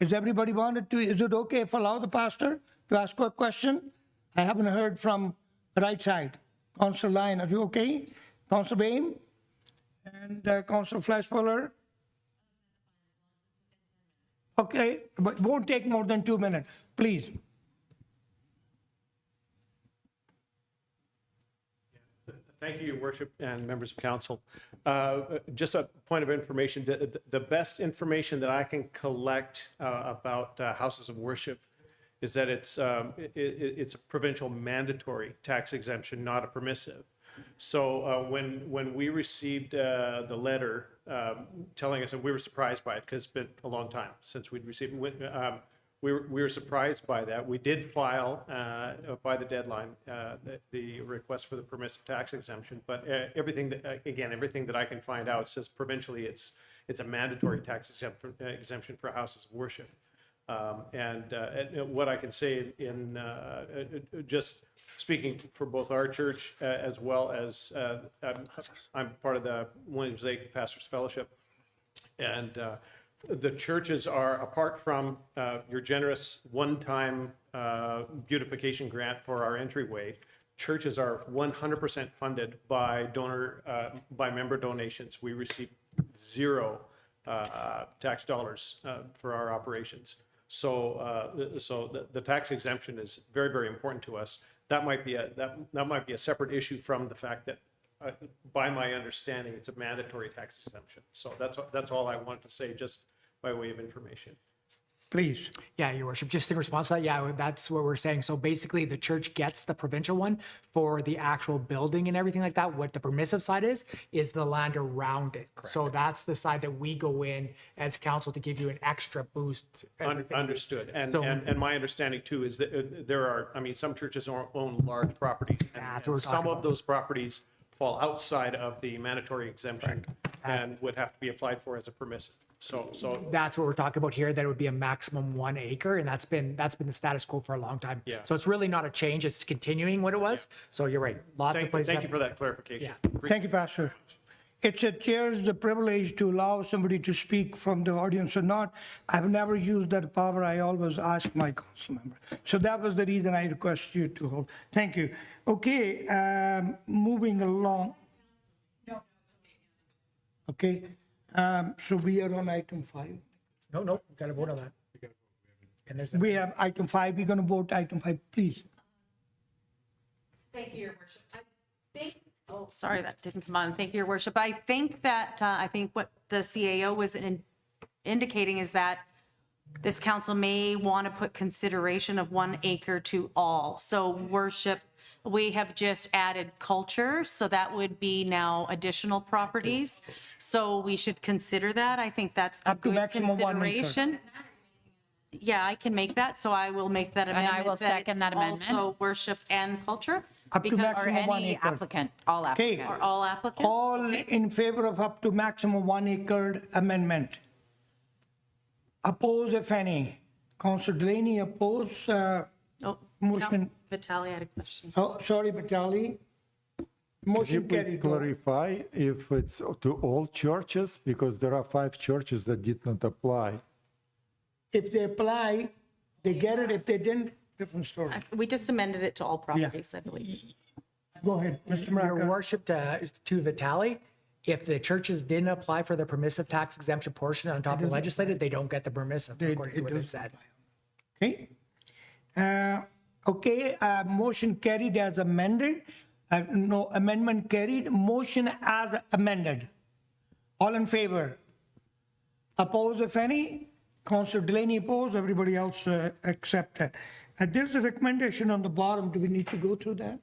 Is everybody wanted to, is it okay if I allow the pastor to ask a question? I haven't heard from the right side. Council Lyon, are you okay? Council Bain? And Council Flashfuller? Okay, but won't take more than 2 minutes, please. Thank you, Your Worship and members of council. Just a point of information, the best information that I can collect about houses of worship is that it's a provincial mandatory tax exemption, not a permissive. So when we received the letter telling us, and we were surprised by it because it's been a long time since we'd received it, we were surprised by that. We did file by the deadline the request for the permissive tax exemption, but everything that I can find out says provincially it's a mandatory tax exemption for houses of worship. And what I can say in just speaking for both our church as well as I'm part of the Williams Lake Pastors Fellowship, and the churches are, apart from your generous one-time beautification grant for our entryway, churches are 100% funded by by member donations. We receive zero tax dollars for our operations. So the tax exemption is very, very important to us. That might be a separate issue from the fact that, by my understanding, it's a mandatory tax exemption. So that's all I wanted to say, just by way of information. Please. Yeah, Your Worship, just in response to that, yeah, that's what we're saying. So basically, the church gets the provincial one for the actual building and everything like that. What the permissive side is the land around it. Correct. So that's the side that we go in as council to give you an extra boost. Understood. And my understanding too is that there are, I mean, some churches own large properties. And some of those properties fall outside of the mandatory exemption and would have to be applied for as a permissive. So that's what we're talking about here, that it would be a maximum 1 acre, and that's been the status quo for a long time. Yeah. So it's really not a change, it's continuing what it was. Yeah. So you're right. Lots of places. Thank you for that clarification. Yeah. Thank you, Pastor. It's a chair's the privilege to allow somebody to speak from the audience or not. I've never used that power. I always ask my council member. So that was the reason I request you to hold. Thank you. Okay, moving along. Okay. So we are on item 5. No, we got to vote on that. And there's We have item 5. We're going to vote item 5, please. Thank you, Your Worship. I think, oh, sorry, that didn't come on. Thank you, Your Worship. I think what the CAO was indicating is that this council may want to put consideration of 1 acre to all. So worship, we have just added culture, so that would be now additional properties. So we should consider that. I think that's a Up to good maximum 1 acre. consideration. Yeah, I can make that, so I will make that amendment. I will second that amendment. Also worship and culture. Up to Because- Or maximum 1 any acre. applicant, all applicants. Or all applicants? All in favor of up to maximum 1 acre amendment? Oppose, if any? Councillor Delaney oppose, Oh, motion. Vitaly had a question. Oh, sorry, Batali. Could you Motion please carried. clarify if it's to all churches? Because there are 5 churches that did not apply. If they apply, they get it. If they didn't, different story. We just amended it to all properties, I believe. Go ahead, Mr. Your Maraca. Worship, to Vitaly, if the churches didn't apply for the permissive tax exemption portion on top of legislated, they don't get the permissive, according to what they've said. Okay. Okay, motion carried as amended. No, amendment carried. Motion as amended. All in favor? Oppose, if any? Councillor Delaney opposed, everybody else accepted. There's a recommendation on the bottom. Do we need to go through that?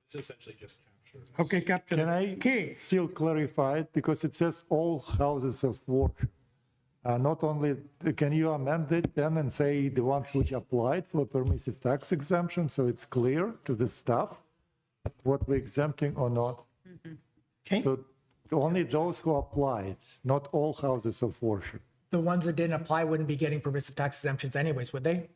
It's essentially just captured. Okay, Captain. Can I Okay. still clarify it? Because it says all houses of worship. Not only, can you amend it then and say the ones which applied for permissive tax exemption, so it's clear to the staff what we're exempting or not? Okay. So only those who applied, not all houses of worship. The ones that didn't apply wouldn't be getting permissive tax exemptions anyways, would they?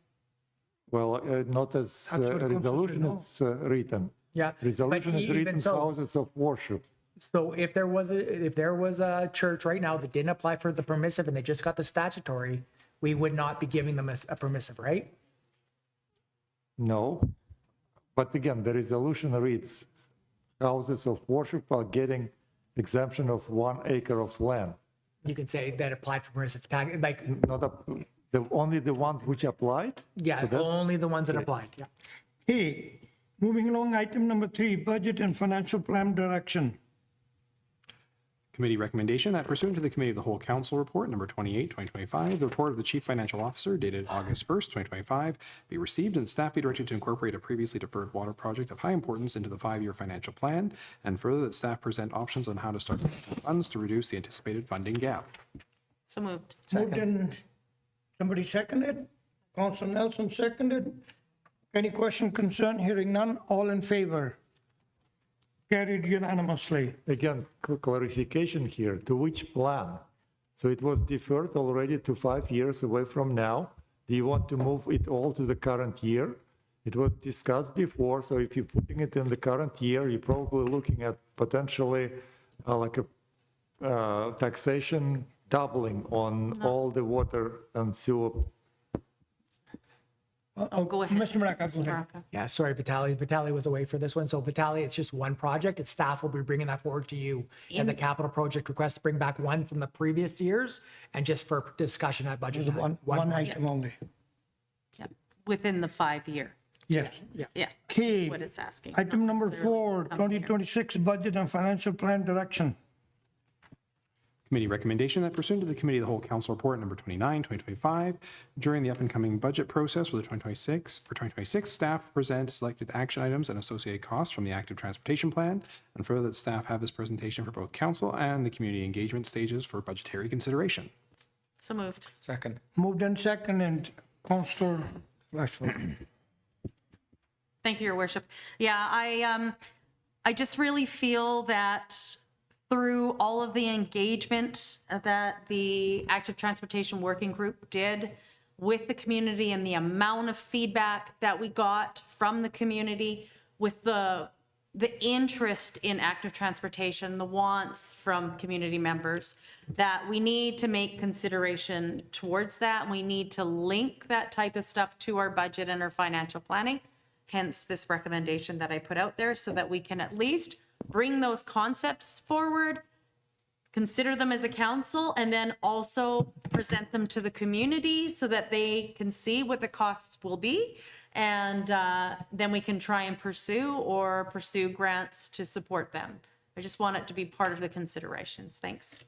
Well, not as That's what a resolution Constitution is written. Yeah. but Resolution is even written so- houses of worship. So if there was a church right now that didn't apply for the permissive and they just got the statutory, we would not be giving them a permissive, right? No. But again, the resolution reads, houses of worship are getting exemption of 1 acre of land. You can say that applied for permissive tax, like, Not only the ones which applied? yeah, So that's- only the ones that applied, yeah. Okay, moving along, item number 3, budget and financial plan direction. Committee recommendation that pursuant to the Committee of the Whole Council Report number 28, 2025, the report of the Chief Financial Officer dated August 1st, 2025, be received and staff be directed to incorporate a previously deferred water project of high importance into the 5-year financial plan, and further that staff present options on how to start funds to reduce the anticipated funding gap. So moved. Moved in, somebody seconded? Council Nelson seconded. Any question, concern? Hearing none, all in favor? Carried unanimously. Again, clarification here, to which plan? So it was deferred already to 5 years away from now. Do you want to move it all to the current year? It was discussed before, so if you're putting it in the current year, you're probably looking at potentially like a taxation doubling on all the water and sewer. Go ahead. Mr. Maraca, go ahead. Baraka. Yeah, sorry, Vitaly. Vitaly was away for this one. So Vitaly, it's just one project. And staff will be bringing that forward to you as a capital project request to bring back one from the previous years and just for discussion at budget time. One project. item only. Yeah. Within the 5-year. Yes. Yeah. Okay. What it's asking. Item not number necessarily 4, coming here. 2026 budget and financial plan direction. Committee recommendation that pursuant to the Committee of the Whole Council Report number 29, 2025, during the up and coming budget process for the 2026, staff present selected action items and associated costs from the active transportation plan, and further that staff have this presentation for both council and the community engagement stages for budgetary consideration. So moved. Second. Moved in second, and Councillor Flashford. Thank you, Your Worship. Yeah, I just really feel that through all of the engagement that the Active Transportation Working Group did with the community and the amount of feedback that we got from the community with the interest in active transportation, the wants from community members, that we need to make consideration towards that. We need to link that type of stuff to our budget and our financial planning. Hence this recommendation that I put out there so that we can at least bring those concepts forward, consider them as a council, and then also present them to the community so that they can see what the costs will be. And then we can try and pursue grants to support them. I just want it to be part of the considerations. Thanks.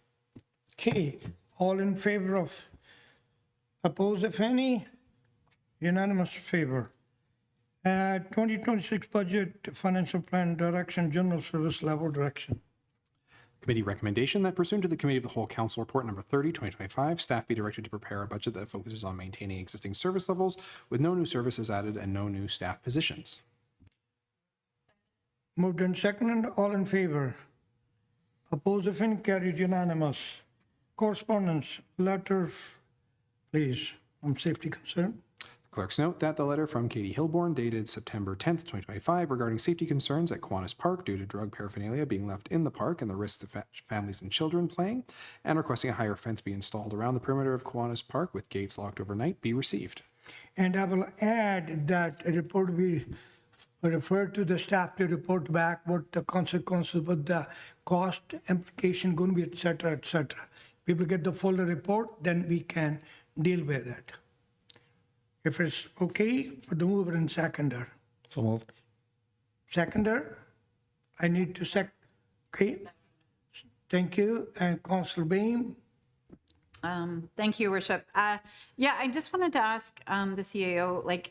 Okay, all in favor of, oppose if any? Unanimous favor. 2026 budget, financial plan direction, general service level direction. Committee recommendation that pursuant to the Committee of the Whole Council Report number 30, 2025, staff be directed to prepare a budget that focuses on maintaining existing service levels with no new services added and no new staff positions. Moved and seconded, all in favor? Oppose if any? Carried unanimous. Correspondence, letter, please, on safety concern. Clerks note that the letter from Katie Hilborn dated September 10th, 2025 regarding safety concerns at Kiwanis Park due to drug paraphernalia being left in the park and the risks of families and children playing, and requesting a higher fence be installed around the perimeter of Kiwanis Park with gates locked overnight be received. And I will add that a report will be referred to the staff to report back what the consequences, what the cost implication going to be, et cetera, et cetera. People get the full report, then we can deal with it. If it's okay for the mover and seconder. So moved. Seconder, I need to okay. Thank you. And Councillor Beam. Thank you, Worship. Yeah, I just wanted to ask the CAO,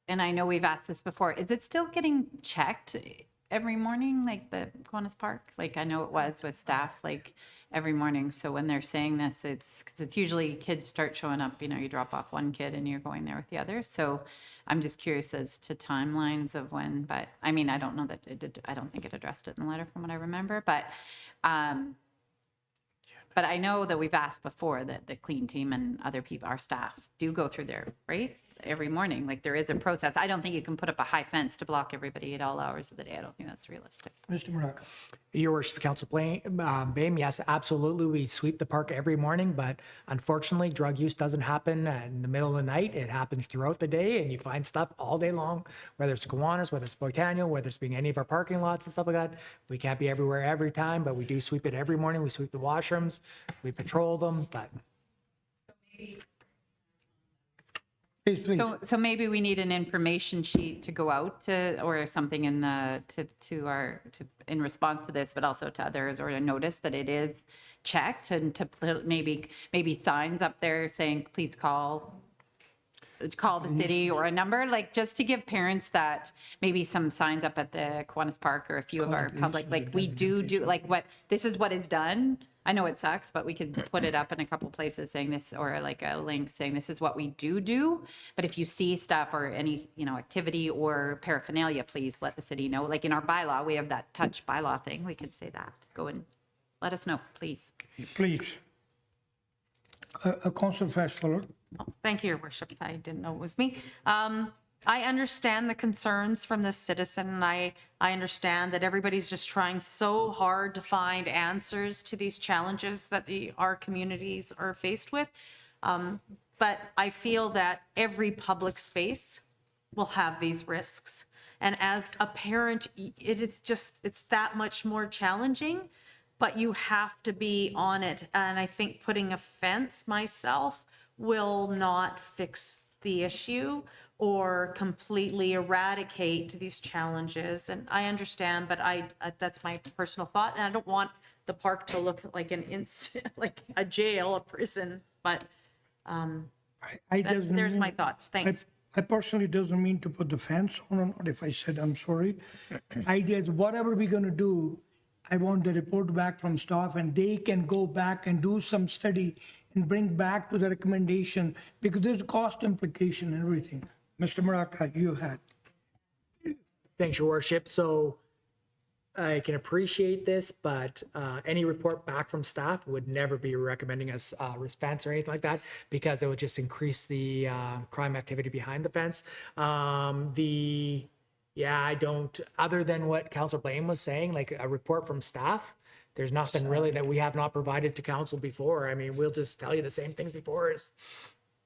and I know we've asked this before, is it still getting checked every morning, like the Kiwanis Park? Like I know it was with staff, like every morning. So when they're saying this, it's because it's usually kids start showing up, you drop off one kid and you're going there with the others. So I'm just curious as to timelines of when, but I mean, I don't know that it did, I don't think it addressed it in the letter from what I remember, but I know that we've asked before that the clean team and other people, our staff do go through there, right? Every morning, like there is a process. I don't think you can put up a high fence to block everybody at all hours of the day. I don't think that's realistic. Mr. Maraca. Your worship, Council Bame, yes, absolutely. We sweep the park every morning, but unfortunately, drug use doesn't happen in the middle of the night. It happens throughout the day, and you find stuff all day long, whether it's Kiwanis, whether it's Boytaniel, whether it's being any of our parking lots and stuff like that. We can't be everywhere every time, but we do sweep it every morning. We sweep the washrooms, we patrol them, but. Please. So maybe we need an information sheet to go out to, or something in the, in response to this, but also to others, or a notice that it is checked, and to put maybe signs up there saying, please call the city, or a number, like just to give parents that, maybe some signs up at the Kiwanis Park or a few of our public, like we do like this is what is done. I know it sucks, but we could put it up in a couple places saying this, or like a link saying this is what we do. But if you see stuff or any, activity or paraphernalia, please let the city know. Like in our bylaw, we have that touch bylaw thing. We could say that. Go and let us know, please. Please. Council Fastfeller. Thank you, Your Worship. I didn't know it was me. I understand the concerns from this citizen, and I understand that everybody's just trying so hard to find answers to these challenges that our communities are faced with. But I feel that every public space will have these risks. And as a parent, it's that much more challenging, but you have to be on it. And I think putting a fence myself will not fix the issue or completely eradicate these challenges. And I understand, but that's my personal thought. And I don't want the park to look like like a jail, a prison, but there's my thoughts. Thanks. I personally doesn't mean to put the fence on or not. If I said, I'm sorry. Idea is whatever we're going to do, I want the report back from staff, and they can go back and do some study and bring back to the recommendation, because there's a cost implication and everything. Mr. Maraca, you had. Thanks, Your Worship. So I can appreciate this, but any report back from staff would never be recommending us fence or anything like that, because it would just increase the crime activity behind the fence. I don't, other than what Councillor Blaine was saying, like a report from staff, there's nothing really that we have not provided to council before. I mean, we'll just tell you the same things before.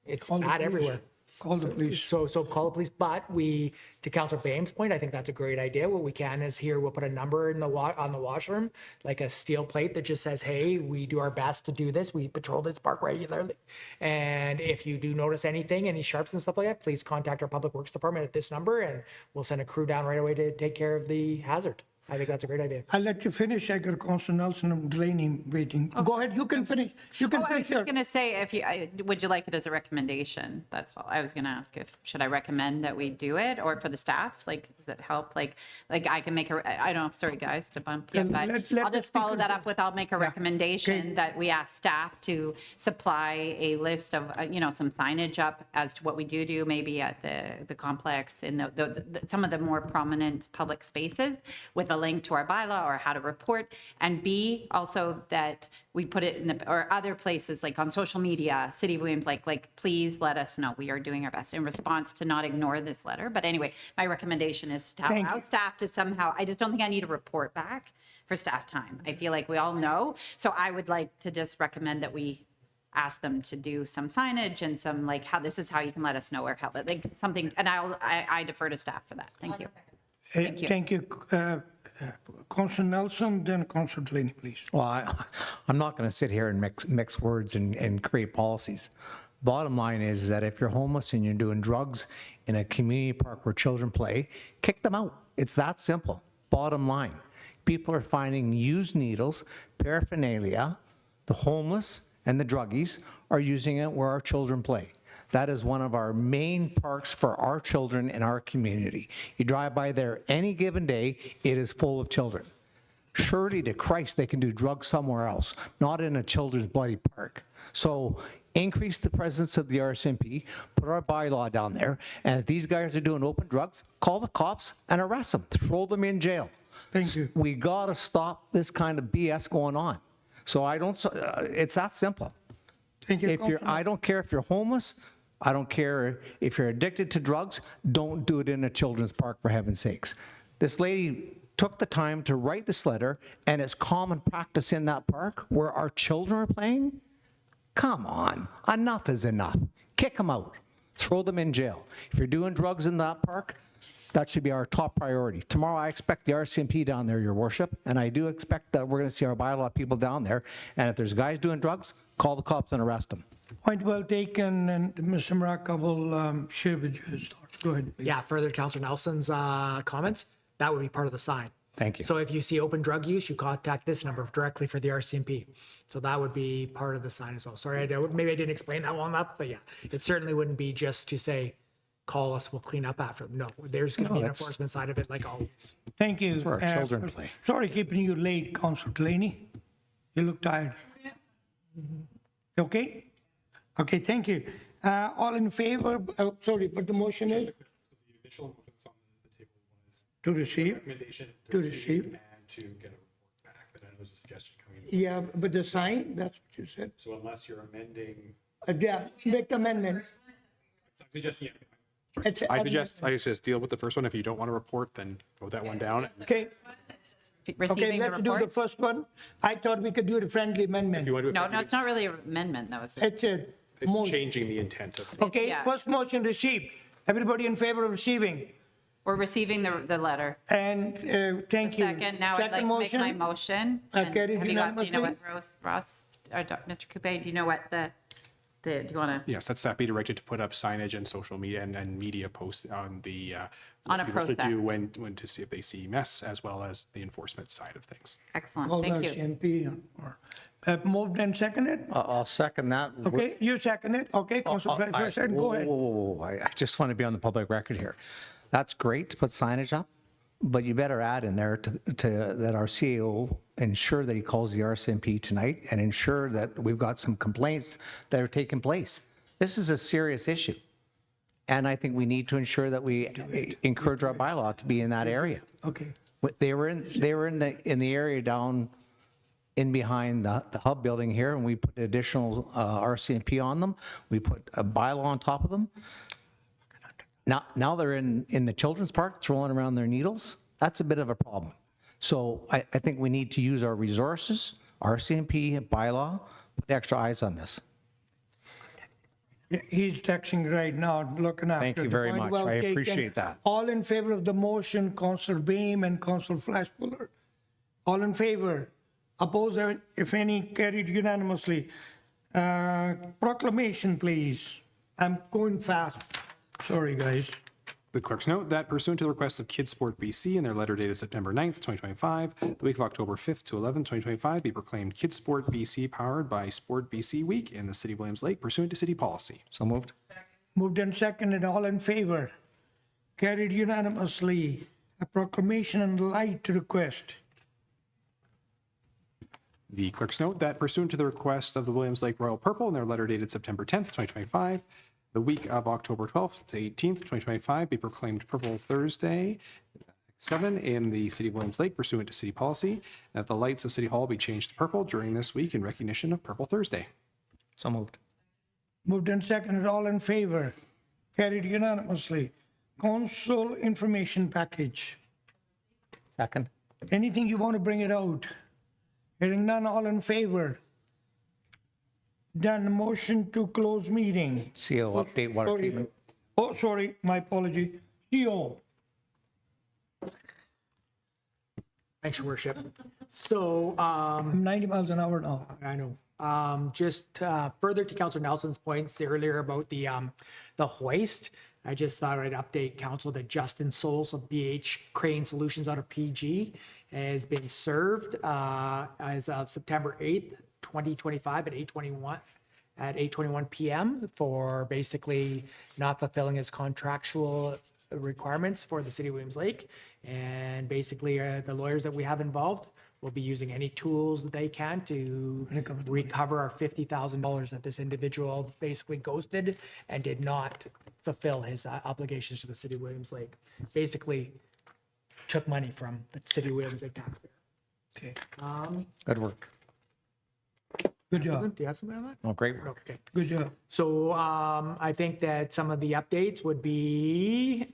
It's bad everywhere. Call the police. So call the police, but to Councillor Bame's point, I think that's a great idea. What we can is here, we'll put a number in on the washroom, like a steel plate that just says, hey, we do our best to do this. We patrol this park regularly. And if you do notice anything, any sharps and stuff like that, please contact our Public Works Department at this number, and we'll send a crew down right away to take care of the hazard. I think that's a great idea. I'll let you finish. I got Councillor Nelson and Delaney waiting. Go ahead. You can finish. You can I was finish. just going to say, would you like it as a recommendation? That's all I was going to ask. Should I recommend that we do it, or for the staff? Like, does it help? Like I can make I don't know. Sorry, guys, to bump you, but I'll just follow that up with. I'll make a recommendation that we ask staff to supply a list of some signage up as to what we do maybe at the complex in some of the more prominent public spaces, with a link to our bylaw or how to report, and B, also that we put it in or other places like on social media, City of Williams, like please let us know. We are doing our best in response to not ignore this letter. But anyway, my recommendation is to allow staff to somehow, I just don't think I need a report back for staff time. I feel like we all know. So I would like to just recommend that we ask them to do some signage and some this is how you can let us know, or how something, and I defer to staff for that. Thank you. Thank you. Councillor Nelson, then Councillor Delaney, please. Well, I'm not going to sit here and mix words and create policies. Bottom line is that if you're homeless and you're doing drugs in a community park where children play, kick them out. It's that simple. Bottom line. People are finding used needles, paraphernalia. The homeless and the druggies are using it where our children play. That is one of our main parks for our children in our community. You drive by there any given day, it is full of children. Surely to Christ, they can do drugs somewhere else, not in a children's bloody park. So increase the presence of the RCMP, put our bylaw down there, and if these guys are doing open drugs, call the cops and arrest them, throw them in jail. Thank you. We gotta stop this kind of BS going on. So it's that simple. Thank you, If you're, Councillor. I don't care if you're homeless, I don't care if you're addicted to drugs, don't do it in a children's park, for heaven's sakes. This lady took the time to write this letter, and it's common practice in that park where our children are playing. Come on, enough is enough. Kick them out, throw them in jail. If you're doing drugs in that park, that should be our top priority. Tomorrow, I expect the RCMP down there, Your Worship, and I do expect that we're going to see our bylaw people down there. And if there's guys doing drugs, call the cops and arrest them. Point well taken, and Mr. Maraka will share with you his thoughts. Go ahead. please. Yeah, further to Councillor Nelson's comments, that would be part of the sign. Thank you. So if you see open drug use, you contact this number directly for the RCMP. So that would be part of the sign as well. Sorry, maybe I didn't explain that well enough, but yeah, it certainly wouldn't be just to say, call us, we'll clean up after them. No, there's going to be an enforcement side of it like always. Thank you. That's where our children play. Sorry keeping you late, Councillor Delaney. You look tired. Okay? Okay, thank you. All in favor, sorry, but the motion is The initial motion that's on the table was to receive? recommendation To receive. and to get a report back, but then there was a suggestion coming in. Yeah, but the sign, that's what you said. So unless you're amending, Yeah, make the amendment. I'm suggesting, It's- I suggest deal with the first one. If you don't want to report, then vote that one down. Okay, okay, Receiving the let's do the report? first one. I thought we could do the friendly If amendment. you want to do No, it, no, it's not really an amendment, though. It's a it's motion. changing the intent of. Okay, yeah. first motion received. Everybody in favor of receiving? We're receiving the letter. And thank you. Second, now I'd like to make my motion. And carried have you got- do you know unanimously. what, Ross, or Mr. Coupe, do you know what do you want to? Yes, that's that be directed to put up signage and social media and media posts on the. On a what people should process. do when to see if they see mess, as well as the enforcement side of things. Excellent, Call thank the you. CMP or moved and seconded? I'll second that. Okay, you second it. Okay, Councilor Fletcher, go ahead. Whoa. I just want to be on the public record here. That's great to put signage up, but you better add in there to that our CEO ensure that he calls the RCMP tonight and ensure that we've got some complaints that are taking place. This is a serious issue. And I think we need to ensure that we encourage our bylaw to be in that area. Okay, They were in the area down in behind the hub building here, and we put additional RCMP on them. We put a bylaw on top of them. Now they're in the children's park, throwing around their needles. That's a bit of a problem. So I think we need to use our resources, RCMP, bylaw, put extra eyes on this. he's texting right now, looking after. Thank you the very point. much. Well I taken. appreciate that. All in favor of the motion, Councilor Beam and Councilor Flashpuller? All in favor? Opposed, if any, carried unanimously. Proclamation, please. I'm going fast. Sorry, guys. The clerks note that pursuant to the request of Kids Sport BC in their letter dated September 9th, 2025, the week of October 5th to 11th, 2025 be proclaimed Kids Sport BC powered by Sport BC Week in the City of Williams Lake pursuant to city policy. So moved. Moved and seconded, all in favor? Carried unanimously. A proclamation and light request. The clerks note that pursuant to the request of the Williams Lake Royal Purple in their letter dated September 10th, 2025, the week of October 12th to 18th, 2025 be proclaimed Purple Thursday 7 in the City of Williams Lake pursuant to city policy, and that the lights of City Hall be changed to purple during this week in recognition of Purple Thursday. So moved. Moved and seconded, all in favor? Carried unanimously. Council information package. Second. Anything you want to bring it out? Hearing none, all in favor? Done. Motion to close meeting. CO update water Sorry. treatment. Oh, sorry, my apology. CO. Thanks, Your Worship. So, I'm 90 miles an hour now. I know. Just further to Councilor Nelson's points earlier about the hoist, I just thought I'd update council that Justin Souls of BH Crane Solutions out of PG has been served as of September 8th, 2025 at 8:21 at 8:21 PM for basically not fulfilling his contractual requirements for the city of Williams Lake. And basically, the lawyers that we have involved will be using any tools that they can to recover our $50,000 that this individual basically ghosted and did not fulfill his obligations to the city of Williams Lake. Basically, took money from the city of Williams Lake taxpayer. Okay, Good work. good job, Do you have something on that? Oh, great work. Okay. good job. So I think that some of the updates would be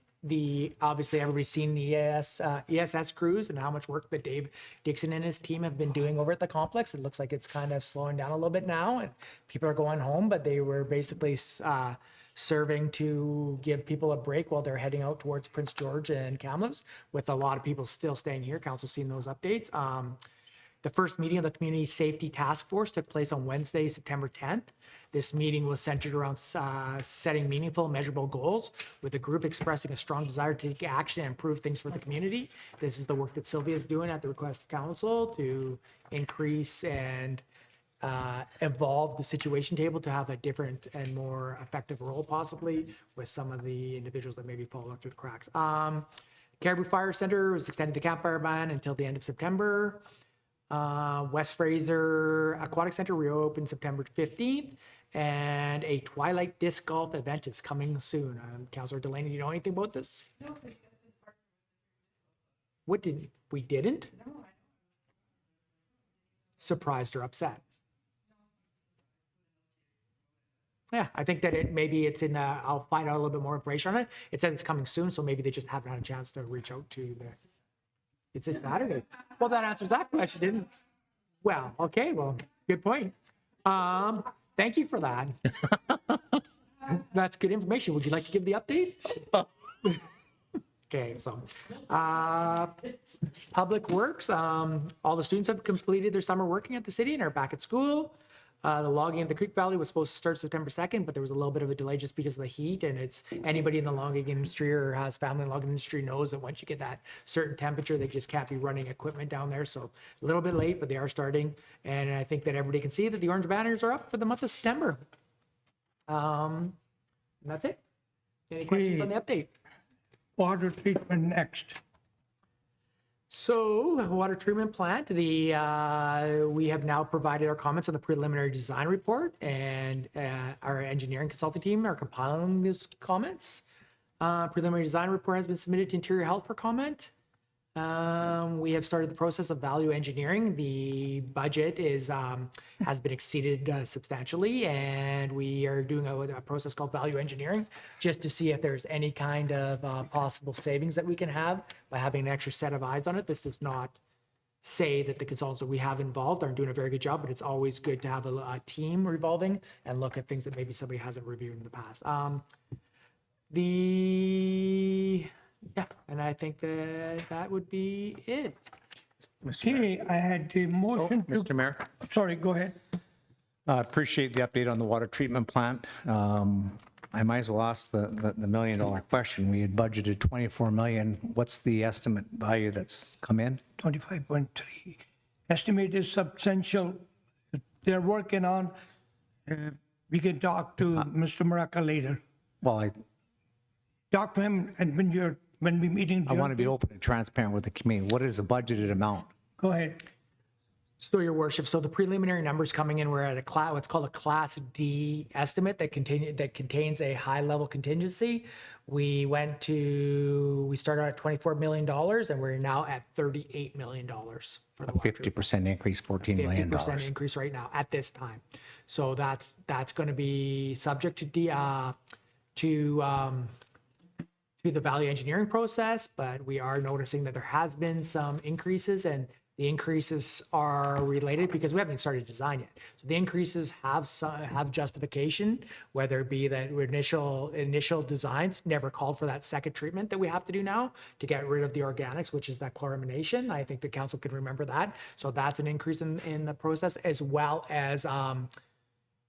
obviously everybody's seen the ESS crews and how much work that Dave Dixon and his team have been doing over at the complex. It looks like it's kind of slowing down a little bit now and people are going home, but they were basically serving to give people a break while they're heading out towards Prince George and Kamloops, with a lot of people still staying here. Council's seen those updates. The first meeting of the Community Safety Task Force took place on Wednesday, September 10th. This meeting was centered around setting meaningful, measurable goals, with the group expressing a strong desire to take action and improve things for the community. This is the work that Sylvia is doing at the request of council to increase and evolve the situation table to have a different and more effective role, possibly, with some of the individuals that maybe fall through the cracks. Caribou Fire Center was extended the campfire ban until the end of September. West Fraser Aquatic Center reopened September 15th, and a Twilight Disc Golf event is coming soon. Councillor Delaney, do you know anything about this? No. What we didn't? No. Surprised or upset? Yeah, I think that maybe it's in, I'll find out a little bit more information on it. It says it's coming soon, so maybe they just haven't had a chance to reach out to the. It's this Saturday. Well, that answers that question, didn't it? Well, okay, well, good point. Thank you for that. That's good information. Would you like to give the update? Okay, so Public Works, all the students have completed their summer working at the city and are back at school. The logging of the Creek Valley was supposed to start September 2nd, but there was a little bit of a delay just because of the heat. And it's anybody in the logging industry or has family in the logging industry knows that once you get that certain temperature, they just can't be running equipment down there. So a little bit late, but they are starting. And I think that everybody can see that the orange banners are up for the month of September. And that's it. Any questions on the update? Water treatment next. So, water treatment plant, we have now provided our comments on the preliminary design report, and our engineering consulting team are compiling these comments. Preliminary design report has been submitted to Interior Health for comment. We have started the process of value engineering. The budget has been exceeded substantially, and we are doing a process called value engineering just to see if there's any kind of possible savings that we can have by having an extra set of eyes on it. This does not say that the consultants that we have involved aren't doing a very good job, but it's always good to have a team revolving and look at things that maybe somebody hasn't reviewed in the past. Yeah, and I think that would be it. Okay, I had the motion to. Mr. Mayor, Sorry, go ahead. I appreciate the update on the water treatment plant. I might as well ask the $1 million question. We had budgeted 24 million. What's the estimate value that's come in? 25.3. Estimate is substantial. They're working on, we can talk to Mr. Maraca later. Well, Talk to him, and when we meet in. I want to be open and transparent with the community. What is the budgeted amount? Go ahead. So, Your Worship, so the preliminary numbers coming in, we're at what's called a Class D estimate that contains a high-level contingency. We started at $24 million, and we're now at $38 million for the water treatment. 50% increase, $14 million. 50% increase right now at this time. So that's going to be subject to the value engineering process, but we are noticing that there has been some increases, and the increases are related because we haven't started design yet. So the increases have justification, whether it be that initial designs never called for that second treatment that we have to do now to get rid of the organics, which is that chloramination. I think the council can remember that. So that's an increase in the process, as well as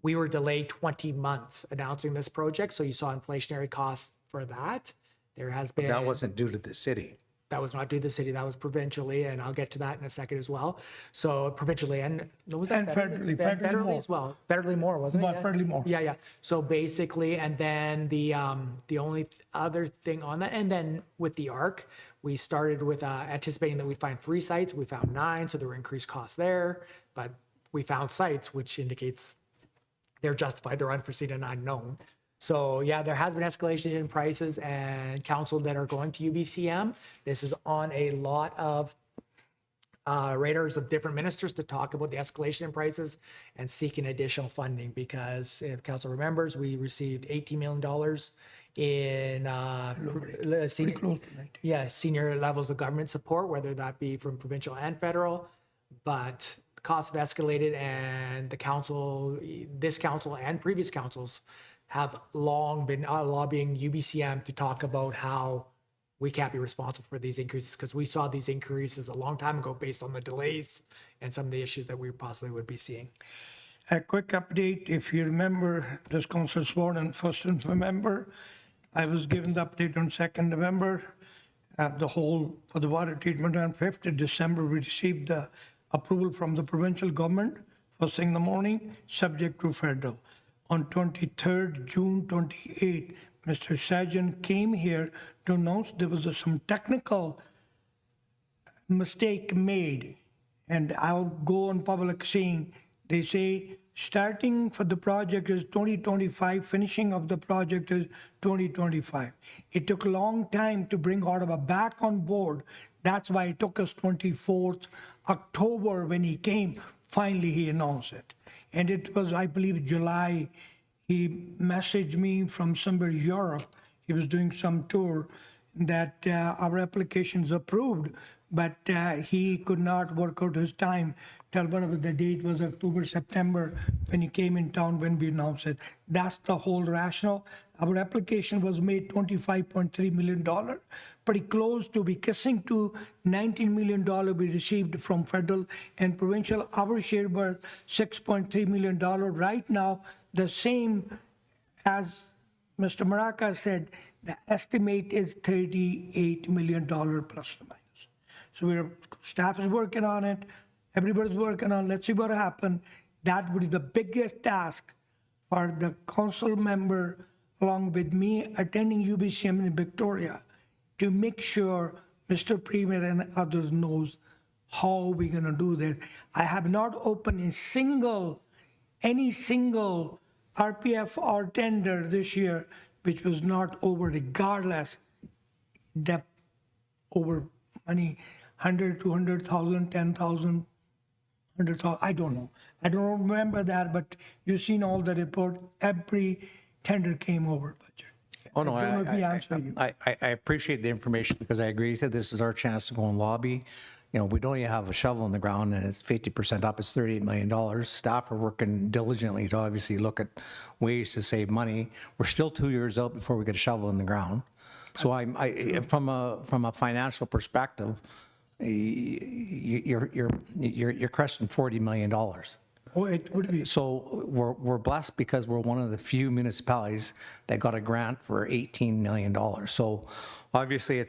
we were delayed 20 months announcing this project. So you saw inflationary costs for that. There has been. That wasn't due to the city. that was not due to the city, that was provincially, and I'll get to that in a second as well. So provincially and, was that And federally, federally? federally more. As well, federally more, wasn't it? But Yeah. federally more. Yeah, yeah. So basically, and then the only other thing on that, and then with the ARC, we started with anticipating that we'd find 3 sites. We found 9, so there were increased costs there, but we found sites, which indicates they're justified, they're unforeseen and unknown. So yeah, there has been escalation in prices and council that are going to UBCM. This is on a lot of radars of different ministers to talk about the escalation in prices and seeking additional funding, because if council remembers, we received $18 million in senior levels of government support, whether that be from provincial and federal, but the costs have escalated, and the council, this council and previous councils have long been lobbying UBCM to talk about how we can't be responsible for these increases, because we saw these increases a long time ago based on the delays and some of the issues that we possibly would be seeing. A quick update, if you remember, this council sworn in 1st of November. I was given the update on 2nd November. The whole, for the water treatment on 5th of December, we received the approval from the provincial government, first thing in the morning, subject to federal. On 23rd June 28, Mr. Sajan came here to announce there was some technical mistake made. And I'll go on public saying, they say starting for the project is 2025, finishing of the project is 2025. It took a long time to bring Ottawa back on board. That's why it took us 24th October when he came. Finally, he announced it. And it was, I believe, July. He messaged me from somewhere Europe. He was doing some tour that our application is approved, but he could not work out his time till whatever the date was, October, September, when he came in town, when we announced it. That's the whole rationale. Our application was made $25.3 million, pretty close to be kissing to $19 million we received from federal and provincial. Our share was $6.3 million. Right now, the same as Mr. Maraca said, the estimate is $38 million plus or minus. So staff is working on it. Everybody's working on it. Let's see what happens. That would be the biggest task for the council member, along with me, attending UBCM in Victoria, to make sure Mr. Premier and others knows how we're going to do this. I have not opened any single RPF or tender this year which was not over, regardless the over money, 100, 200,000, 10,000, 100,000, I don't know. I don't remember that, but you've seen all the report. Every tender came over budget. Oh, no, I don't know if he answered you. I appreciate the information, because I agree that this is our chance to go and lobby. You know, we don't even have a shovel in the ground, and it's 50% up, it's $38 million. Staff are working diligently to obviously look at ways to save money. We're still 2 years out before we get a shovel in the ground. So from a financial perspective, you're cresting $40 million. Oh, it would be. So we're blessed because we're one of the few municipalities that got a grant for $18 million. So obviously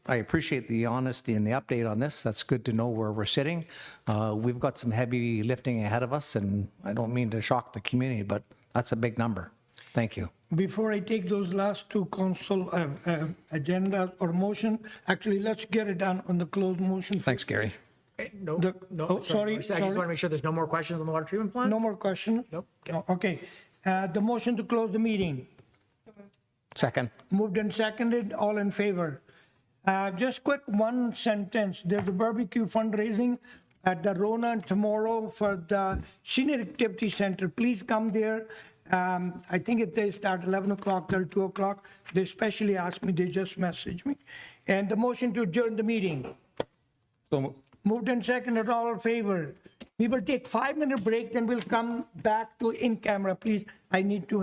I appreciate the honesty and the update on this. That's good to know where we're sitting. We've got some heavy lifting ahead of us, and I don't mean to shock the community, but that's a big number. Thank you. Before I take those last two council agenda or motion, actually, let's get it done on the closed motion. Thanks, Gary. No, sorry. I just want to make sure there's no more questions on the water treatment plant? No more question? Nope. No, okay. The motion to close the meeting. Second. Moved and seconded, all in favor. Just quick one sentence. There's a barbecue fundraising at the Rona tomorrow for the Senior Activity Center. Please come there. I think they start 11 o'clock till 2 o'clock. They specially asked me, they just messaged me. And the motion to adjourn the meeting. Moved and seconded, all in favor. We will take 5-minute break, then we'll come back to in camera. Please, I need to